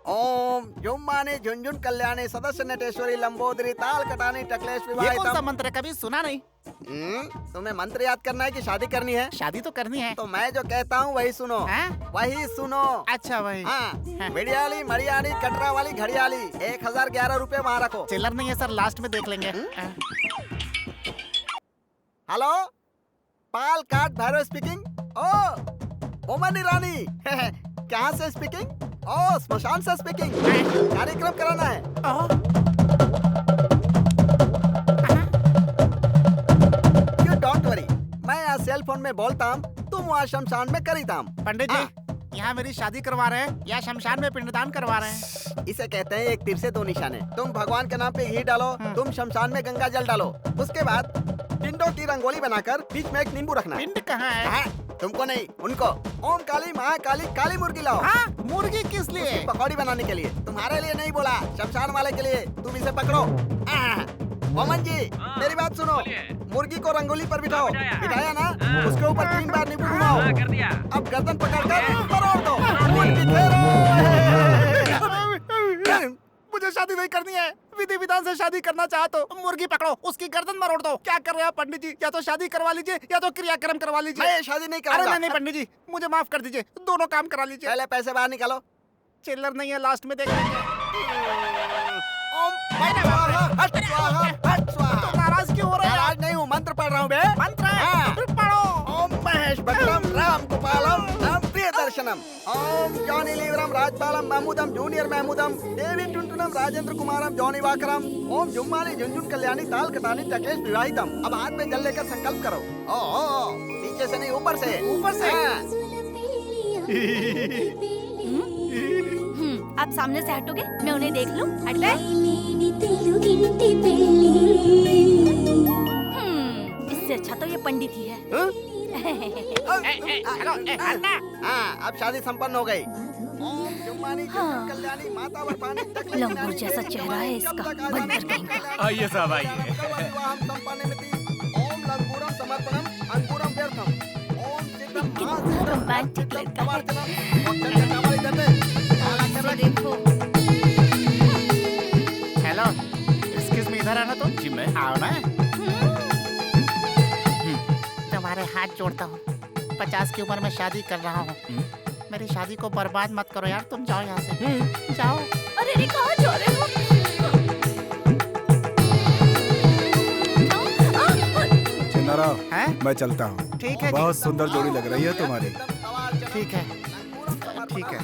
[SPEAKER 12] ओम जुम्मानी झुंझुन कल्याणी सदस्य नटेश्वरी लंबोदरी ताल कटानी टकलेश
[SPEAKER 5] ये कौन सा
[SPEAKER 12] विवाहितम।
[SPEAKER 5] मंत्र है? कभी सुना नहीं।
[SPEAKER 12] तुम्हें मंत्र याद करना है कि शादी करनी है?
[SPEAKER 5] शादी तो करनी है।
[SPEAKER 12] तो मैं जो कहता हूँ वही सुनो। वही सुनो।
[SPEAKER 5] अच्छा वही।
[SPEAKER 12] हाँ, बिड़ियाली मड़ियाली कटरा वाली घड़ियाली 1011 रुपए वहाँ रखो।
[SPEAKER 5] चिल्लर नहीं है सर, लास्ट में देख लेंगे।
[SPEAKER 12] हेलो, पाल काट भैरव स्पीकिंग। ओ ओमनी रानी कहाँ से स्पीकिंग? ओ स्मशान से स्पीकिंग। कार्यक्रम कराना है। यू डोंट वरी, मैं यहाँ सेल फोन में बोलता हूँ, तुम वहाँ शमशान में करीता हूँ।
[SPEAKER 5] पंडित जी, यहाँ मेरी शादी करवा रहे हैं या शमशान में पिंडदान करवा रहे हैं?
[SPEAKER 12] इसे कहते हैं एक तीर से दो निशाने। तुम भगवान के नाम पे घी डालो, तुम शमशान में गंगा जल डालो। उसके बाद पिंडों की रंगोली बनाकर बीच में एक नींबू रखना।
[SPEAKER 5] पिंड कहाँ है?
[SPEAKER 12] तुमको नहीं, उनको। ओम काली महाकाली काली मुर्गी लाओ।
[SPEAKER 5] मुर्गी किस लिए?
[SPEAKER 12] पकौड़ी बनाने के लिए। तुम्हारे लिए नहीं बोला, शमशान वाले के लिए। तुम इसे पकड़ो। मोमन जी, मेरी बात सुनो। मुर्गी को रंगोली पर बिठाओ। बिठाया ना? उसके ऊपर 3 बार नींबू घुमाओ। अब गर्दन पकड़कर परोड़ दो। मुर्गी
[SPEAKER 5] मुझे शादी नहीं करनी है। विधि विधान से शादी करना चाहते हो? मुर्गी पकड़ो, उसकी गर्दन मरोड़ दो। क्या कर रहे हो पंडित जी? या तो शादी करवा लीजिए या तो क्रियाक्रम करवा लीजिए।
[SPEAKER 12] मैं शादी नहीं करूंगा।
[SPEAKER 5] अरे नहीं पंडित जी, मुझे माफ कर दीजिए, दोनों काम करा लीजिए।
[SPEAKER 12] पहले पैसे बाहर निकालो।
[SPEAKER 5] चिल्लर नहीं है, लास्ट में देख लेंगे।
[SPEAKER 12] तो
[SPEAKER 5] नाराज क्यों हो रहे हैं?
[SPEAKER 12] नाराज नहीं हूँ, मंत्र पढ़ रहा हूँ बे।
[SPEAKER 5] मंत्र है? तो फिर पढ़ो।
[SPEAKER 12] ओम महेश भद्रम राम गोपालम राम प्रिय दर्शनम। ओम जॉनी लीवरम राजपालम महमूदम जूनियर महमूदम देवी टुनटुनम राजेंद्र कुमारम जॉनी वाकरम। ओम जुम्मानी झुंझुन कल्याणी ताल कटानी टकलेश विवाहितम। अब हाथ में जल लेकर संकल्प करो। ओ नीचे से नहीं, ऊपर से।
[SPEAKER 5] ऊपर से?
[SPEAKER 4] आप सामने से हटोगे? मैं उन्हें देख लूं? हट गए? इससे अच्छा तो ये पंडित ही है।
[SPEAKER 12] अब शादी संपन्न हो गई। ओम जुम्मानी झुंझुन कल्याणी माता वरपानी टकलेश
[SPEAKER 4] लंगूर जैसा चेहरा है इसका, बंदर कहीं।
[SPEAKER 7] आइए साहब आइए।
[SPEAKER 12] ओम लंगूरम समर्पणम अंगूरम व्यर्थम। ओम चित्रम
[SPEAKER 4] कितना रोमांटिक लड़का है। देखो।
[SPEAKER 5] हेलो, एक्सक्यूज मी, इधर आना तो।
[SPEAKER 2] जी मैं।
[SPEAKER 5] आओ ना। तुम्हारे हाथ जोड़ता हूँ, 50 की उम्र में शादी कर रहा हूँ। मेरी शादी को बर्बाद मत करो यार, तुम जाओ यहाँ से। जाओ।
[SPEAKER 4] अरे कहाँ जा रहे हो?
[SPEAKER 11] चिन्नारा, मैं चलता हूँ।
[SPEAKER 5] ठीक है।
[SPEAKER 11] बहुत सुंदर जोड़ी लग रही है तुम्हारी।
[SPEAKER 5] ठीक है, ठीक है।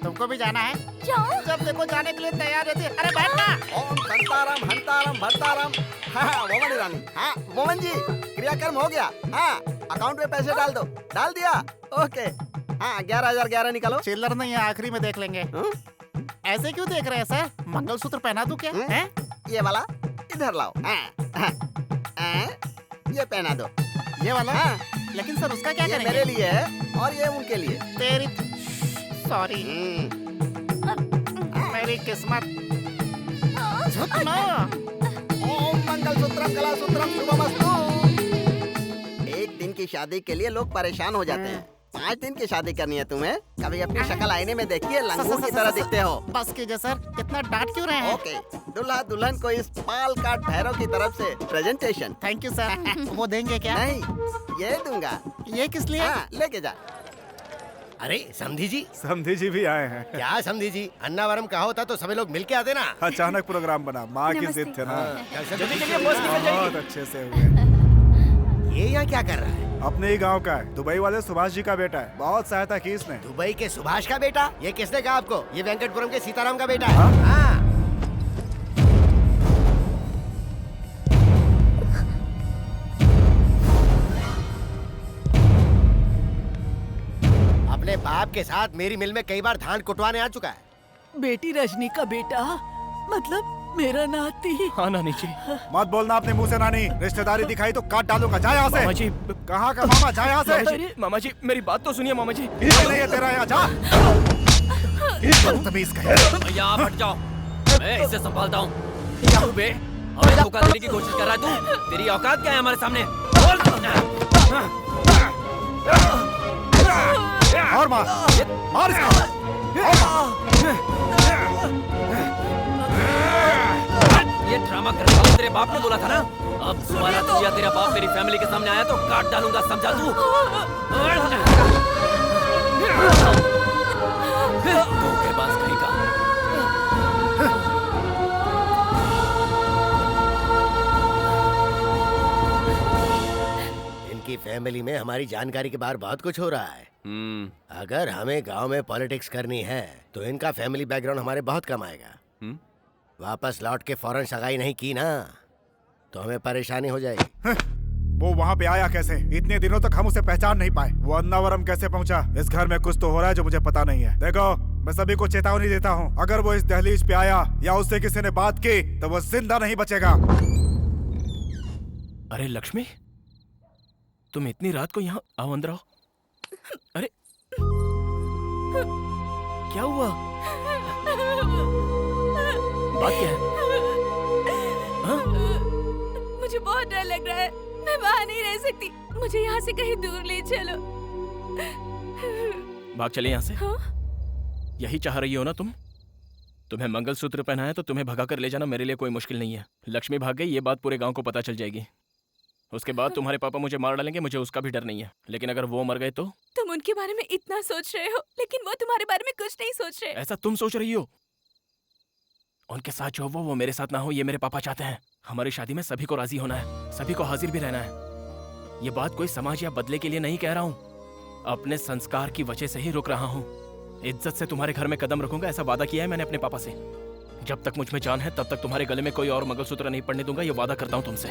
[SPEAKER 5] तुमको भी जाना है?
[SPEAKER 4] जाओ।
[SPEAKER 5] जब देखो जाने के लिए तैयार रहती है। अरे बैठना।
[SPEAKER 12] ओम संताराम हंताराम भरताराम। हाँ मोमन रानी। हाँ मोमन जी, क्रियाक्रम हो गया। हाँ अकाउंट में पैसे डाल दो। डाल दिया? ओके। हाँ 11,011 निकालो।
[SPEAKER 5] चिल्लर नहीं है, आखिरी में देख लेंगे। ऐसे क्यों देख रहे हैं सर? मंगलसूत्र पहना दूं क्या? हैं?
[SPEAKER 12] ये वाला इधर लाओ। ये पहना दो।
[SPEAKER 5] ये वाला?
[SPEAKER 12] हाँ।
[SPEAKER 5] लेकिन सर उसका क्या
[SPEAKER 12] ये
[SPEAKER 5] करेंगे?
[SPEAKER 12] मेरे लिए है और ये उनके लिए।
[SPEAKER 5] तेरी सॉरी, मेरी किस्मत। झुकना।
[SPEAKER 12] ओम मंगलसूत्रम कलासूत्रम शुभमस्तु। एक दिन की शादी के लिए लोग परेशान हो जाते हैं। 5 दिन की शादी करनी है तुम्हें? कभी अपनी शक्ल आईने में देखिए, लंगूर की तरह दिखते हो।
[SPEAKER 5] बस कीजिए सर, इतना डांट क्यों रहे हैं?
[SPEAKER 12] ओके, दूल्हा दुल्हन को इस पाल काट भैरव की तरफ से प्रेजेंटेशन।
[SPEAKER 5] Thank you sir. वो देंगे क्या?
[SPEAKER 12] नहीं, ये दूंगा।
[SPEAKER 5] ये किस लिए?
[SPEAKER 12] हाँ, लेके जा।
[SPEAKER 3] अरे समधी जी।
[SPEAKER 11] समधी जी भी आए हैं।
[SPEAKER 3] क्या समधी जी, अन्नावरम कहा होता तो सभी लोग मिलके आते ना।
[SPEAKER 11] अचानक प्रोग्राम बना, माँ की जिद थे ना। बहुत अच्छे से हुए।
[SPEAKER 3] ये यहाँ क्या कर रहा है?
[SPEAKER 11] अपने ही गांव का है, दुबई वाले सुभाष जी का बेटा है। बहुत सहायता की इसने।
[SPEAKER 3] दुबई के सुभाष का बेटा? ये किसने कहा आपको? ये वेंकटपुरम के सीताराम का बेटा है। हाँ। अपने बाप के साथ मेरी मिल में कई बार धान कुटवाने आ चुका है।
[SPEAKER 10] बेटी रजनी का बेटा, मतलब मेरा नाती।
[SPEAKER 2] हाँ नानी जी।
[SPEAKER 11] मत बोलना अपने मुंह से नानी, रिश्तेदारी दिखाई तो काट डालूंगा। जा यहाँ से।
[SPEAKER 2] मामा जी।
[SPEAKER 11] कहाँ का मामा? जा यहाँ से।
[SPEAKER 2] मामा जी मेरी बात तो सुनिए मामा जी।
[SPEAKER 11] नहीं है तेरा यहाँ, जा। बदतमीज कहीं।
[SPEAKER 8] भैया आप हट जाओ, मैं इसे संभालता हूँ। क्या हुआ बे? हमें धोखा देने की कोशिश कर रहा है तू? तेरी औकात क्या है हमारे सामने? बोल।
[SPEAKER 11] और मार मार इसको।
[SPEAKER 8] ये ड्रामा करने वाला तेरे बाप ने बोला था ना। अब दोबारा तू या तेरा बाप मेरी फैमिली के सामने आया तो काट डालूंगा, समझा तू? धोखेबाज कहीं का।
[SPEAKER 3] इनकी फैमिली में हमारी जानकारी के बाहर बहुत कुछ हो रहा है। अगर हमें गांव में पॉलिटिक्स करनी है तो इनका फैमिली बैकग्राउंड हमारे बहुत कम आएगा। वापस लौट के फौरन सगाई नहीं की ना तो हमें परेशानी हो जाएगी।
[SPEAKER 11] वो वहाँ पे आया कैसे? इतने दिनों तक हम उसे पहचान नहीं पाए। वो अन्नावरम कैसे पहुँचा? इस घर में कुछ तो हो रहा है जो मुझे पता नहीं है। देखो, मैं सभी को चेतावनी देता हूँ, अगर वो इस दहलीज पे आया या उससे किसी ने बात की तो वो जिंदा नहीं बचेगा।
[SPEAKER 2] अरे लक्ष्मी, तुम इतनी रात को यहाँ आओ, अंदर आओ। अरे क्या हुआ? बात क्या है? हाँ?
[SPEAKER 4] मुझे बहुत डर लग रहा है, मैं वहाँ नहीं रह सकती, मुझे यहाँ से कहीं दूर ले चलो।
[SPEAKER 2] भाग चले यहाँ से।
[SPEAKER 4] हाँ?
[SPEAKER 2] यही चाह रही हो ना तुम? तुम्हें मंगलसूत्र पहनाया तो तुम्हें भगा कर ले जाना मेरे लिए कोई मुश्किल नहीं है। लक्ष्मी भाग गई, ये बात पूरे गांव को पता चल जाएगी। उसके बाद तुम्हारे पापा मुझे मार डालेंगे, मुझे उसका भी डर नहीं है। लेकिन अगर वो मर गए तो?
[SPEAKER 4] तुम उनके बारे में इतना सोच रहे हो, लेकिन वो तुम्हारे बारे में कुछ नहीं सोच रहे।
[SPEAKER 2] ऐसा तुम सोच रही हो? उनके साथ जो वो मेरे साथ ना हो, ये मेरे पापा चाहते हैं। हमारी शादी में सभी को राजी होना है, सभी को हाजिर भी रहना है। ये बात कोई समाज या बदले के लिए नहीं कह रहा हूँ, अपने संस्कार की वजह से ही रुक रहा हूँ। इज्जत से तुम्हारे घर में कदम रखूंगा, ऐसा वादा किया है मैंने अपने पापा से। जब तक मुझ में जान है तब तक तुम्हारे गले में कोई और मंगलसूत्र नहीं पड़ने दूंगा, ये वादा करता हूँ तुमसे।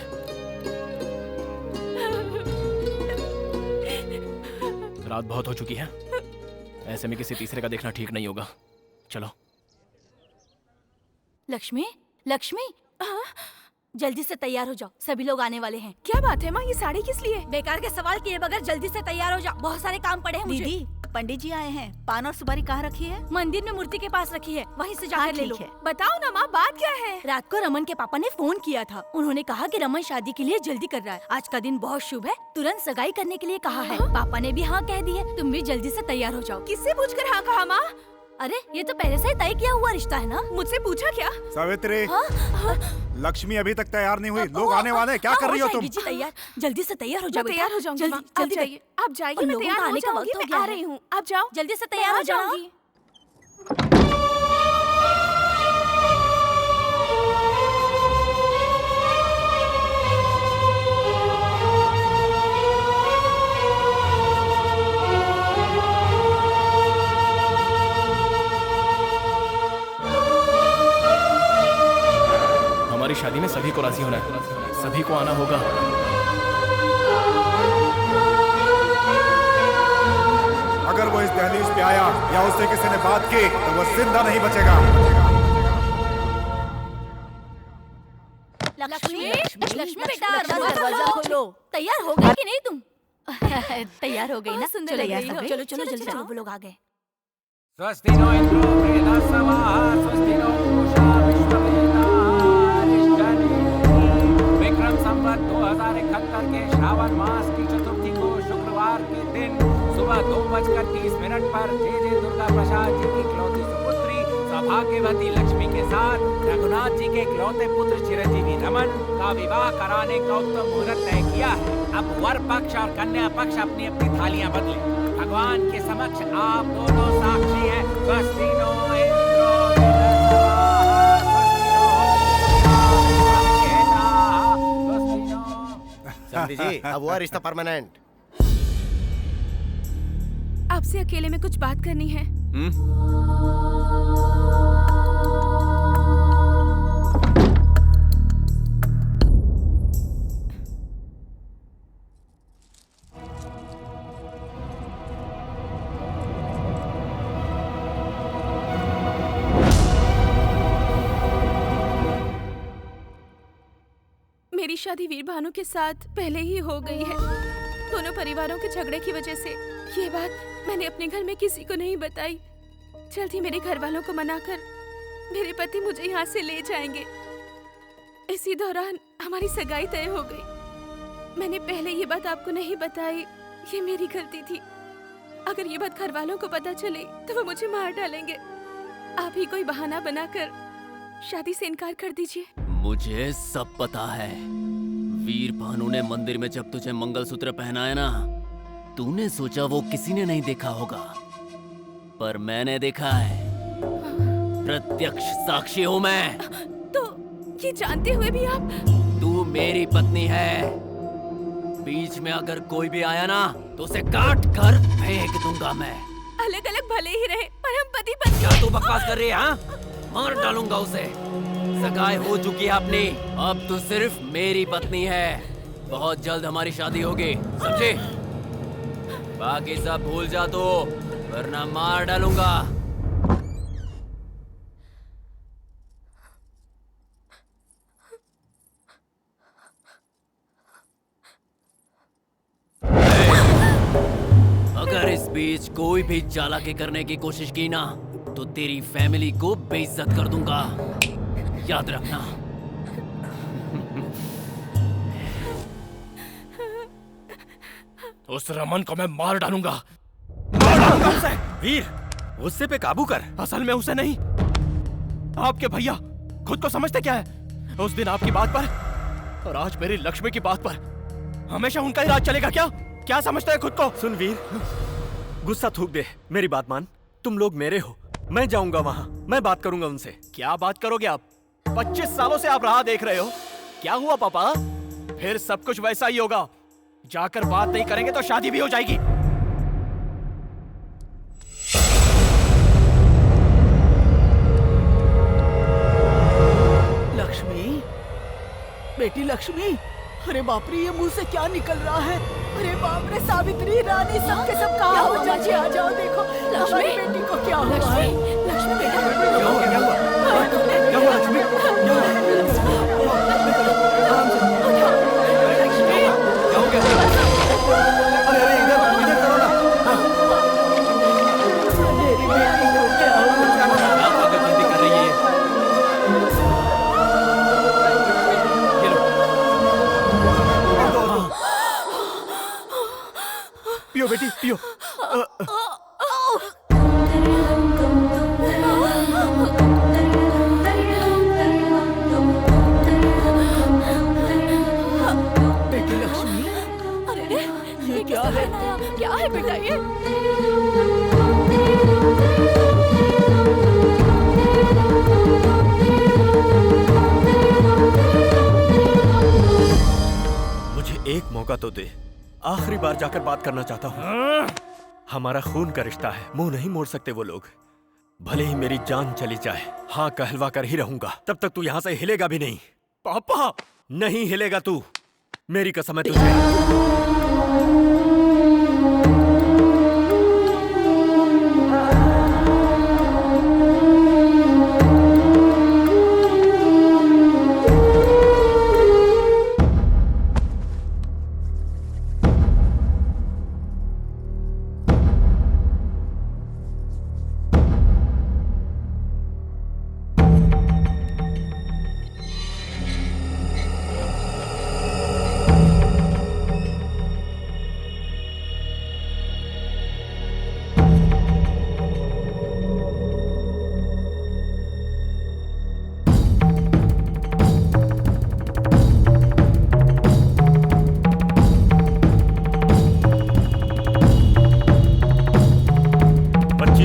[SPEAKER 2] रात बहुत हो चुकी है, ऐसे में किसी तीसरे का देखना ठीक नहीं होगा। चलो।
[SPEAKER 9] लक्ष्मी, लक्ष्मी, जल्दी से तैयार हो जाओ, सभी लोग आने वाले हैं।
[SPEAKER 4] क्या बात है माँ, ये साड़ी किस लिए?
[SPEAKER 9] बेकार के सवाल किए बगैर जल्दी से तैयार हो जाओ, बहुत सारे काम पड़े हैं मुझे।
[SPEAKER 10] दीदी, पंडित जी आए हैं। पान और सुपारी कहाँ रखी है?
[SPEAKER 9] मंदिर में मूर्ति के पास रखी है, वहीं से जाकर ले लो।
[SPEAKER 10] ठीक है।
[SPEAKER 4] बताओ ना माँ, बात क्या है?
[SPEAKER 9] रात को रमन के पापा ने फोन किया था, उन्होंने कहा कि रमन शादी के लिए जल्दी कर रहा है। आज का दिन बहुत शुभ है, तुरंत सगाई करने के लिए कहा है। पापा ने भी हाँ कह दी है, तुम भी जल्दी से तैयार हो जाओ।
[SPEAKER 4] किससे पूछकर हाँ कहा माँ?
[SPEAKER 9] अरे ये तो पहले से ही तय किया हुआ रिश्ता है ना।
[SPEAKER 4] मुझसे पूछा क्या?
[SPEAKER 11] सावित्री, लक्ष्मी अभी तक तैयार नहीं हुई, लोग आने वाले हैं, क्या कर रही हो तुम?
[SPEAKER 9] जी तैयार, जल्दी से तैयार हो जाओ।
[SPEAKER 4] तैयार हो जाऊंगी,
[SPEAKER 9] जल्दी जल्दी
[SPEAKER 4] जाइए, आप जाइए, मैं तैयार हो जाऊंगी, मैं आ रही हूँ, आप जाओ।
[SPEAKER 9] जल्दी से तैयार हो जाऊंगी।
[SPEAKER 2] हमारी शादी में सभी को राजी होना है, सभी को आना होगा।
[SPEAKER 11] अगर वो इस दहलीज पे आया या उससे किसी ने बात की तो वो जिंदा नहीं बचेगा।
[SPEAKER 9] लक्ष्मी, लक्ष्मी बेटा, दरवाजा खोलो। तैयार हो गई कि नहीं तुम? तैयार हो गई ना?
[SPEAKER 4] सुंदर लग रही हो।
[SPEAKER 9] चलो चलो जल्दी चलो, वो लोग आ गए।
[SPEAKER 7] स्वस्ति नो इंद्रो बृहस्पतिः, स्वस्ति नो पूषा विश्ववेदारिष्टनेमिः। विक्रम संवत 2071 के श्रावण मास की चतुर्थी को शुक्रवार के दिन सुबह 2:30 पर जय दुर्गा प्रसाद जी की इकलौती सुपुत्री सौभाग्यवती लक्ष्मी के साथ रघुनाथ जी के इकलौते पुत्र चिरंजीवी रमन का विवाह कराने का उत्तम मुहूर्त तय किया है। अब वर पक्ष और कन्या पक्ष अपनी अपनी थालियां बदले। भगवान के समक्ष आप दोनों साक्षी हैं। स्वस्ति नो इंद्रो
[SPEAKER 3] समझी जी, अब वो रिश्ता परमानेंट।
[SPEAKER 4] आपसे अकेले में कुछ बात करनी है। मेरी शादी वीर भानु के साथ पहले ही हो गई है। दोनों परिवारों के झगड़े की वजह से ये बात मैंने अपने घर में किसी को नहीं बताई। जल्दी मेरे घर वालों को मनाकर मेरे पति मुझे यहाँ से ले जाएंगे। इसी दौरान हमारी सगाई तय हो गई। मैंने पहले ये बात आपको नहीं बताई, ये मेरी गलती थी। अगर ये बात घर वालों को पता चली तो वो मुझे मार डालेंगे। आप ही कोई बहाना बनाकर शादी से इनकार कर दीजिए।
[SPEAKER 8] मुझे सब पता है। वीर भानु ने मंदिर में जब तुझे मंगलसूत्र पहनाया ना, तूने सोचा वो किसी ने नहीं देखा होगा, पर मैंने देखा है। प्रत्यक्ष साक्षी हूँ मैं।
[SPEAKER 4] तो ये जानते हुए भी आप?
[SPEAKER 8] तू मेरी पत्नी है। बीच में अगर कोई भी आया ना तो उसे काट कर फेंक दूंगा मैं।
[SPEAKER 4] अलग अलग भले ही रहे पर हम पति पत्नी।
[SPEAKER 8] क्या तू बकवास कर रही है? हाँ, मार डालूंगा उसे। सगाई हो चुकी है अपनी, अब तू सिर्फ मेरी पत्नी है। बहुत जल्द हमारी शादी होगी, समझे? बाकी सब भूल जा तो, वरना मार डालूंगा। अगर इस बीच कोई भी चालाकी करने की कोशिश की ना तो तेरी फैमिली को बेइज्जत कर दूंगा, याद रखना।
[SPEAKER 2] उस रमन को मैं मार डालूंगा।
[SPEAKER 1] उसे। वीर, गुस्से पे काबू कर।
[SPEAKER 2] असल में उसे नहीं, आपके भैया खुद को समझते क्या है? उस दिन आपकी बात पर और आज मेरी लक्ष्मी की बात पर हमेशा उनका ही राज चलेगा क्या? क्या समझते हैं खुद को?
[SPEAKER 1] सुन वीर, गुस्सा थूक दे, मेरी बात मान। तुम लोग मेरे हो, मैं जाऊंगा वहां, मैं बात करूंगा उनसे।
[SPEAKER 2] क्या बात करोगे आप? 25 सालों से आप राह देख रहे हो। क्या हुआ पापा? फिर सब कुछ वैसा ही होगा। जाकर बात नहीं करेंगे तो शादी भी हो जाएगी।
[SPEAKER 10] लक्ष्मी, बेटी लक्ष्मी, अरे बाप रे, ये मुंह से क्या निकल रहा है? अरे बाप रे, सावित्री, रानी, सब के सब कहाँ हो? चाची आ जाओ, देखो हमारी बेटी को क्या हुआ है?
[SPEAKER 4] लक्ष्मी बेटा,
[SPEAKER 1] क्या हुआ? क्या हुआ? क्या हुआ लक्ष्मी? क्या हुआ? क्या हो गया? अरे अरे, इधर इधर करो ना।
[SPEAKER 10] मेरी बेटी को क्या हुआ?
[SPEAKER 8] क्या पागलपंती कर रही है? ये लो।
[SPEAKER 1] पियो बेटी, पियो।
[SPEAKER 10] बेटी लक्ष्मी,
[SPEAKER 4] अरे
[SPEAKER 10] ये क्या है?
[SPEAKER 4] क्या है बेटा ये?
[SPEAKER 1] मुझे एक मौका तो दे, आखिरी बार जाकर बात करना चाहता हूँ। हमारा खून का रिश्ता है, मुंह नहीं मोड़ सकते वो लोग। भले ही मेरी जान चली जाए, हाँ कहलवा कर ही रहूंगा। तब तक तू यहाँ से हिलेगा भी नहीं।
[SPEAKER 2] पापा,
[SPEAKER 1] नहीं हिलेगा तू, मेरी कसम है तुझे।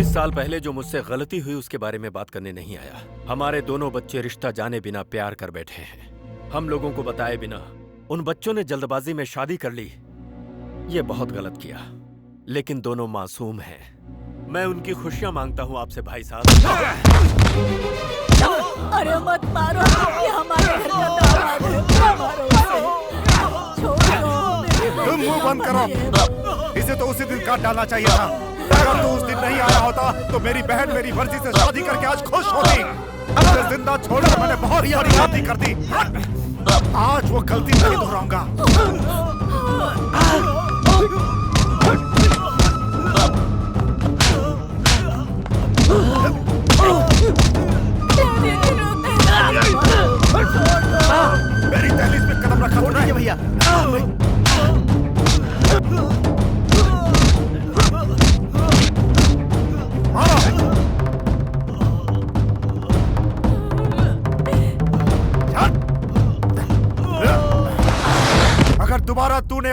[SPEAKER 1] साल पहले जो मुझसे गलती हुई उसके बारे में बात करने नहीं आया। हमारे दोनों बच्चे रिश्ता जाने बिना प्यार कर बैठे हैं। हम लोगों को बताए बिना उन बच्चों ने जल्दबाजी में शादी कर ली। ये बहुत गलत किया, लेकिन दोनों मासूम हैं। मैं उनकी खुशियां मांगता हूं आपसे भाई साहब।
[SPEAKER 10] अरे मत मारो, ये हमारे घर का दामाद है, मत मारो उसे। छोड़ो,
[SPEAKER 11] तुम मुंह बंद करो। इसे तो उसी दिन काट डालना चाहिए था। अगर तू उस दिन नहीं आया होता तो मेरी बहन मेरी मर्जी से शादी करके आज खुश होती। उसे जिंदा छोड़कर मैंने बहुत बड़ी गलती कर दी। आज वो गलती नहीं दोहराऊंगा। मेरी दहलीज पे कदम रखा तूने भैया।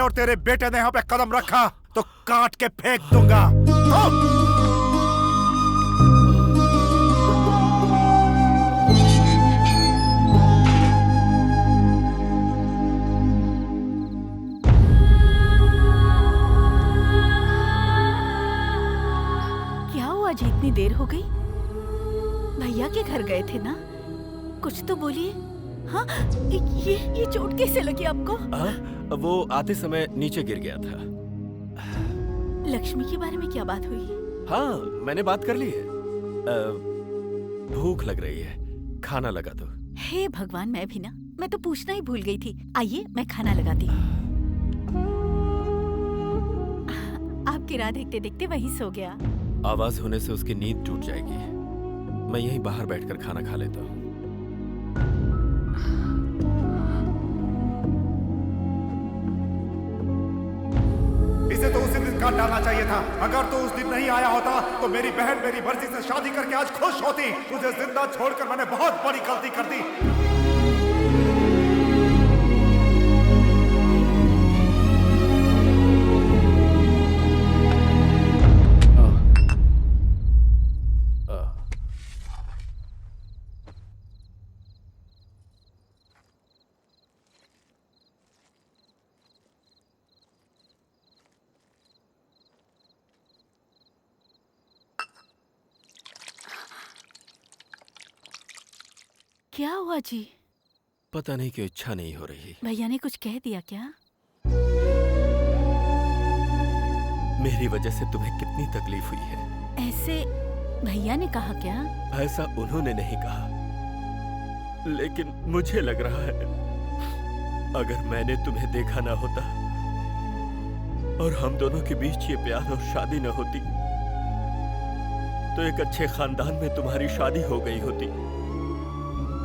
[SPEAKER 11] और तेरे बेटे ने यहाँ पे कदम रखा तो काट के फेंक दूंगा।
[SPEAKER 10] क्या हुआ जी, इतनी देर हो गई? भैया के घर गए थे ना, कुछ तो बोलिए। हाँ, ये चोट कैसे लगी आपको?
[SPEAKER 1] वो आते समय नीचे गिर गया था।
[SPEAKER 10] लक्ष्मी के बारे में क्या बात हुई?
[SPEAKER 1] हाँ, मैंने बात कर ली है। भूख लग रही है, खाना लगा दो।
[SPEAKER 10] हे भगवान, मैं भी ना, मैं तो पूछना ही भूल गई थी। आइए, मैं खाना लगाती हूँ। आपकी राह देखते देखते वहीं सो गया।
[SPEAKER 1] आवाज होने से उसकी नींद टूट जाएगी। मैं यहीं बाहर बैठकर खाना खा लेता हूँ।
[SPEAKER 11] इसे तो उसी दिन काट डालना चाहिए था। अगर तो उस दिन नहीं आया होता तो मेरी बहन मेरी मर्जी से शादी करके आज खुश होती। तुझे जिंदा छोड़कर मैंने बहुत बड़ी गलती कर दी।
[SPEAKER 10] क्या हुआ जी?
[SPEAKER 1] पता नहीं क्यों इच्छा नहीं हो रही।
[SPEAKER 10] भैया ने कुछ कह दिया क्या?
[SPEAKER 1] मेरी वजह से तुम्हें कितनी तकलीफ हुई है।
[SPEAKER 10] ऐसे भैया ने कहा क्या?
[SPEAKER 1] ऐसा उन्होंने नहीं कहा, लेकिन मुझे लग रहा है अगर मैंने तुम्हें देखा ना होता और हम दोनों के बीच ये प्यार और शादी न होती तो एक अच्छे खानदान में तुम्हारी शादी हो गई होती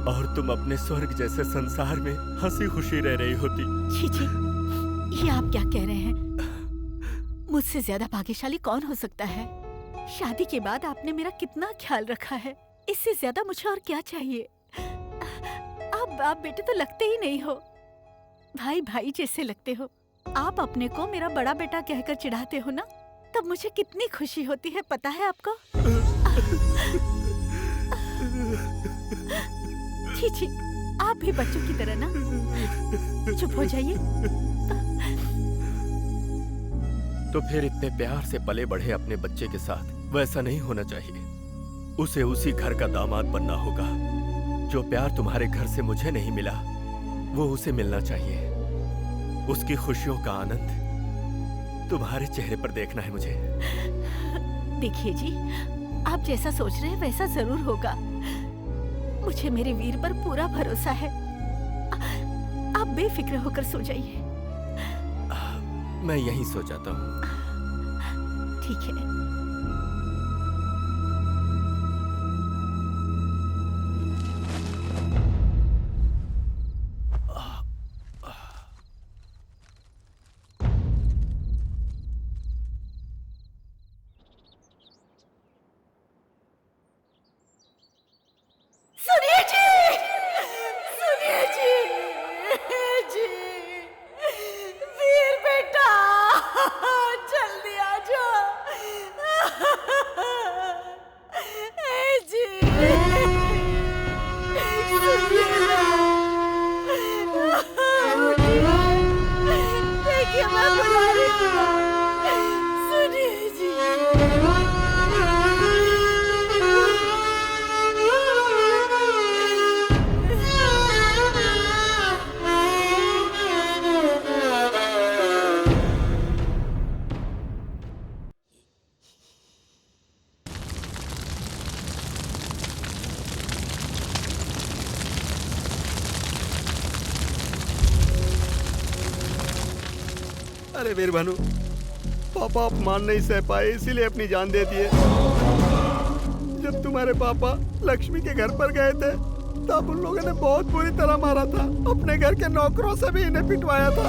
[SPEAKER 1] और तुम अपने स्वर्ग जैसे संसार में हंसी खुशी रह रही होती।
[SPEAKER 10] छी छी, ये आप क्या कह रहे हैं? मुझसे ज्यादा भाग्यशाली कौन हो सकता है? शादी के बाद आपने मेरा कितना ख्याल रखा है, इससे ज्यादा मुझे और क्या चाहिए? आप बाप बेटे तो लगते ही नहीं हो, भाई भाई जैसे लगते हो। आप अपने को मेरा बड़ा बेटा कहकर चिढ़ाते हो ना, तब मुझे कितनी खुशी होती है, पता है आपको? छी छी, आप भी बच्चों की तरह ना, चुप हो जाइए।
[SPEAKER 1] तो फिर इतने प्यार से पले बढ़े अपने बच्चे के साथ वैसा नहीं होना चाहिए। उसे उसी घर का दामाद बनना होगा। जो प्यार तुम्हारे घर से मुझे नहीं मिला वो उसे मिलना चाहिए। उसकी खुशियों का आनंद तुम्हारे चेहरे पर देखना है मुझे।
[SPEAKER 10] देखिए जी, आप जैसा सोच रहे हैं वैसा जरूर होगा। मुझे मेरे वीर पर पूरा भरोसा है। आप बेफिक्र होकर सो जाइए।
[SPEAKER 1] मैं यहीं सो जाता हूँ।
[SPEAKER 10] ठीक है। सुनिए जी, सुनिए जी, वीर बेटा, जल्दी आ जाओ। जी, देखिए मैं बुला रही हूँ। सुनिए जी।
[SPEAKER 12] अरे वीर भानु, पापा अपमान नहीं सह पाए इसीलिए अपनी जान दे दिए। जब तुम्हारे पापा लक्ष्मी के घर पर गए थे तब उन लोगों ने बहुत बुरी तरह मारा था। अपने घर के नौकरों से भी इन्हें पिटवाया था।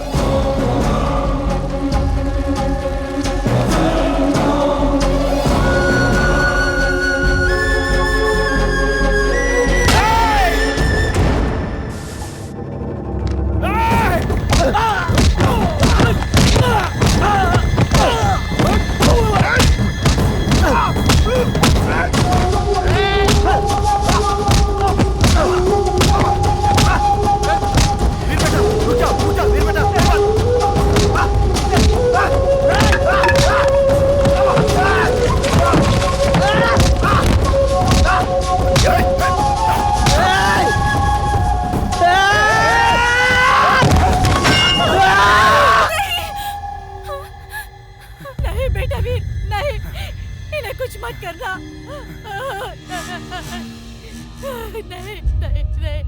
[SPEAKER 4] नहीं नहीं नहीं।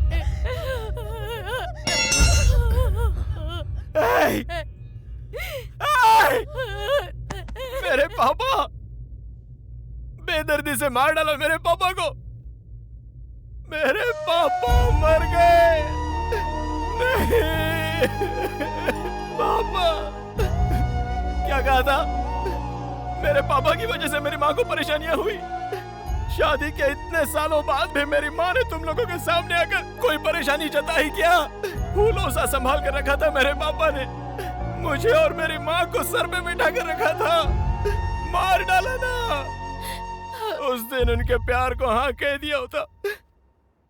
[SPEAKER 2] मेरे पापा, बेदर्दी से मार डाला मेरे पापा को। मेरे पापा मर गए। नहीं पापा, क्या कहा था? मेरे पापा की वजह से मेरी माँ को परेशानियां हुई। शादी के इतने सालों बाद भी मेरी माँ ने तुम लोगों के सामने आकर कोई परेशानी जताई क्या? फूलों सा संभाल कर रखा था मेरे पापा ने। मुझे और मेरी माँ को सर पे बिठा कर रखा था। मार डाला ना। उस दिन उनके प्यार को हाँ कह दिया होता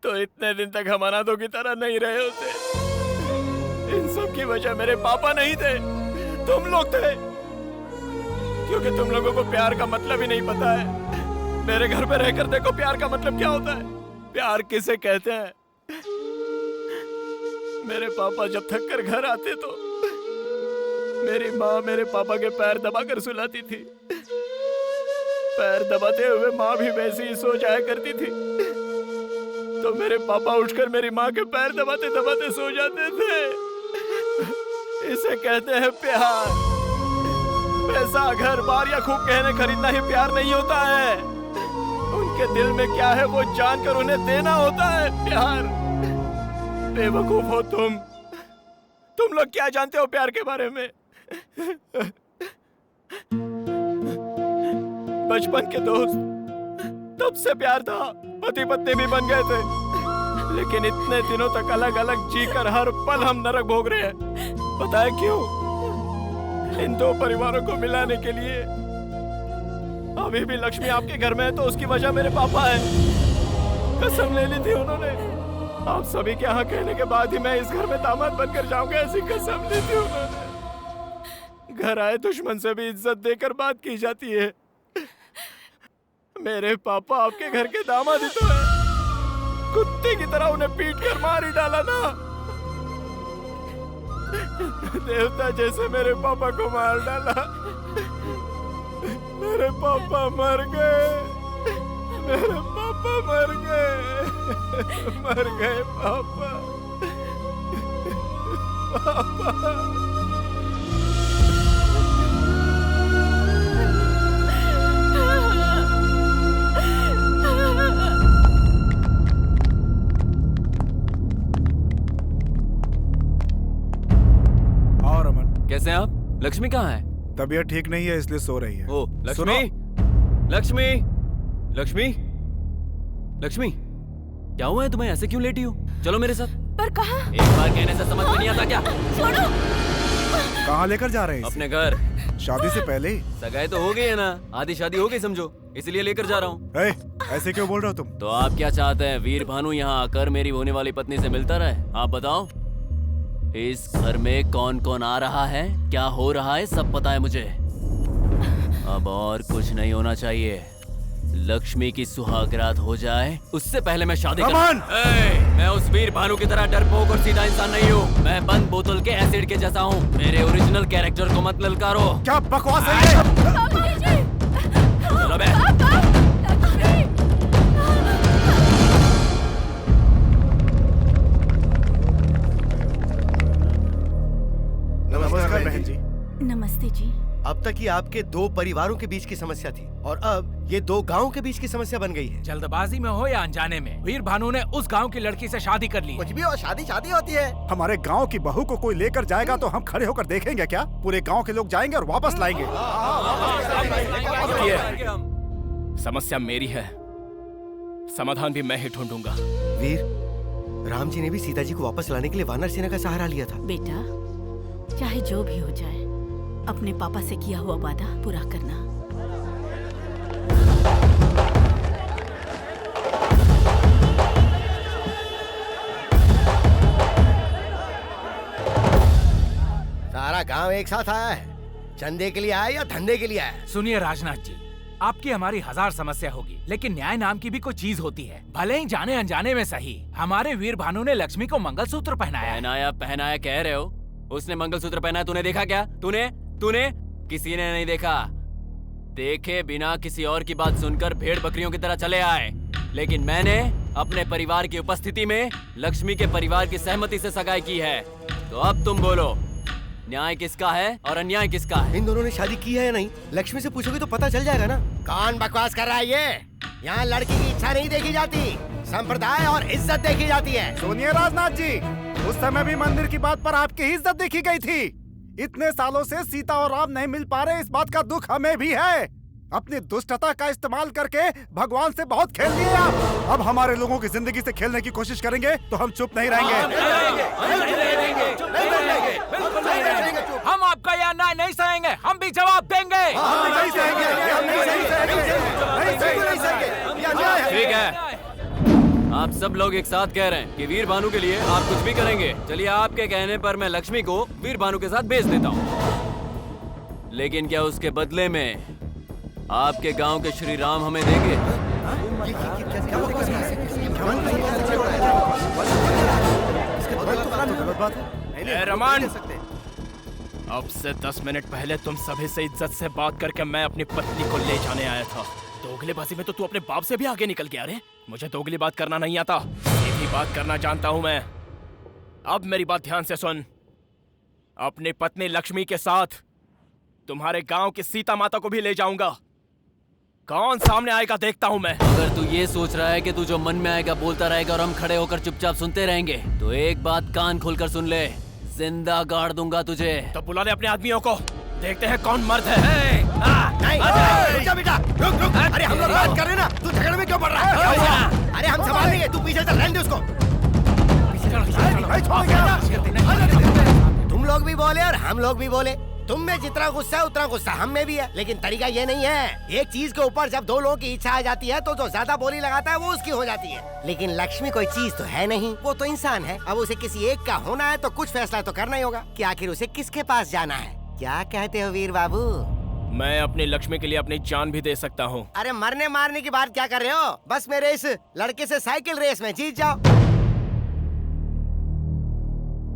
[SPEAKER 2] तो इतने दिन तक हम अनाथों की तरह नहीं रहे होते। इन सब की वजह मेरे पापा नहीं थे, तुम लोग थे। क्योंकि तुम लोगों को प्यार का मतलब ही नहीं पता है। मेरे घर पे रहकर देखो प्यार का मतलब क्या होता है। प्यार किसे कहते हैं? मेरे पापा जब थक कर घर आते तो मेरी माँ मेरे पापा के पैर दबाकर सुलाती थी। पैर दबाते हुए माँ भी वैसे ही सो जाया करती थी। तो मेरे पापा उठकर मेरी माँ के पैर दबाते दबाते सो जाते थे। इसे कहते हैं प्यार। पैसा, घर बार या खूब गहने खरीदना ही प्यार नहीं होता है। उनके दिल में क्या है वो जानकर उन्हें देना होता है प्यार। बेवकूफ हो तुम लोग क्या जानते हो प्यार के बारे में? बचपन के दोस्त, तब से प्यार था, पति पत्नी भी बन गए थे। लेकिन इतने दिनों तक अलग अलग जीकर हर पल हम नरक भोग रहे हैं। पता है क्यों? इन दो परिवारों को मिलाने के लिए। अभी भी लक्ष्मी आपके घर में है तो उसकी वजह मेरे पापा है। कसम ले ली थी उन्होंने। आप सभी के यहाँ कहने के बाद ही मैं इस घर में दामाद बनकर जाऊंगा, ऐसी कसम ली थी उन्होंने। घर आए दुश्मन से भी इज्जत देकर बात की जाती है। मेरे पापा आपके घर के दामाद ही तो है। कुत्ते की तरह उन्हें पीट कर मार ही डाला ना। देवता जैसे मेरे पापा को मार डाला। मेरे पापा मर गए। मेरे पापा मर गए। मर गए पापा। पापा।
[SPEAKER 8] कैसे हैं आप? लक्ष्मी कहाँ है?
[SPEAKER 11] तबीयत ठीक नहीं है इसलिए सो रही है।
[SPEAKER 8] ओ लक्ष्मी, लक्ष्मी, लक्ष्मी, लक्ष्मी, क्या हुआ है तुम्हें? ऐसे क्यों लेटी हो? चलो मेरे साथ।
[SPEAKER 4] पर कहाँ?
[SPEAKER 8] एक बार कहने से समझ में नहीं आता क्या?
[SPEAKER 4] छोड़ो।
[SPEAKER 11] कहाँ लेकर जा रहे हैं?
[SPEAKER 8] अपने घर।
[SPEAKER 11] शादी से पहले ही?
[SPEAKER 8] सगाई तो हो गई है ना, आधी शादी हो गई समझो, इसलिए लेकर जा रहा हूँ।
[SPEAKER 11] ऐसे क्यों बोल रहे हो तुम?
[SPEAKER 8] तो आप क्या चाहते हैं? वीर भानु यहाँ आकर मेरी होने वाली पत्नी से मिलता रहे? आप बताओ। इस घर में कौन कौन आ रहा है, क्या हो रहा है, सब पता है मुझे। अब और कुछ नहीं होना चाहिए। लक्ष्मी की सुहागरात हो जाए उससे पहले मैं शादी मैं उस वीर भानु की तरह डरपोक और सीधा इंसान नहीं हूँ। मैं बंद बोतल के एसिड के जैसा हूँ। मेरे ओरिजिनल कैरेक्टर को मत ललकारो।
[SPEAKER 11] क्या बकवास है ये?
[SPEAKER 8] चलो बे।
[SPEAKER 3] नमस्कार बहन जी।
[SPEAKER 9] नमस्ते जी।
[SPEAKER 3] अब तक ये आपके दो परिवारों के बीच की समस्या थी और अब ये दो गांव के बीच की समस्या बन गई है।
[SPEAKER 7] जल्दबाजी में हो या अनजाने में, वीर भानु ने उस गांव की लड़की से शादी कर ली।
[SPEAKER 12] कुछ भी हो, शादी शादी होती है।
[SPEAKER 11] हमारे गांव की बहू को कोई लेकर जाएगा तो हम खड़े होकर देखेंगे क्या? पूरे गांव के लोग जाएंगे और वापस लाएंगे।
[SPEAKER 2] समस्या मेरी है, समाधान भी मैं ही ढूंढूंगा।
[SPEAKER 3] वीर, राम जी ने भी सीता जी को वापस लाने के लिए वानर सेना का सहारा लिया था।
[SPEAKER 9] बेटा, चाहे जो भी हो जाए, अपने पापा से किया हुआ वादा पूरा करना।
[SPEAKER 3] सारा गांव एक साथ आया है। चंदे के लिए आया या धंधे के लिए आया?
[SPEAKER 7] सुनिए राजनाथ जी, आपकी हमारी हजार समस्या होगी, लेकिन न्याय नाम की भी कोई चीज होती है। भले ही जाने अनजाने में सही, हमारे वीर भानु ने लक्ष्मी को मंगलसूत्र पहनाया।
[SPEAKER 8] पहनाया कह रहे हो? उसने मंगलसूत्र पहना, तूने देखा क्या? तूने किसी ने नहीं देखा। देखे बिना किसी और की बात सुनकर भेड़ बकरियों की तरह चले आए, लेकिन मैंने अपने परिवार की उपस्थिति में लक्ष्मी के परिवार की सहमति से सगाई की है। तो अब तुम बोलो, न्याय किसका है और अन्याय किसका है?
[SPEAKER 3] इन दोनों ने शादी की है या नहीं, लक्ष्मी से पूछोगे तो पता चल जाएगा ना।
[SPEAKER 12] कौन बकवास कर रहा है ये? यहाँ लड़की की इच्छा नहीं देखी जाती, संप्रदाय और इज्जत देखी जाती है।
[SPEAKER 11] सुनिए राजनाथ जी, उस समय भी मंदिर की बात पर आपकी ही इज्जत देखी गई थी। इतने सालों से सीता और राम नहीं मिल पा रहे, इस बात का दुख हमें भी है। अपनी दुष्टता का इस्तेमाल करके भगवान से बहुत खेल लिए आप। अब हमारे लोगों की जिंदगी से खेलने की कोशिश करेंगे तो हम चुप नहीं रहेंगे।
[SPEAKER 7] हम आपका यह अन्याय नहीं सहेंगे, हम भी जवाब देंगे।
[SPEAKER 8] ठीक है, आप सब लोग एक साथ कह रहे हैं कि वीर भानु के लिए आप कुछ भी करेंगे। चलिए, आपके कहने पर मैं लक्ष्मी को वीर भानु के साथ भेज देता हूँ। लेकिन क्या उसके बदले में आपके गांव के श्री राम हमें देंगे?
[SPEAKER 2] रमन, अब से 10 मिनट पहले तुम सभी से इज्जत से बात करके मैं अपनी पत्नी को ले जाने आया था। दोगलेबाजी में तो तू अपने बाप से भी आगे निकल गया रे। मुझे दोगली बात करना नहीं आता, सीधी बात करना जानता हूं मैं। अब मेरी बात ध्यान से सुन। अपनी पत्नी लक्ष्मी के साथ तुम्हारे गांव की सीता माता को भी ले जाऊंगा। कौन सामने आएगा देखता हूं मैं।
[SPEAKER 8] अगर तू ये सोच रहा है कि तू जो मन में आएगा बोलता रहेगा और हम खड़े होकर चुपचाप सुनते रहेंगे, तो एक बात कान खोलकर सुन ले, जिंदा गाड़ दूंगा तुझे।
[SPEAKER 2] तो बुला ले अपने आदमियों को, देखते हैं कौन मर्द है।
[SPEAKER 3] नहीं, रुक जा बेटा, रुक। अरे हम लोग बात कर रहे हैं ना, तू झगड़े में क्यों पड़ रहा है? अरे हम संभाल लेंगे, तू पीछे चल, रहने दे उसको। तुम लोग भी बोले और हम लोग भी बोले। तुम में जितना गुस्सा है उतना गुस्सा हम में भी है, लेकिन तरीका ये नहीं है। एक चीज के ऊपर जब दो लोगों की इच्छा आ जाती है तो जो ज्यादा बोली लगाता है वो उसकी हो जाती है। लेकिन लक्ष्मी कोई चीज तो है नहीं, वो तो इंसान है। अब उसे किसी एक का होना है तो कुछ फैसला तो करना ही होगा कि आखिर उसे किसके पास जाना है। क्या कहते हो वीर बाबू?
[SPEAKER 2] मैं अपनी लक्ष्मी के लिए अपनी जान भी दे सकता हूँ।
[SPEAKER 3] अरे मरने मारने की बात क्या कर रहे हो? बस मेरे इस लड़के से साइकिल रेस में जीत जाओ।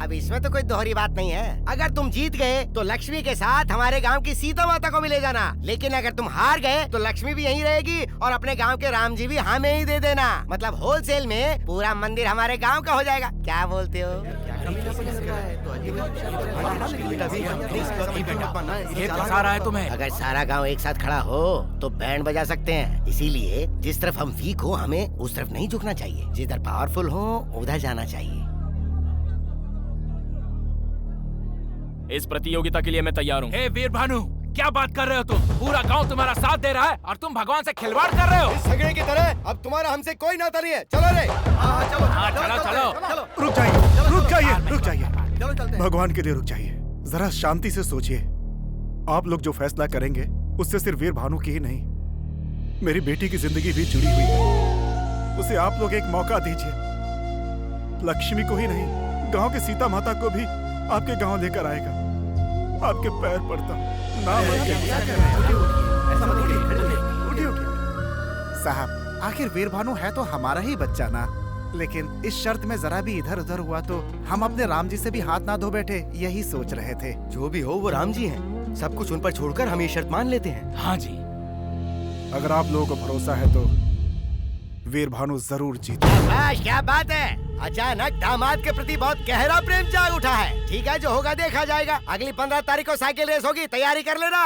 [SPEAKER 3] अब इसमें तो कोई दोहरी बात नहीं है। अगर तुम जीत गए तो लक्ष्मी के साथ हमारे गांव की सीता माता को भी ले जाना, लेकिन अगर तुम हार गए तो लक्ष्मी भी यहीं रहेगी और अपने गांव के राम जी भी हमें ही दे देना। मतलब होलसेल में पूरा मंदिर हमारे गांव का हो जाएगा। क्या बोलते हो?
[SPEAKER 7] ये फंसा रहा है तुम्हें।
[SPEAKER 3] अगर सारा गांव एक साथ खड़ा हो तो बैंड बजा सकते हैं। इसीलिए जिस तरफ हम वीक हो हमें उस तरफ नहीं झुकना चाहिए, जिधर पावरफुल हो उधर जाना चाहिए।
[SPEAKER 2] इस प्रतियोगिता के लिए मैं तैयार हूँ।
[SPEAKER 7] हे वीर भानु, क्या बात कर रहे हो तुम? पूरा गांव तुम्हारा साथ दे रहा है और तुम भगवान से खिलवाड़ कर रहे हो।
[SPEAKER 3] इस झगड़े की तरह अब तुम्हारा हमसे कोई नाता नहीं है। चलो रे।
[SPEAKER 7] चलो।
[SPEAKER 11] रुक जाइए। भगवान के लिए रुक जाइए। जरा शांति से सोचिए। आप लोग जो फैसला करेंगे उससे सिर्फ वीर भानु की ही नहीं, मेरी बेटी की जिंदगी भी जुड़ी हुई है। उसे आप लोग एक मौका दीजिए। लक्ष्मी को ही नहीं, गांव के सीता माता को भी आपके गांव लेकर आएगा। आपके पैर पड़ता हूं, ना उठिए। साहब, आखिर वीर भानु है तो हमारा ही बच्चा ना। लेकिन इस शर्त में जरा भी इधर उधर हुआ तो हम अपने राम जी से भी हाथ ना धो बैठे, यही सोच रहे थे।
[SPEAKER 3] जो भी हो वो राम जी हैं। सब कुछ उन पर छोड़कर हम ये शर्त मान लेते हैं।
[SPEAKER 7] हाँ जी।
[SPEAKER 11] अगर आप लोगों को भरोसा है तो वीर भानु जरूर जीते।
[SPEAKER 3] क्या बात है, अचानक दामाद के प्रति बहुत गहरा प्रेम जाग उठा है। ठीक है, जो होगा देखा जाएगा। अगली 15 तारीख को साइकिल रेस होगी, तैयारी कर लेना।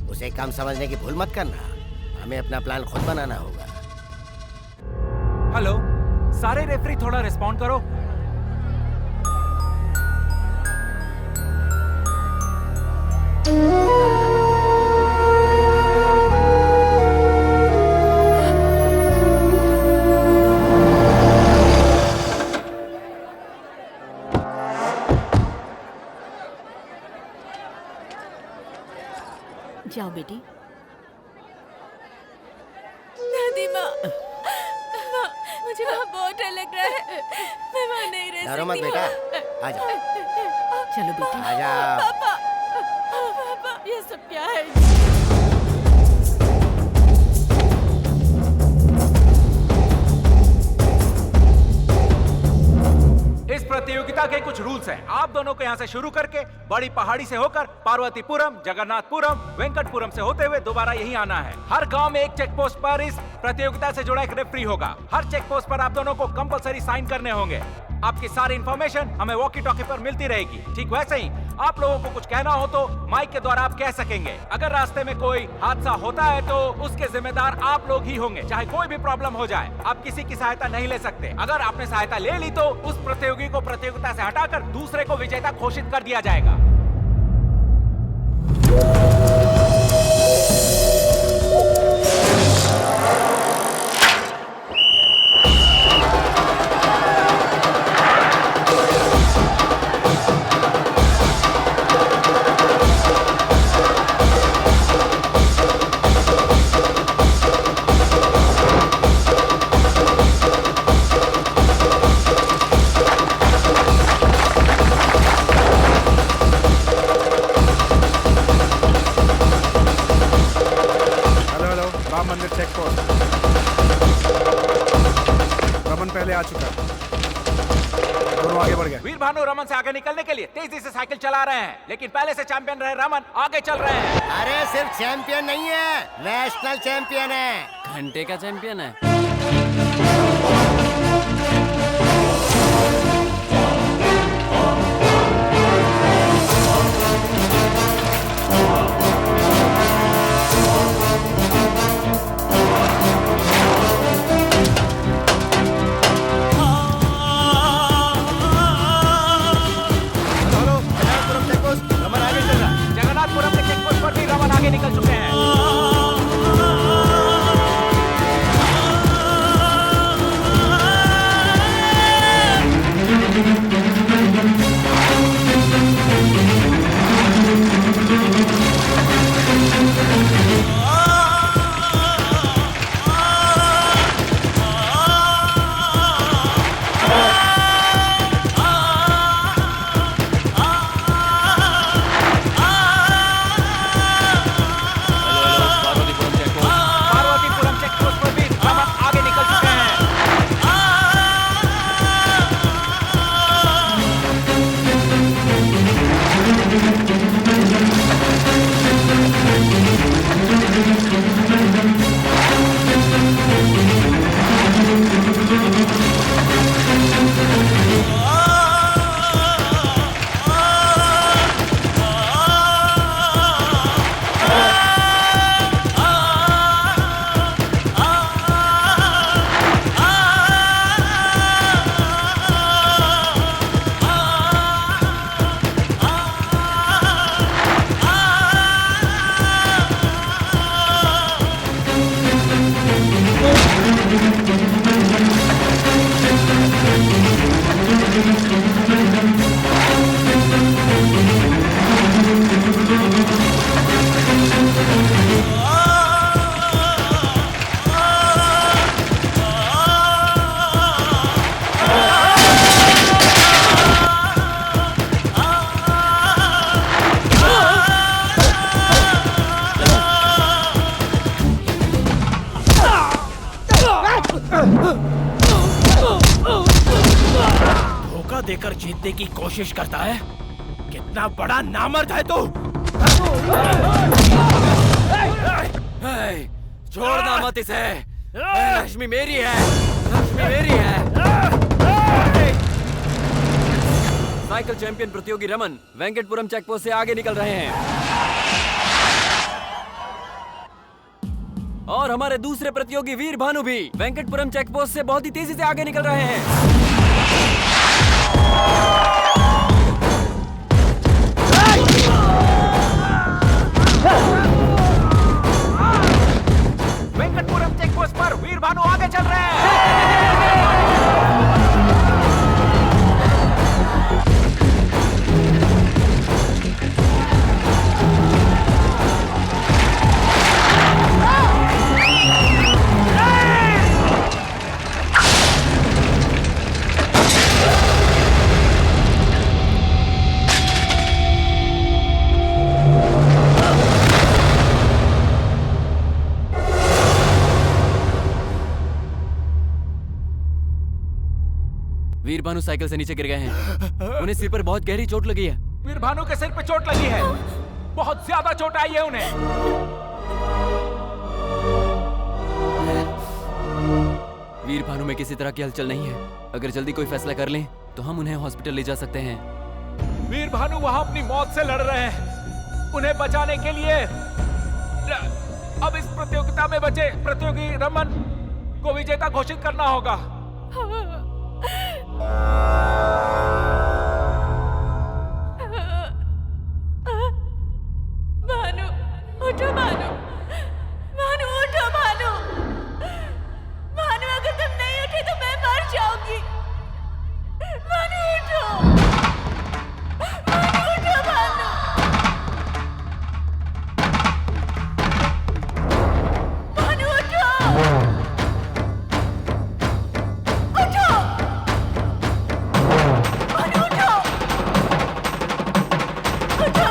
[SPEAKER 3] उसे कम समझने की भूल मत करना। हमें अपना प्लान खुद बनाना होगा।
[SPEAKER 7] हेलो, सारे रेफरी थोड़ा रिस्पॉन्ड करो।
[SPEAKER 9] जाओ बेटी।
[SPEAKER 4] दादी माँ, मुझे वहाँ बहुत डर लग रहा है। मैं वहाँ नहीं रह सकती।
[SPEAKER 3] डरो मत बेटा, आजा।
[SPEAKER 9] चलो बेटी।
[SPEAKER 3] आजा।
[SPEAKER 4] पापा, ये सब क्या है?
[SPEAKER 7] इस प्रतियोगिता के कुछ रूल्स हैं। आप दोनों को यहाँ से शुरू करके बड़ी पहाड़ी से होकर पार्वतीपुरम, जगन्नाथपुरम, वेंकटपुरम से होते हुए दोबारा यहीं आना है। हर गांव में एक चेक पोस्ट पर इस प्रतियोगिता से जुड़ा एक रेफरी होगा। हर चेक पोस्ट पर आप दोनों को कंपलसरी साइन करने होंगे। आपकी सारी इंफॉर्मेशन हमें वॉकी टॉकी पर मिलती रहेगी। ठीक वैसे ही आप लोगों को कुछ कहना हो तो माइक के द्वारा आप कह सकेंगे। अगर रास्ते में कोई हादसा होता है तो उसके जिम्मेदार आप लोग ही होंगे, चाहे कोई भी प्रॉब्लम हो जाए। आप किसी की सहायता नहीं ले सकते। अगर आपने सहायता ले ली तो उस प्रतियोगी को प्रतियोगिता से हटाकर दूसरे को विजेता घोषित कर दिया जाएगा।
[SPEAKER 11] चेक पोस्ट रमन पहले आ चुका है, दोनों आगे बढ़ गए।
[SPEAKER 7] वीर भानु रमन से आगे निकलने के लिए तेजी से साइकिल चला रहे हैं, लेकिन पहले से चैंपियन रहे रमन आगे चल रहे हैं।
[SPEAKER 3] अरे सिर्फ चैंपियन नहीं है, नेशनल चैंपियन है।
[SPEAKER 8] घंटे का चैंपियन है।
[SPEAKER 7] जगन्नाथपुरम के चेक पोस्ट पर भी रमन आगे निकल चुके हैं।
[SPEAKER 2] धोखा देकर जीतने की कोशिश करता है। कितना बड़ा नामर्द है तू।
[SPEAKER 8] छोड़ना मत इसे। लक्ष्मी मेरी है, लक्ष्मी मेरी है। साइकिल चैंपियन प्रतियोगी रमन वेंकटपुरम चेकपोस्ट से आगे निकल रहे हैं और हमारे दूसरे प्रतियोगी वीर भानु भी वेंकटपुरम चेकपोस्ट से बहुत ही तेजी से आगे निकल रहे हैं।
[SPEAKER 7] वेंकटपुरम चेकपोस्ट पर वीर भानु आगे चल रहे हैं।
[SPEAKER 8] वीर भानु साइकिल से नीचे गिर गए हैं। उन्हें सिर पर बहुत गहरी चोट लगी है।
[SPEAKER 7] वीर भानु के सिर पे चोट लगी है, बहुत ज्यादा चोट आई है उन्हें।
[SPEAKER 8] वीर भानु में किसी तरह की हलचल नहीं है। अगर जल्दी कोई फैसला कर लें तो हम उन्हें हॉस्पिटल ले जा सकते हैं।
[SPEAKER 7] वीर भानु वहां अपनी मौत से लड़ रहे हैं। उन्हें बचाने के लिए अब इस प्रतियोगिता में बचे प्रतियोगी रमन को विजेता घोषित करना होगा।
[SPEAKER 4] भानु उठो, भानु भानु उठो, भानु भानु अगर तुम नहीं उठे तो मैं मर जाऊंगी। भानु उठो, भानु उठो, भानु भानु उठो, उठो भानु उठो, उठो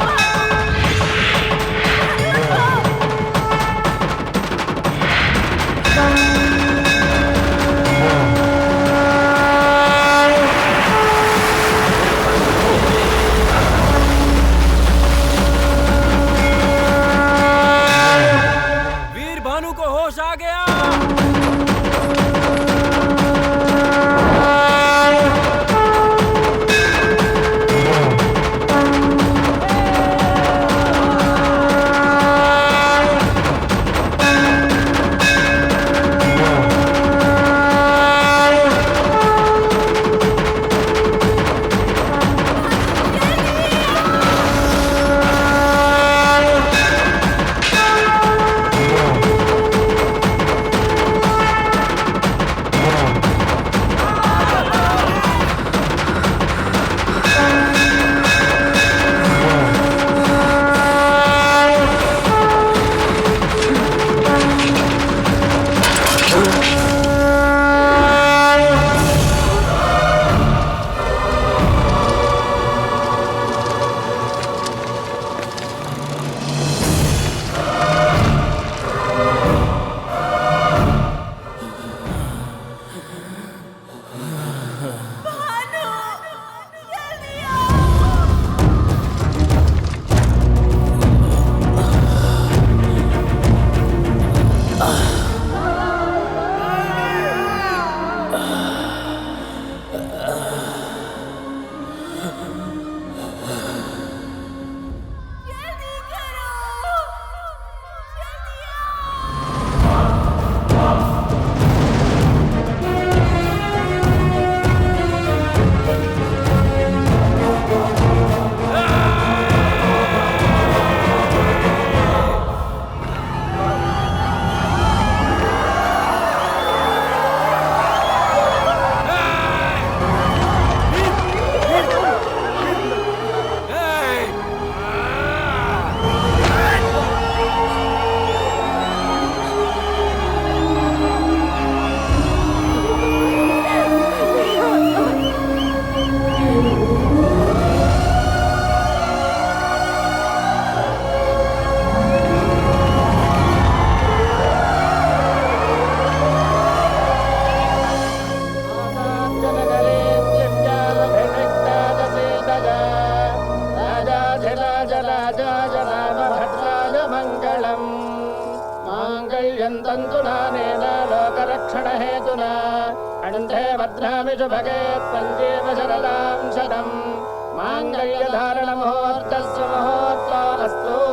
[SPEAKER 8] वीर भानु को होश आ गया।
[SPEAKER 13] लोकरक्षणहेतुना अण्डे भद्रामि शुभगे त्वञ्जीव शरदां शतम् माङ्गल्यधारणमुहूर्तस्य मुहूर्तो अस्तु।